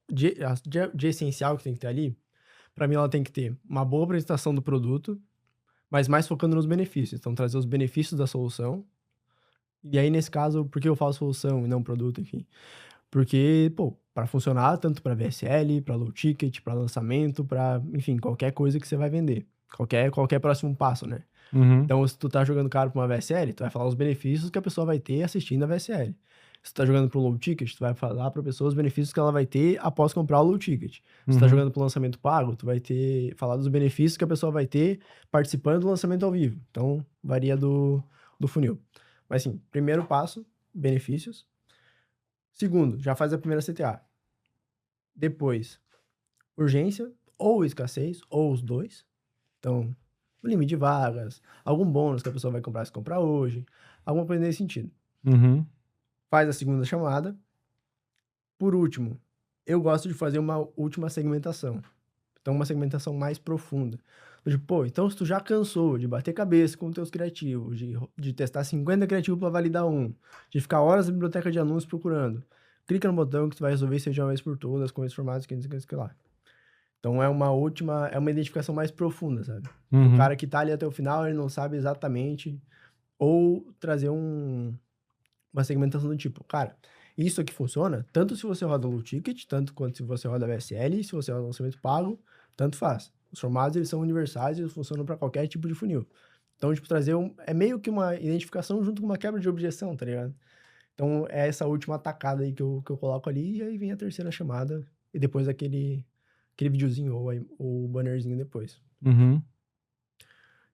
de essencial que tem que ter ali, pra mim ela tem que ter uma boa apresentação do produto, mas mais focando nos benefícios. Então, trazer os benefícios da solução. E aí, nesse caso, por que eu falo solução e não produto, enfim? Porque, pô, para funcionar, tanto para VSL, para low ticket, para lançamento, para, enfim, qualquer coisa que você vai vender. Qualquer próximo passo, né? Então, se tu tá jogando caro pra uma VSL, tu vai falar os benefícios que a pessoa vai ter assistindo a VSL. Se tá jogando pro low ticket, tu vai falar pra pessoa os benefícios que ela vai ter após comprar o low ticket. Se tá jogando pro lançamento pago, tu vai falar dos benefícios que a pessoa vai ter participando do lançamento ao vivo. Então, varia do funil. Mas sim, primeiro passo, benefícios. Segundo, já faz a primeira CTA. Depois, urgência, ou escassez, ou os dois. Então, limite de vagas, algum bônus que a pessoa vai comprar se comprar hoje, alguma coisa nesse sentido. Faz a segunda chamada. Por último, eu gosto de fazer uma última segmentação. Então, uma segmentação mais profunda. Tipo, pô, então se tu já cansou de bater cabeça com os teus criativos, de testar 50 criativos para validar um, de ficar horas na biblioteca de anúncios procurando, clica no botão que tu vai resolver isso de uma vez por todas, com esses formatos que lá. Então, é uma identificação mais profunda, sabe? O cara que tá ali até o final, ele não sabe exatamente, ou trazer uma segmentação do tipo, cara, isso aqui funciona tanto se você roda low ticket, tanto quanto se você roda VSL, se você roda lançamento pago, tanto faz. Os formatos, eles são universais e eles funcionam para qualquer tipo de funil. Então, tipo, trazer é meio que uma identificação junto com uma quebra de objeção, tá ligado? Então, é essa última atacada aí que eu coloco ali, e aí vem a terceira chamada, e depois aquele videozinho ou o bannerzinho depois.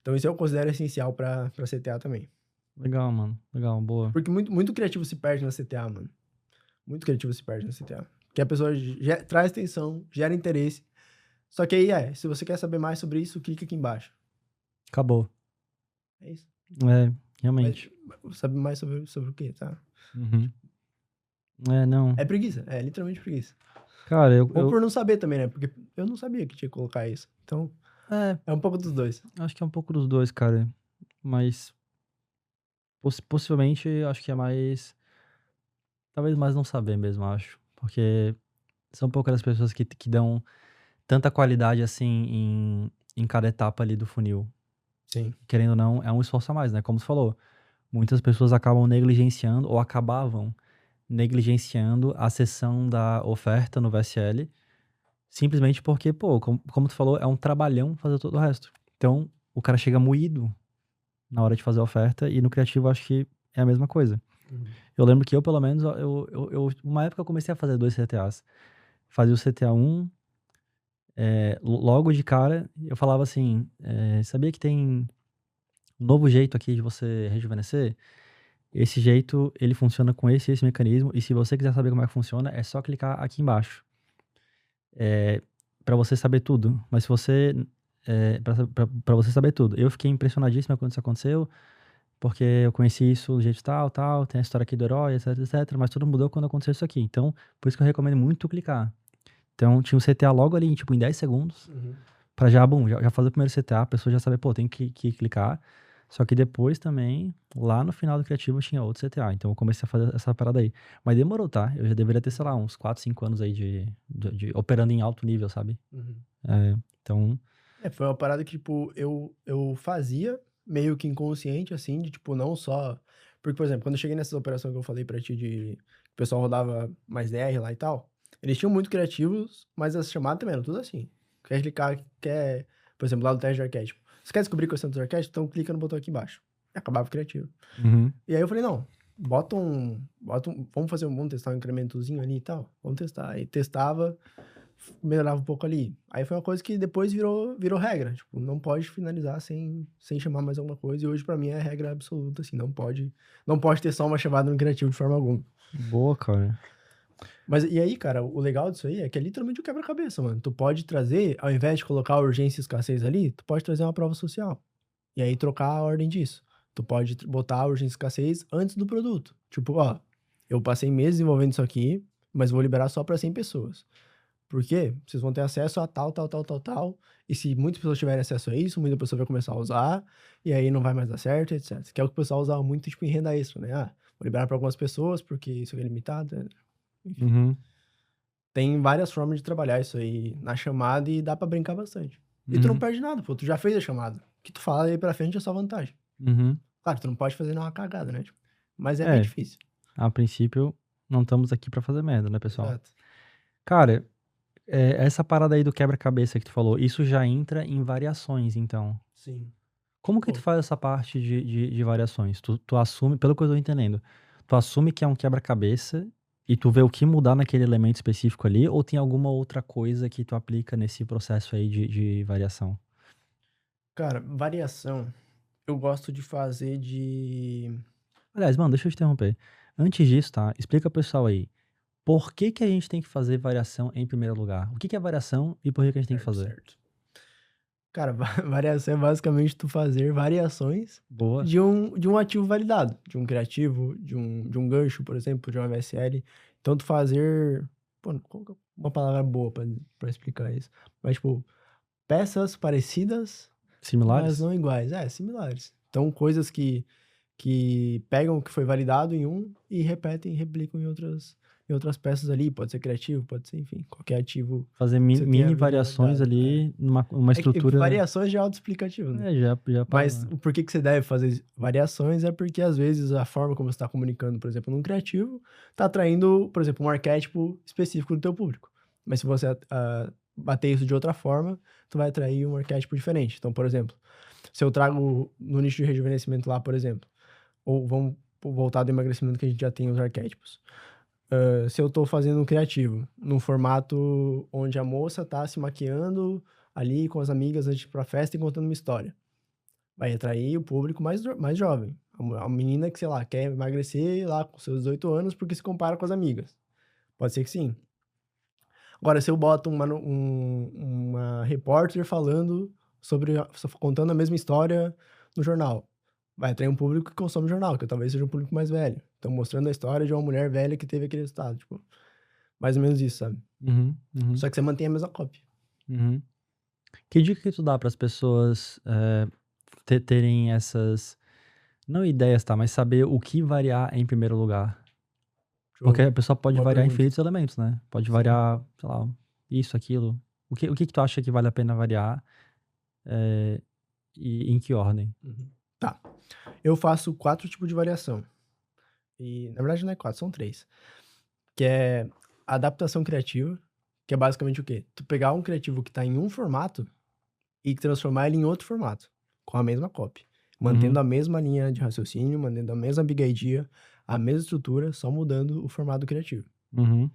Então, isso eu considero essencial pra CTA também. Legal, mano. Legal, boa. Porque muito criativo se perde na CTA, mano. Muito criativo se perde na CTA. Porque a pessoa traz atenção, gera interesse. Só que aí, se você quer saber mais sobre isso, clica aqui embaixo. Acabou. É isso. Realmente. Mas, sabe mais sobre o quê, tá? Não. É preguiça, é literalmente preguiça. Cara, Ou por não saber também, né? Porque eu não sabia que tinha que colocar isso. Então, é um pouco dos dois. Acho que é um pouco dos dois, cara. Mas possivelmente, acho que é mais... Talvez mais não saber mesmo, acho. Porque são poucas as pessoas que dão tanta qualidade, assim, em cada etapa ali do funil. Sim. Querendo ou não, é um esforço a mais, né? Como você falou, muitas pessoas acabam negligenciando ou acabavam negligenciando a seção da oferta no VSL, simplesmente porque, pô, como tu falou, é um trabalhão fazer todo o resto. Então, o cara chega moído na hora de fazer a oferta, e no criativo acho que é a mesma coisa. Eu lembro que eu, pelo menos, uma época eu comecei a fazer 2 CTAs. Fazia o CTA 1, logo de cara, eu falava assim, sabia que tem um novo jeito aqui de você rejuvenescer? Esse jeito, ele funciona com esse mecanismo, e se você quiser saber como é que funciona, é só clicar aqui embaixo. Pra você saber tudo. Mas se você... pra você saber tudo. Eu fiquei impressionadíssimo quando isso aconteceu, porque eu conheci isso do jeito tal, tem a história aqui do herói, etc, mas tudo mudou quando aconteceu isso aqui. Então, por isso que eu recomendo muito clicar. Então, tinha um CTA logo ali, tipo, em 10 segundos, pra já fazer o primeiro CTA, a pessoa já sabe, pô, tem que clicar. Só que depois também, lá no final do criativo, tinha outro CTA. Então, eu comecei a fazer essa parada aí. Mas demorou, tá? Eu já deveria ter, sei lá, uns 4, 5 anos aí de operando em alto nível, sabe? Então... foi uma parada que, tipo, eu fazia meio que inconsciente, assim, de, tipo, não só... Porque, por exemplo, quando eu cheguei nessas operações que eu falei pra ti, que o pessoal rodava mais DR lá e tal, eles tinham muito criativos, mas as chamadas também eram tudo assim. Quer clicar, por exemplo, lá do teste de arquétipo. Você quer descobrir quais são os arquétipos? Então clica no botão aqui embaixo. E acabava o criativo. E aí eu falei, não, vamos testar um incrementozinho ali e tal. Vamos testar. Aí testava, melhorava um pouco ali. Aí foi uma coisa que depois virou regra. Tipo, não pode finalizar sem chamar mais alguma coisa. E hoje pra mim é regra absoluta, assim. Não pode ter só uma chamada no criativo de forma alguma. Boa, cara. Mas e aí, cara, o legal disso aí é que é literalmente um quebra-cabeça, mano. Tu pode trazer, ao invés de colocar a urgência e escassez ali, tu pode trazer uma prova social. E aí trocar a ordem disso. Tu pode botar a urgência e escassez antes do produto. Tipo, ó, eu passei meses desenvolvendo isso aqui, mas vou liberar só pra 100 pessoas. Por quê? Vocês vão ter acesso a tal. E se muitas pessoas tiverem acesso a isso, muita pessoa vai começar a usar, e aí não vai mais dar certo, etc. Que é o que o pessoal usava muito, tipo, em renda extra, né? Vou liberar pra algumas pessoas, porque isso aqui é limitado, Enfim. Tem várias formas de trabalhar isso aí na chamada e dá pra brincar bastante. E tu não perde nada, pô. Tu já fez a chamada. O que tu fala aí pra frente é só vantagem. Claro, tu não pode fazer nenhuma cagada, né? Tipo, mas é bem difícil. A princípio, não estamos aqui pra fazer merda, né, pessoal? Exato. Cara, essa parada aí do quebra-cabeça que tu falou, isso já entra em variações, então. Sim. Como que tu faz essa parte de variações? Tu assume, pelo que eu tô entendendo, tu assume que é um quebra-cabeça e tu vê o que mudar naquele elemento específico ali, ou tem alguma outra coisa que tu aplica nesse processo aí de variação? Cara, variação, eu gosto de fazer de... Aliás, mano, deixa eu te interromper. Antes disso, tá? Explica pro pessoal aí. Por que que a gente tem que fazer variação em primeiro lugar? O que que é variação e por que que a gente tem que Certo, fazer? certo. Cara, variação é basicamente tu fazer variações Boa. de um ativo validado, de um criativo, de um gancho, por exemplo, de uma VSL. Então, tu fazer... Pô, qual que é uma palavra boa pra explicar isso? Mas, tipo, peças parecidas, mas Similares? não iguais. É, similares. Então, coisas que pegam o que foi validado em um e repetem, replicam em outras peças ali. Pode ser criativo, pode ser, enfim, qualquer ativo Fazer que você tenha mini variações validado. ali numa É que estrutura. variações já é autoexplicativo, né? Já Mas para. o porquê que você deve fazer variações é porque, às vezes, a forma como você está comunicando, por exemplo, num criativo, está atraindo, por exemplo, um arquétipo específico do teu público. Mas se você bater isso de outra forma, tu vai atrair um arquétipo diferente. Então, por exemplo, se eu trago no nicho de rejuvenescimento lá, por exemplo, ou vamos voltar do emagrecimento que a gente já tem os arquétipos. Se eu tô fazendo um criativo, num formato onde a moça tá se maquiando ali com as amigas antes de ir pra festa e contando uma história. Vai atrair o público mais jovem. A menina que, sei lá, quer emagrecer lá com seus 18 anos porque se compara com as amigas. Pode ser que sim. Agora, se eu boto uma repórter falando contando a mesma história no jornal, vai atrair um público que consome jornal, que talvez seja um público mais velho. Então, mostrando a história de uma mulher velha que teve aquele resultado, tipo, mais ou menos isso, sabe? Uhum, uhum, Só que você mantém a mesma cópia. uhum. Que dica que tu dá para as pessoas terem essas, não ideias, tá? Mas saber o que variar em primeiro lugar? Show. Porque a pessoa pode Boa variar pergunta. infinitos elementos, né? Pode Sim. variar, sei lá, isso, aquilo. O que tu acha que vale a pena variar e em que ordem? Uhum. Tá. Eu faço 4 tipos de variação. E, na verdade, não é 4, são 3. Que é adaptação criativa, que é basicamente o quê? Tu pegar um criativo que tá em um formato e transformar ele em outro formato, com a mesma copy. Mantendo Uhum, a mesma linha de raciocínio, mantendo a mesma big idea, a mesma estrutura, só mudando o formato criativo. uhum.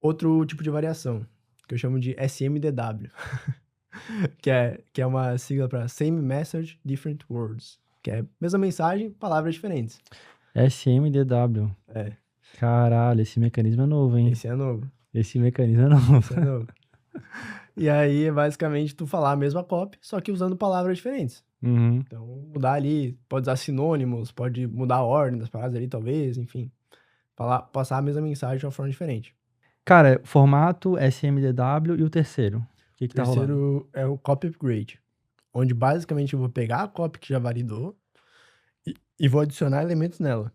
Outro tipo de variação, que eu chamo de SMDW, que é uma sigla para Same Message, Different Words, que é mesma mensagem, palavras diferentes. SMDW. É, Caralho, esse mecanismo é novo, hein? esse é novo. Esse mecanismo é novo. Esse é novo. E aí é basicamente tu falar a mesma copy, só que usando palavras diferentes. Uhum. Então, mudar ali, pode usar sinônimos, pode mudar a ordem das palavras ali, talvez, enfim. Passar a mesma mensagem de uma forma diferente. Cara, formato SMDW e o terceiro. O que O que tá rolando? terceiro é o copy upgrade, onde basicamente eu vou pegar a copy que já validou e vou adicionar elementos nela.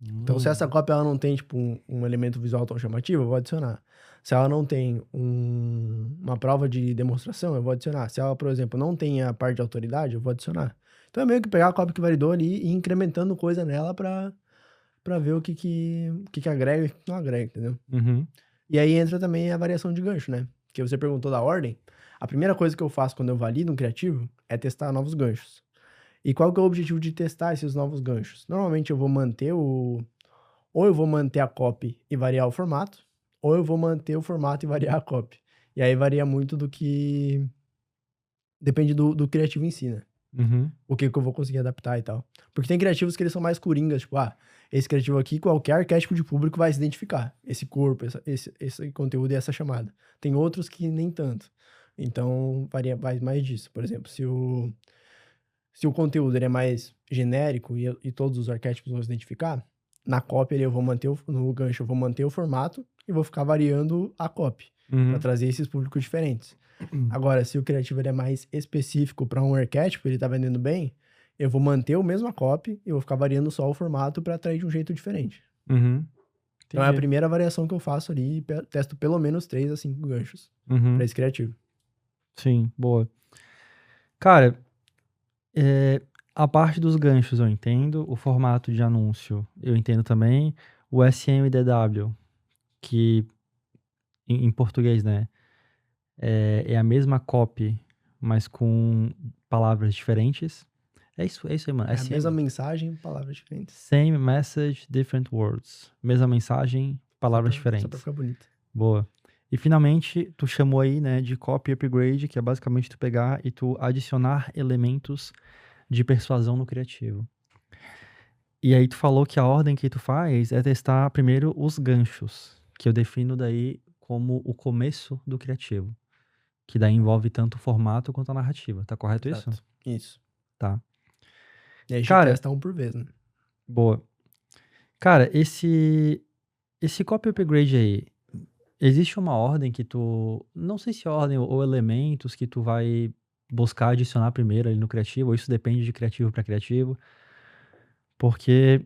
Então, se essa cópia ela não tem, tipo, um elemento visual tão chamativo, eu vou adicionar. Se ela não tem uma prova de demonstração, eu vou adicionar. Se ela, por exemplo, não tem a parte de autoridade, eu vou adicionar. Então, é meio que pegar a cópia que validou ali e ir incrementando coisa nela pra ver o que agrega e o que não agrega, entendeu? Uhum. E aí entra também a variação de gancho, né? Que você perguntou da ordem. A primeira coisa que eu faço quando eu valido um criativo é testar novos ganchos. E qual que é o objetivo de testar esses novos ganchos? Normalmente eu vou manter ou eu vou manter a copy e variar o formato, ou eu vou manter o formato e variar a copy. E aí varia muito do que... Depende do criativo em si, né? Uhum. O que eu vou conseguir adaptar e tal. Porque tem criativos que eles são mais coringas, tipo, esse criativo aqui, qualquer arquétipo de público vai se identificar. Esse corpo, esse conteúdo e essa chamada. Tem outros que nem tanto. Então, varia mais disso. Por exemplo, se o conteúdo ele é mais genérico e todos os arquétipos vão se identificar, na copy eu vou manter no gancho eu vou manter o formato e vou ficar variando a copy Uhum. para trazer esses públicos diferentes. Agora, se o criativo ele é mais específico para um arquétipo, ele tá vendendo bem, eu vou manter o mesmo copy e vou ficar variando só o formato para atrair de um jeito diferente. Uhum. Então é a Entendi. primeira variação que eu faço ali, testo pelo menos 3 a 5 ganchos Uhum. para esse criativo. Sim, boa. Cara, a parte dos ganchos eu entendo, o formato de anúncio eu entendo também, o SMDW, que em português, né, é a mesma copy, mas com palavras diferentes. É isso aí, mano. É a SM. mesma mensagem, palavras diferentes. Same message, different words. Mesma mensagem, palavras Só pra diferentes. ficar bonito. Boa. E finalmente, tu chamou aí, né, de copy upgrade, que é basicamente tu pegar e tu adicionar elementos de persuasão no criativo. E aí tu falou que a ordem que tu faz é testar primeiro os ganchos, que eu defino daí como o começo do criativo. Que daí envolve tanto o formato quanto a narrativa. Tá correto isso? Exato. Isso. Tá. E aí a gente Cara, testa um por vez, né? boa. Cara, esse copy upgrade aí, existe uma ordem que tu... Não sei se ordem ou elementos que tu vai buscar adicionar primeiro ali no criativo, ou isso depende de criativo para criativo, porque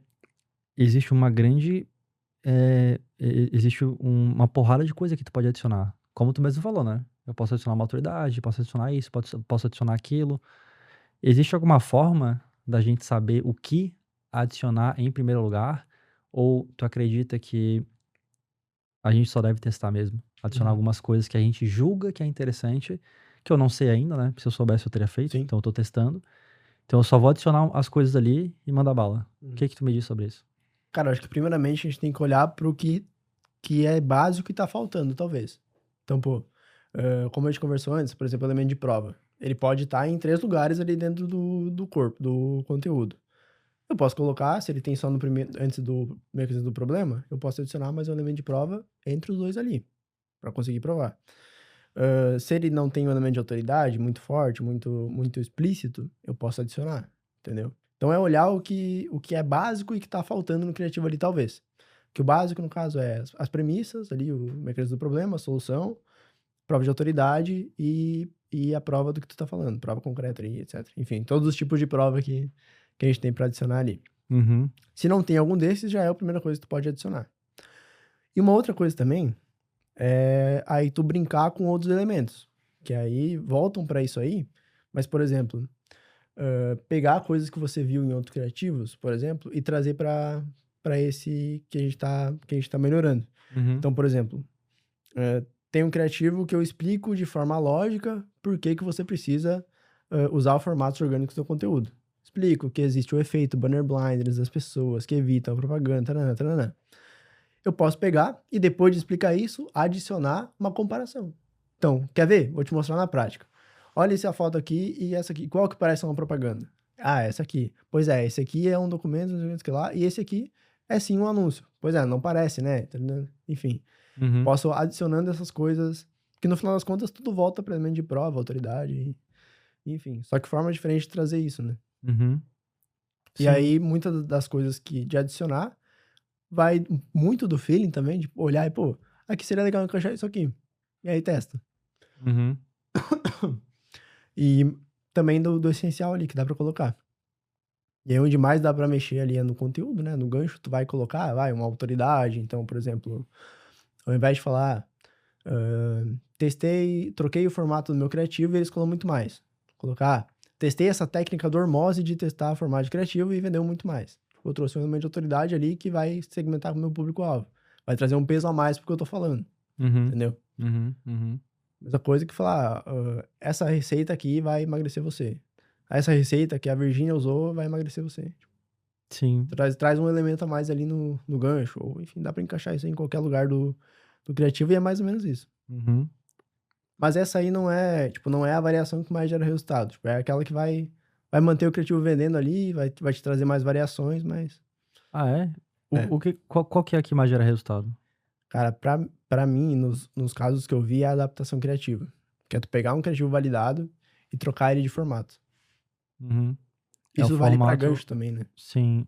existe uma grande... existe uma porrada de coisa que tu pode adicionar. Como tu mesmo falou, né? Eu posso adicionar uma autoridade, posso adicionar isso, posso adicionar aquilo. Existe alguma forma da gente saber o que adicionar em primeiro lugar? Ou tu acredita que a gente só deve testar mesmo? Adicionar Uhum. algumas coisas que a gente julga que é interessante, que eu não sei ainda, né? Se eu soubesse eu teria feito, Sim. então eu tô testando. Então eu só vou adicionar as coisas ali e mandar bala. Uhum. O que tu me diz sobre isso? Cara, eu acho que primeiramente a gente tem que olhar pro que é básico e tá faltando, talvez. Então, pô, como a gente conversou antes, por exemplo, o elemento de prova. Ele pode estar em 3 lugares ali dentro do corpo, do conteúdo. Eu posso colocar, se ele tem só no primeiro, antes do mecanismo do problema, eu posso adicionar mais um elemento de prova entre os dois ali, para conseguir provar. Se ele não tem um elemento de autoridade muito forte, muito explícito, eu posso adicionar, entendeu? Então é olhar o que é básico e que tá faltando no criativo ali, talvez. Que o básico, no caso, é as premissas ali, o mecanismo do problema, a solução, prova de autoridade e a prova do que tu tá falando, prova concreta ali, etc. Enfim, todos os tipos de prova que a gente tem para adicionar ali. Uhum. Se não tem algum desses, já é a primeira coisa que tu pode adicionar. E uma outra coisa também é aí tu brincar com outros elementos, que aí voltam para isso aí, mas, por exemplo, pegar coisas que você viu em outros criativos, por exemplo, e trazer para esse que a gente tá melhorando. Uhum. Então, por exemplo, tem um criativo que eu explico de forma lógica por que você precisa usar o formato orgânico do seu conteúdo. Explico que existe o efeito banner blindness das pessoas, que evitam a propaganda, taranã, taranã. Eu posso pegar e depois de explicar isso, adicionar uma comparação. Então, quer ver? Vou te mostrar na prática. Olha essa foto aqui e essa aqui. Qual que parece uma propaganda? Ah, essa aqui. Pois é, esse aqui é um documento, não sei o que lá, e esse aqui é sim um anúncio. Pois é, não parece, né? Enfim. Uhum. Posso adicionando essas coisas, que no final das contas tudo volta para elemento de prova, autoridade, enfim. Só que forma diferente de trazer isso, né? Uhum. E Sim. aí, muitas das coisas que de adicionar, vai muito do feeling também, de olhar e, pô, aqui seria legal encaixar isso aqui. E aí testa. Uhum. E também do essencial ali, que dá pra colocar. E aí, onde mais dá pra mexer ali é no conteúdo, né? No gancho, tu vai colocar, uma autoridade. Então, por exemplo, ao invés de falar, troquei o formato do meu criativo e ele escolheu muito mais. Colocar, testei essa técnica do Hormose de testar formato de criativo e vendeu muito mais. Eu trouxe um elemento de autoridade ali que vai segmentar com o meu público-alvo. Vai trazer um peso a mais pro que eu tô falando. Uhum. Entendeu? Uhum. Uhum. Mesma coisa que falar, essa receita aqui vai emagrecer você. Essa receita que a Virgínia usou vai emagrecer você. Sim. Traz um elemento a mais ali no gancho. Ou, enfim, dá pra encaixar isso em qualquer lugar do criativo e é mais ou menos isso. Uhum. Mas essa aí não é a variação que mais gera resultado. Tipo, é aquela que vai manter o criativo vendendo ali, vai te trazer mais variações, mas... Ah, é? É. Qual que é a que mais gera resultado? Cara, pra mim, nos casos que eu vi, é a adaptação criativa. Que é tu pegar um criativo validado e trocar ele de formato. Uhum. Isso o vale pra formato- gancho também, né? Sim,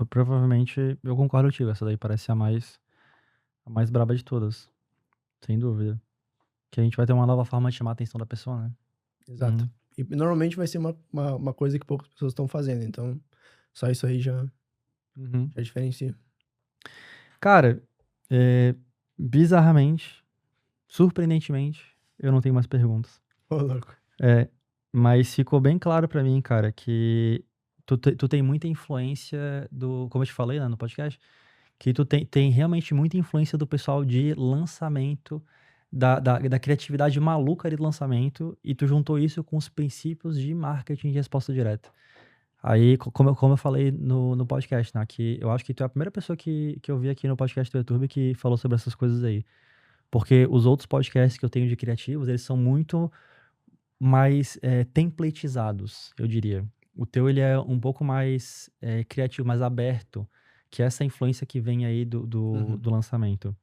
provavelmente eu concordo contigo. Essa daí parece a mais braba de todas. Sem dúvida. Que a gente vai ter uma nova forma de chamar a atenção da pessoa, né? Exato. Uhum. E normalmente vai ser uma coisa que poucas pessoas estão fazendo. Então, só isso aí já Uhum. diferencia. Cara, bizarramente, surpreendentemente, eu não tenho mais perguntas. Ô, louco. Mas ficou bem claro pra mim, cara, que tu tem muita influência como eu te falei, né, no podcast, que tu tem realmente muita influência do pessoal de lançamento, da criatividade maluca de lançamento, e tu juntou isso com os princípios de marketing de resposta direta. Aí, como eu falei no podcast, né? Que eu acho que tu é a primeira pessoa que eu vi aqui no podcast do YouTube que falou sobre essas coisas aí. Porque os outros podcasts que eu tenho de criativos, eles são muito mais templatizados, eu diria. O teu, ele é um pouco mais criativo, mais aberto, que é essa influência que vem aí Uhum. do lançamento.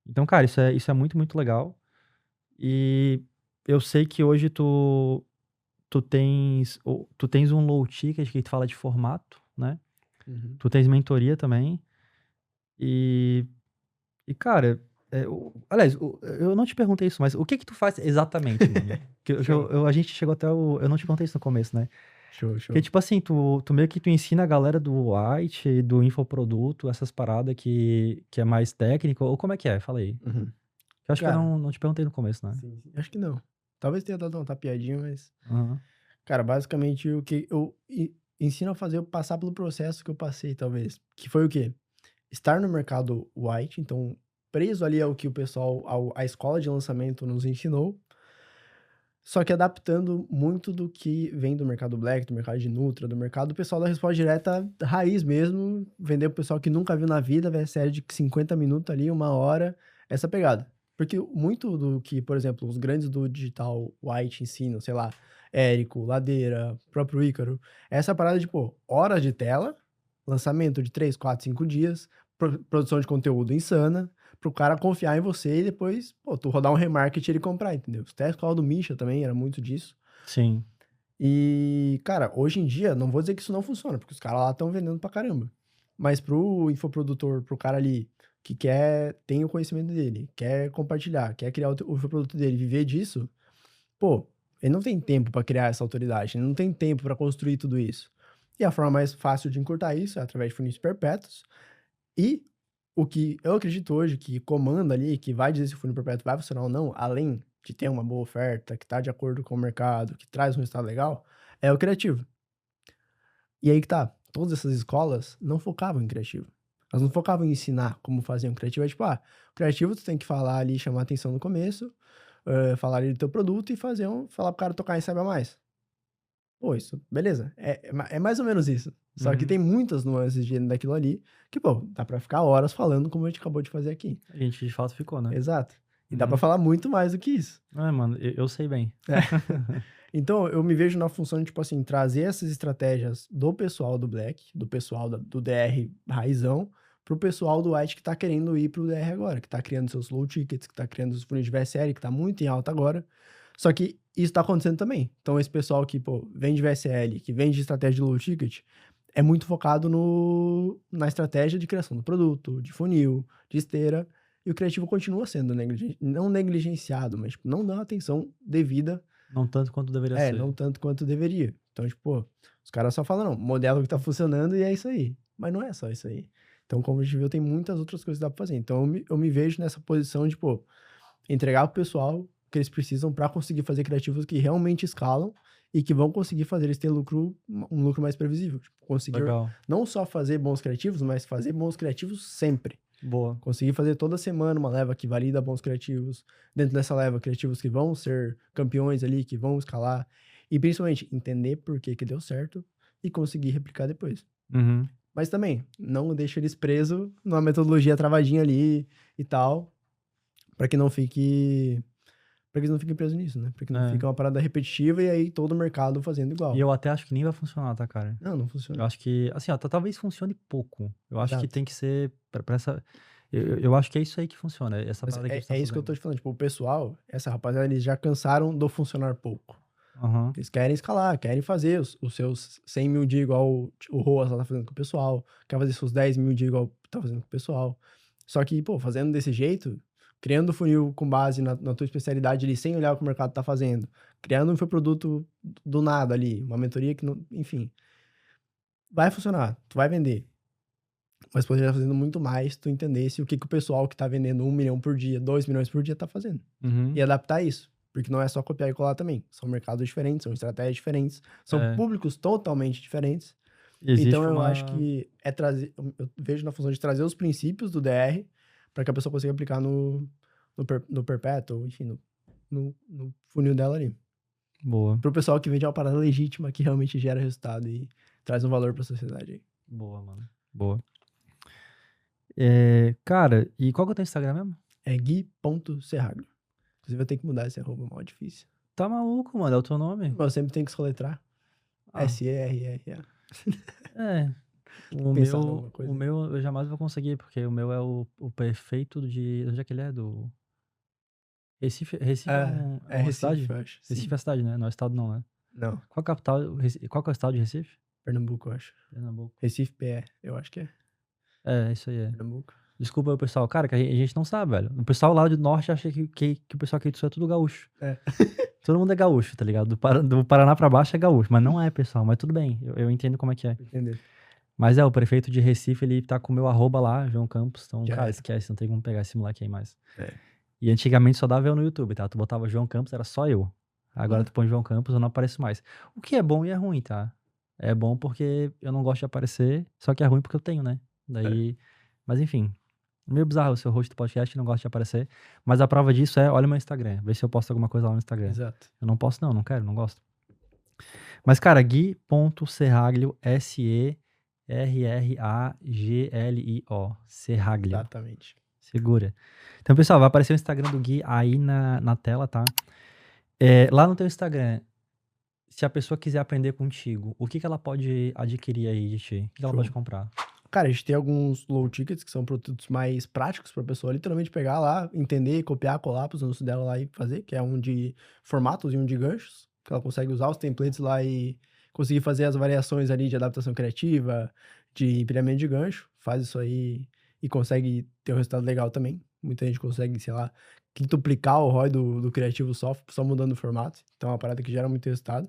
Então, cara, isso é muito, muito legal. E eu sei que hoje tu tens um low ticket que tu fala de formato, né? Uhum. Tu tens mentoria também. E, cara, aliás, eu não te perguntei isso, mas o que que tu faz exatamente, mano? Show. A gente chegou até eu não te perguntei isso no começo, né? Show, Porque, show. tipo assim, tu meio que tu ensina a galera do White, do infoproduto, essas paradas que é mais técnico, ou como é que é? Fala aí. Uhum. Eu acho que eu Cara, não te perguntei no começo, né? sim, sim. Acho que não. Talvez tenha dado uma tapiadinha, mas... Aham. Cara, basicamente o que eu ensino a fazer, eu passar pelo processo que eu passei, talvez. Que foi o quê? Estar no mercado white, então preso ali ao que o pessoal, a escola de lançamento nos ensinou, só que adaptando muito do que vem do mercado black, do mercado de Nutra, do mercado do pessoal da resposta direta raiz mesmo, vender pro pessoal que nunca viu na vida, ver série de 50 minutos ali, 1 hora, essa pegada. Porque muito do que, por exemplo, os grandes do digital white ensinam, sei lá, Érico, Ladeira, próprio Ícaro, é essa parada de, pô, horas de tela, lançamento de 3, 4, 5 dias, produção de conteúdo insana, pro cara confiar em você e depois, pô, tu rodar um remarketing e ele comprar, entendeu? Até a escola do Misha também era muito disso. Sim. E, cara, hoje em dia, não vou dizer que isso não funciona, porque os caras lá estão vendendo pra caramba. Mas pro infoprodutor, pro cara ali que tem o conhecimento dele, quer compartilhar, quer criar o infoproduto dele, viver disso, pô, ele não tem tempo pra criar essa autoridade, ele não tem tempo pra construir tudo isso. E a forma mais fácil de encurtar isso é através de funis perpétuos. E o que eu acredito hoje que comanda ali, que vai dizer se o funil perpétuo vai funcionar ou não, além de ter uma boa oferta, que está de acordo com o mercado, que traz um resultado legal, é o criativo. E aí que tá, todas essas escolas não focavam em criativo. Elas não focavam em ensinar como fazer um criativo. É tipo, o criativo tu tem que falar ali, chamar atenção no começo, falar ali do teu produto e falar pro cara tocar em Saiba Mais. Pô, isso, beleza. É mais ou menos isso. Só que Uhum. tem muitas nuances daquilo ali que, pô, dá pra ficar horas falando como a gente acabou de fazer aqui. A gente de fato ficou, né? Exato. E dá pra Uhum. falar muito mais do que isso. Mano, eu sei bem. Então, eu me vejo na função de, tipo assim, trazer essas estratégias do pessoal do Black, do pessoal do DR raizão, pro pessoal do White que tá querendo ir pro DR agora, que tá criando seus low tickets, que tá criando os funis de VSL, que tá muito em alta agora. Só que isso tá acontecendo também. Então, esse pessoal que, pô, vende VSL, que vende estratégia de low ticket, é muito focado na estratégia de criação do produto, de funil, de esteira, e o criativo continua sendo não negligenciado, mas tipo, não dá atenção devida, Não tanto quanto deveria ser. não tanto quanto deveria. Então, tipo, pô, os caras só falam, não, modelo que tá funcionando e é isso aí. Mas não é só isso aí. Então, como a gente viu, tem muitas outras coisas que dá pra fazer. Então, eu me vejo nessa posição de, pô, entregar pro pessoal o que eles precisam para conseguir fazer criativos que realmente escalam e que vão conseguir fazer eles ter um lucro mais previsível. Tipo, conseguir Legal. não só fazer bons criativos, mas fazer bons criativos sempre. Boa. Conseguir fazer toda semana uma leva que valida bons criativos. Dentro dessa leva, criativos que vão ser campeões ali, que vão escalar. E principalmente, entender por que deu certo e conseguir replicar depois. Uhum. Mas também, não deixa eles presos numa metodologia travadinha ali e tal, para que não fique... Pra que eles não fiquem presos nisso, né? Pra que não É. fique uma parada repetitiva e aí todo o mercado fazendo igual. E eu até acho que nem vai funcionar, tá, cara? Não Eu funciona. acho que, assim, ó, talvez funcione pouco. Eu acho que Exato. tem que ser pra essa... Eu acho que é isso aí que funciona, essa Mas parada que a gente tá é isso que eu fazendo. tô te falando. Tipo, o pessoal, essa rapaziada, eles já cansaram do funcionar pouco. Aham. Eles querem escalar, querem fazer os seus 100 mil dias igual o Roas lá tá fazendo com o pessoal, quer fazer seus 10 mil dias igual tá fazendo com o pessoal. Só que, pô, fazendo desse jeito, criando funil com base na tua especialidade ali, sem olhar o que o mercado tá fazendo, criando um infoproduto do nada ali, uma mentoria que não... Enfim, vai funcionar, tu vai vender. Mas poderia estar fazendo muito mais, tu entendesse o que o pessoal que tá vendendo 1 milhão por dia, 2 milhões por dia tá fazendo. Uhum. E adaptar isso. Porque não é só copiar e colar também. São mercados diferentes, são estratégias diferentes, são É. públicos totalmente diferentes. Existe Então eu uma... acho que é trazer. Eu vejo na função de trazer os princípios do DR para que a pessoa consiga aplicar no perpétuo, enfim, no funil dela ali. Boa. Pro pessoal que vende uma parada legítima, que realmente gera resultado e traz um valor pra sociedade aí. Boa, mano. Boa. Cara, e qual que é o teu Instagram mesmo? É gui.serraglio. Inclusive eu tenho que mudar esse arroba, mal difícil. Tá maluco, mano, é o teu nome? Mas eu sempre tenho que soletrar. Ah. S-E-R-R-A. É. O Pensar meu, numa coisa. o meu eu jamais vou conseguir, porque o meu é o prefeito de... Onde é que ele é? Do... Recife é uma Recife, cidade? eu acho. Recife Sim. é cidade, né? Não é estado não, né? Não, Qual a capital? Qual que é o estado de Recife? Pernambuco, eu acho. Pernambuco. Recife PE, eu acho que é. É, isso aí é. Pernambuco. Desculpa aí, pessoal. Cara, que a gente não sabe, velho. O pessoal lá do norte acha que o pessoal aqui do sul é tudo gaúcho. É. Todo mundo é gaúcho, tá ligado? Do Paraná pra baixo é gaúcho. Mas não é, pessoal. Mas tudo bem. Eu entendo como é que é. Entender. Mas o prefeito de Recife, ele tá com o meu arroba lá, João Campos. Então, Já cara, era. esquece. Não tem como pegar esse moleque aí mais. É. E antigamente só dava eu no YouTube, tá? Tu botava João Campos, era só eu. Agora tu põe João Campos, eu não apareço mais. O que é bom e é ruim, tá? É bom porque eu não gosto de aparecer, só que é ruim porque eu tenho, né? Daí... Mas enfim... Meio bizarro o seu host do podcast, não gosta de aparecer. Mas a prova disso é, olha o meu Instagram. Vê se eu posto alguma coisa lá no Instagram. Exato. Eu não posto não quero, não gosto. Mas, cara, Gui.Serraglio, S-E-R-R-A-G-L-I-O. Serraglio. Exatamente. Segura. Então, pessoal, vai aparecer o Instagram do Gui aí na tela, tá? Lá no teu Instagram, se a pessoa quiser aprender contigo, o que ela pode adquirir aí de ti? O que ela Show. pode comprar? Cara, a gente tem alguns low tickets, que são produtos mais práticos para a pessoa literalmente pegar lá, entender, copiar, colar para os anúncios dela lá e fazer, que é um de formatos e um de ganchos, que ela consegue usar os templates lá e conseguir fazer as variações ali de adaptação criativa, de empilhamento de gancho, faz isso aí e consegue ter um resultado legal também. Muita gente consegue, sei lá, quintuplicar o ROI do criativo só mudando o formato. Então é uma parada que gera muito resultado.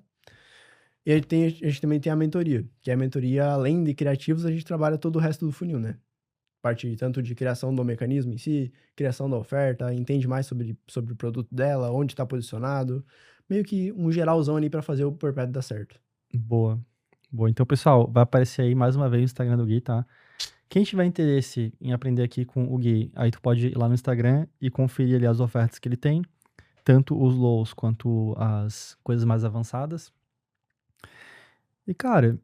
E a gente também tem a mentoria, que a mentoria, além de criativos, a gente trabalha todo o resto do funil, né? Parte tanto de criação do mecanismo em si, criação da oferta, entende mais sobre o produto dela, onde está posicionado, meio que um geralzão ali para fazer o Perpétuo dar certo. Boa. Boa. Então, pessoal, vai aparecer aí mais uma vez o Instagram do Gui, tá? Quem tiver interesse em aprender aqui com o Gui, aí tu pode ir lá no Instagram e conferir ali as ofertas que ele tem, tanto os lows quanto as coisas mais avançadas. E, cara,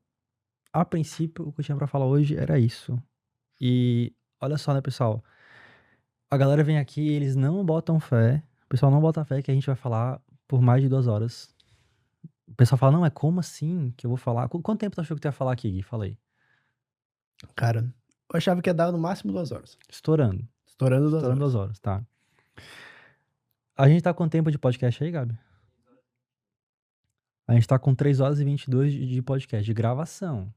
a princípio, o que eu tinha pra falar hoje era isso. E olha só, né, pessoal? A galera vem aqui e eles não botam fé. O pessoal não bota fé que a gente vai falar por mais de 2 horas. O pessoal fala, não, como assim que eu vou falar? Quanto tempo tu achou que tu ia falar aqui, Gui? Fala aí. Cara, eu achava que ia dar no máximo 2 horas. Estourando. Estourando 2 Estourando horas. 2 horas, tá. A gente tá com tempo de podcast aí, Gabi? A gente tá com 3 horas e 22 de podcast, de gravação.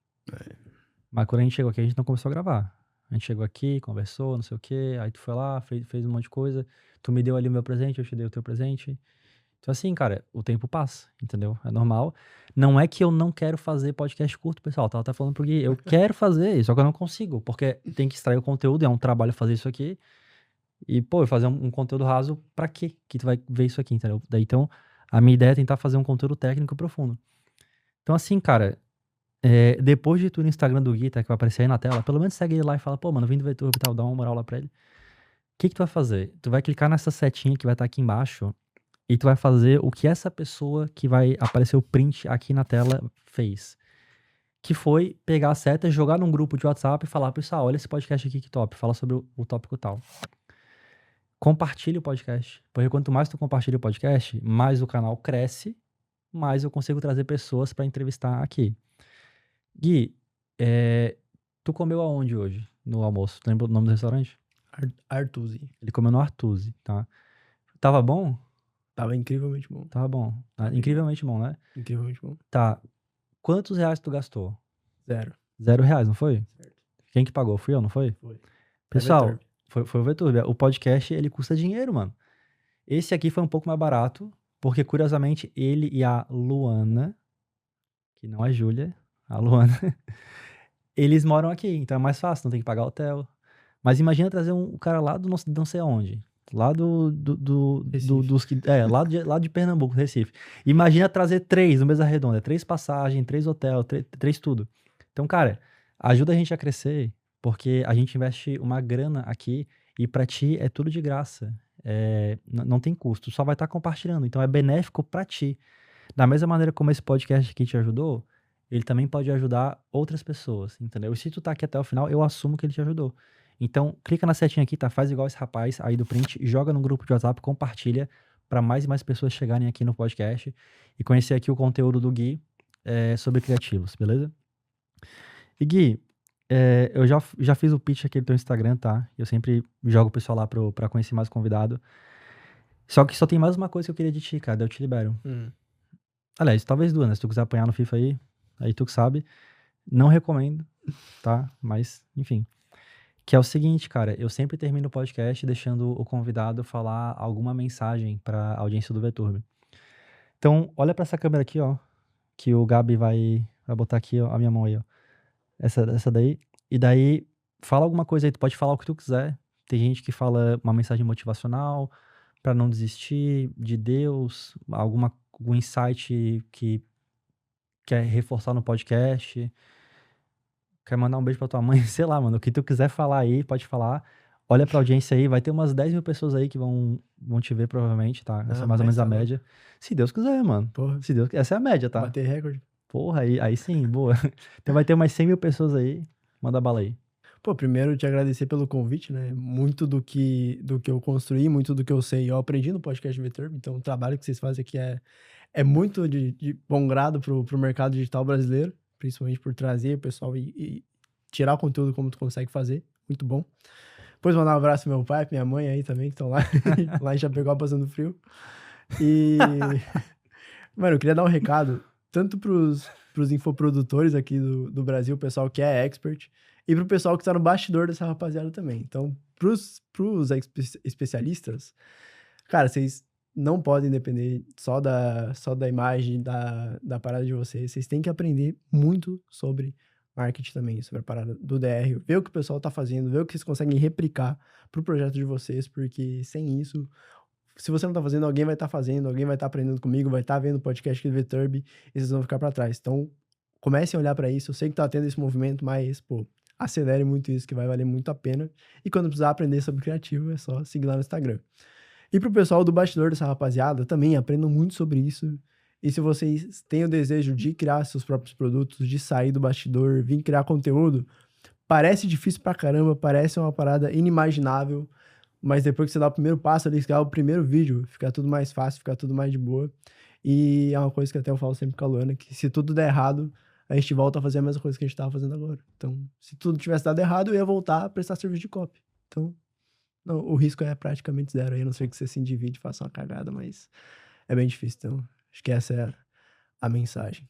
Mas quando a gente chegou aqui, a gente não começou a gravar. A gente chegou aqui, conversou, não sei o quê. Aí tu foi lá, fez um monte de coisa. Tu me deu ali o meu presente, eu te dei o teu presente. Então assim, cara, o tempo passa, entendeu? É normal. Não é que eu não quero fazer podcast curto, pessoal. Tava até falando pro Gui, eu quero fazer, só que eu não consigo. Porque tem que extrair o conteúdo, é um trabalho fazer isso aqui. E, pô, eu fazer um conteúdo raso, pra quê que tu vai ver isso aqui, entendeu? Daí, então, a minha ideia é tentar fazer um conteúdo técnico profundo. Então, assim, cara, depois de tu ir no Instagram do Gui, tá, que vai aparecer aí na tela, pelo menos segue ele lá e fala, pô, mano, vim do Vetor e tal, dá uma moral lá pra ele. O que tu vai fazer? Tu vai clicar nessa setinha que vai estar aqui embaixo e tu vai fazer o que essa pessoa que vai aparecer o print aqui na tela fez. Que foi pegar a seta, jogar num grupo de WhatsApp e falar, pessoal, olha esse podcast aqui que top, fala sobre o tópico tal. Compartilhe o podcast, porque quanto mais tu compartilha o podcast, mais o canal cresce, mais eu consigo trazer pessoas pra entrevistar aqui. Gui, tu comeu aonde hoje, no almoço? Tu lembra o nome do restaurante? Artusi. Ele comeu no Artusi, tá? Tava bom? Tava incrivelmente bom. Tava bom. Incrivelmente bom, né? Incrivelmente bom. Tá. Quantos reais tu gastou? 0. R$0, não foi? Certo. Quem que pagou? Fui eu, não foi? Foi. Pessoal, foi o Veturb. O podcast, ele custa dinheiro, mano. Esse aqui foi um pouco mais barato, porque, curiosamente, ele e a Luana, que não é Júlia, a Luana, eles moram aqui, então é mais fácil, não tem que pagar hotel. Mas imagina trazer um cara lá do não sei aonde. Lá lá de Pernambuco, Recife. Imagina trazer 3 no Mesa Redonda. 3 passagens, 3 hotel, 3 tudo. Então, cara, ajuda a gente a crescer, porque a gente investe uma grana aqui e pra ti é tudo de graça. Não tem custo, só vai estar compartilhando. Então é benéfico pra ti. Da mesma maneira como esse podcast aqui te ajudou, ele também pode ajudar outras pessoas, entendeu? E se tu tá aqui até o final, eu assumo que ele te ajudou. Então, clica na setinha aqui, tá? Faz igual esse rapaz aí do print, joga no grupo de WhatsApp, compartilha para mais e mais pessoas chegarem aqui no podcast e conhecer aqui o conteúdo do Gui sobre criativos, beleza? E Gui, eu já fiz o pitch aqui do teu Instagram, tá? Eu sempre jogo o pessoal lá pra conhecer mais convidado. Só que só tem mais uma coisa que eu queria de ti, cara, daí eu te libero. Aliás, talvez duas, né? Se tu quiser apanhar no FIFA aí tu que sabe. Não recomendo, tá? Mas, enfim. Que é o seguinte, cara, eu sempre termino o podcast deixando o convidado falar alguma mensagem pra audiência do VTurb. Então, olha pra essa câmera aqui, ó, que o Gabi vai botar aqui, ó, a minha mão aí, ó. Essa daí. E daí, fala alguma coisa aí, tu pode falar o que tu quiser. Tem gente que fala uma mensagem motivacional pra não desistir de Deus, algum insight que quer reforçar no podcast. Quer mandar um beijo pra tua mãe, sei lá, mano. O que tu quiser falar aí, pode falar. Olha pra audiência aí, vai ter umas 10 mil pessoas aí que vão te ver, provavelmente, tá? Essa é mais ou menos a média. Se Deus quiser, mano. Porra. Se Deus... Essa é a média, tá? Bater recorde. Porra, aí sim, boa. Então vai ter umas 100 mil pessoas aí. Manda bala aí. Pô, primeiro te agradecer pelo convite, né? Muito do que eu construí, muito do que eu sei, eu aprendi no podcast VTurb. Então o trabalho que vocês fazem aqui é muito de bom grado pro mercado digital brasileiro, principalmente por trazer o pessoal e tirar o conteúdo como tu consegue fazer. Muito bom. Depois mandar um abraço pro meu pai, pra minha mãe aí também, que estão lá, lá em Chapecó passando frio. E, mano, eu queria dar um recado, tanto pros infoprodutores aqui do Brasil, o pessoal que é expert, e pro pessoal que tá no bastidor dessa rapaziada também. Então, pros especialistas, cara, vocês não podem depender só da imagem, da parada de vocês. Vocês têm que aprender muito sobre marketing também, sobre a parada do DR, ver o que o pessoal tá fazendo, ver o que vocês conseguem replicar pro projeto de vocês, porque sem isso, se você não tá fazendo, alguém vai estar fazendo, alguém vai estar aprendendo comigo, vai estar vendo o podcast aqui do VTurb e vocês vão ficar pra trás. Então, comecem a olhar pra isso. Eu sei que tá tendo esse movimento, mas, pô, acelere muito isso, que vai valer muito a pena. E quando precisar aprender sobre criativo, é só seguir lá no Instagram. E pro pessoal do bastidor dessa rapaziada, também aprendam muito sobre isso. E se vocês têm o desejo de criar seus próprios produtos, de sair do bastidor, vir criar conteúdo, parece difícil pra caramba, parece uma parada inimaginável, mas depois que você dá o primeiro passo ali, criar o primeiro vídeo, fica tudo mais fácil, fica tudo mais de boa. E é uma coisa que até eu falo sempre com a Luana, que se tudo der errado, a gente volta a fazer a mesma coisa que a gente tava fazendo agora. Então, se tudo tivesse dado errado, eu ia voltar a prestar serviço de copy. Então, não, o risco é praticamente zero aí, a não ser que você se endivide e faça uma cagada, mas é bem difícil. Então, acho que essa é a mensagem.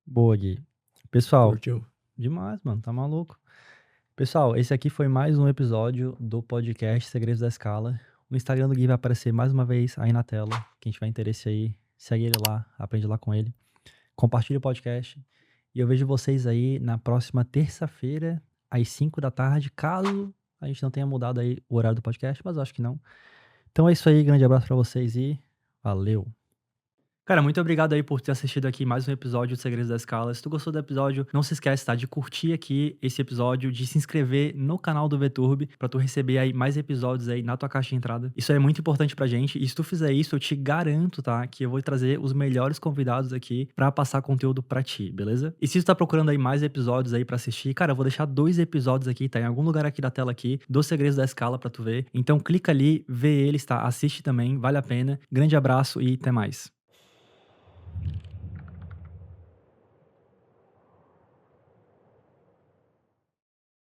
Boa, Gui. Pessoal, Curtiu? demais, mano, tá maluco. Pessoal, esse aqui foi mais um episódio do podcast Segredos da Escala. O Instagram do Gui vai aparecer mais uma vez aí na tela. Quem tiver interesse aí, segue ele lá, aprende lá com ele. Compartilha o podcast. E eu vejo vocês aí na próxima terça-feira, às 5 da tarde, caso a gente não tenha mudado aí o horário do podcast, mas eu acho que não. Então é isso aí, grande abraço pra vocês e valeu! Cara, muito obrigado aí por ter assistido aqui mais um episódio do Segredos da Escala. Se tu gostou do episódio, não se esquece, tá? De curtir aqui esse episódio, de se inscrever no canal do VTurb pra tu receber aí mais episódios aí na tua caixa de entrada. Isso é muito importante pra gente e se tu fizer isso, eu te garanto, tá? Que eu vou trazer os melhores convidados aqui pra passar conteúdo pra ti, beleza? E se tu tá procurando aí mais episódios aí pra assistir, cara, eu vou deixar 2 episódios aqui, tá? Em algum lugar aqui da tela aqui, dos Segredos da Escala pra tu ver. Então clica ali, vê eles, tá? Assiste também, vale a pena. Grande abraço e até mais.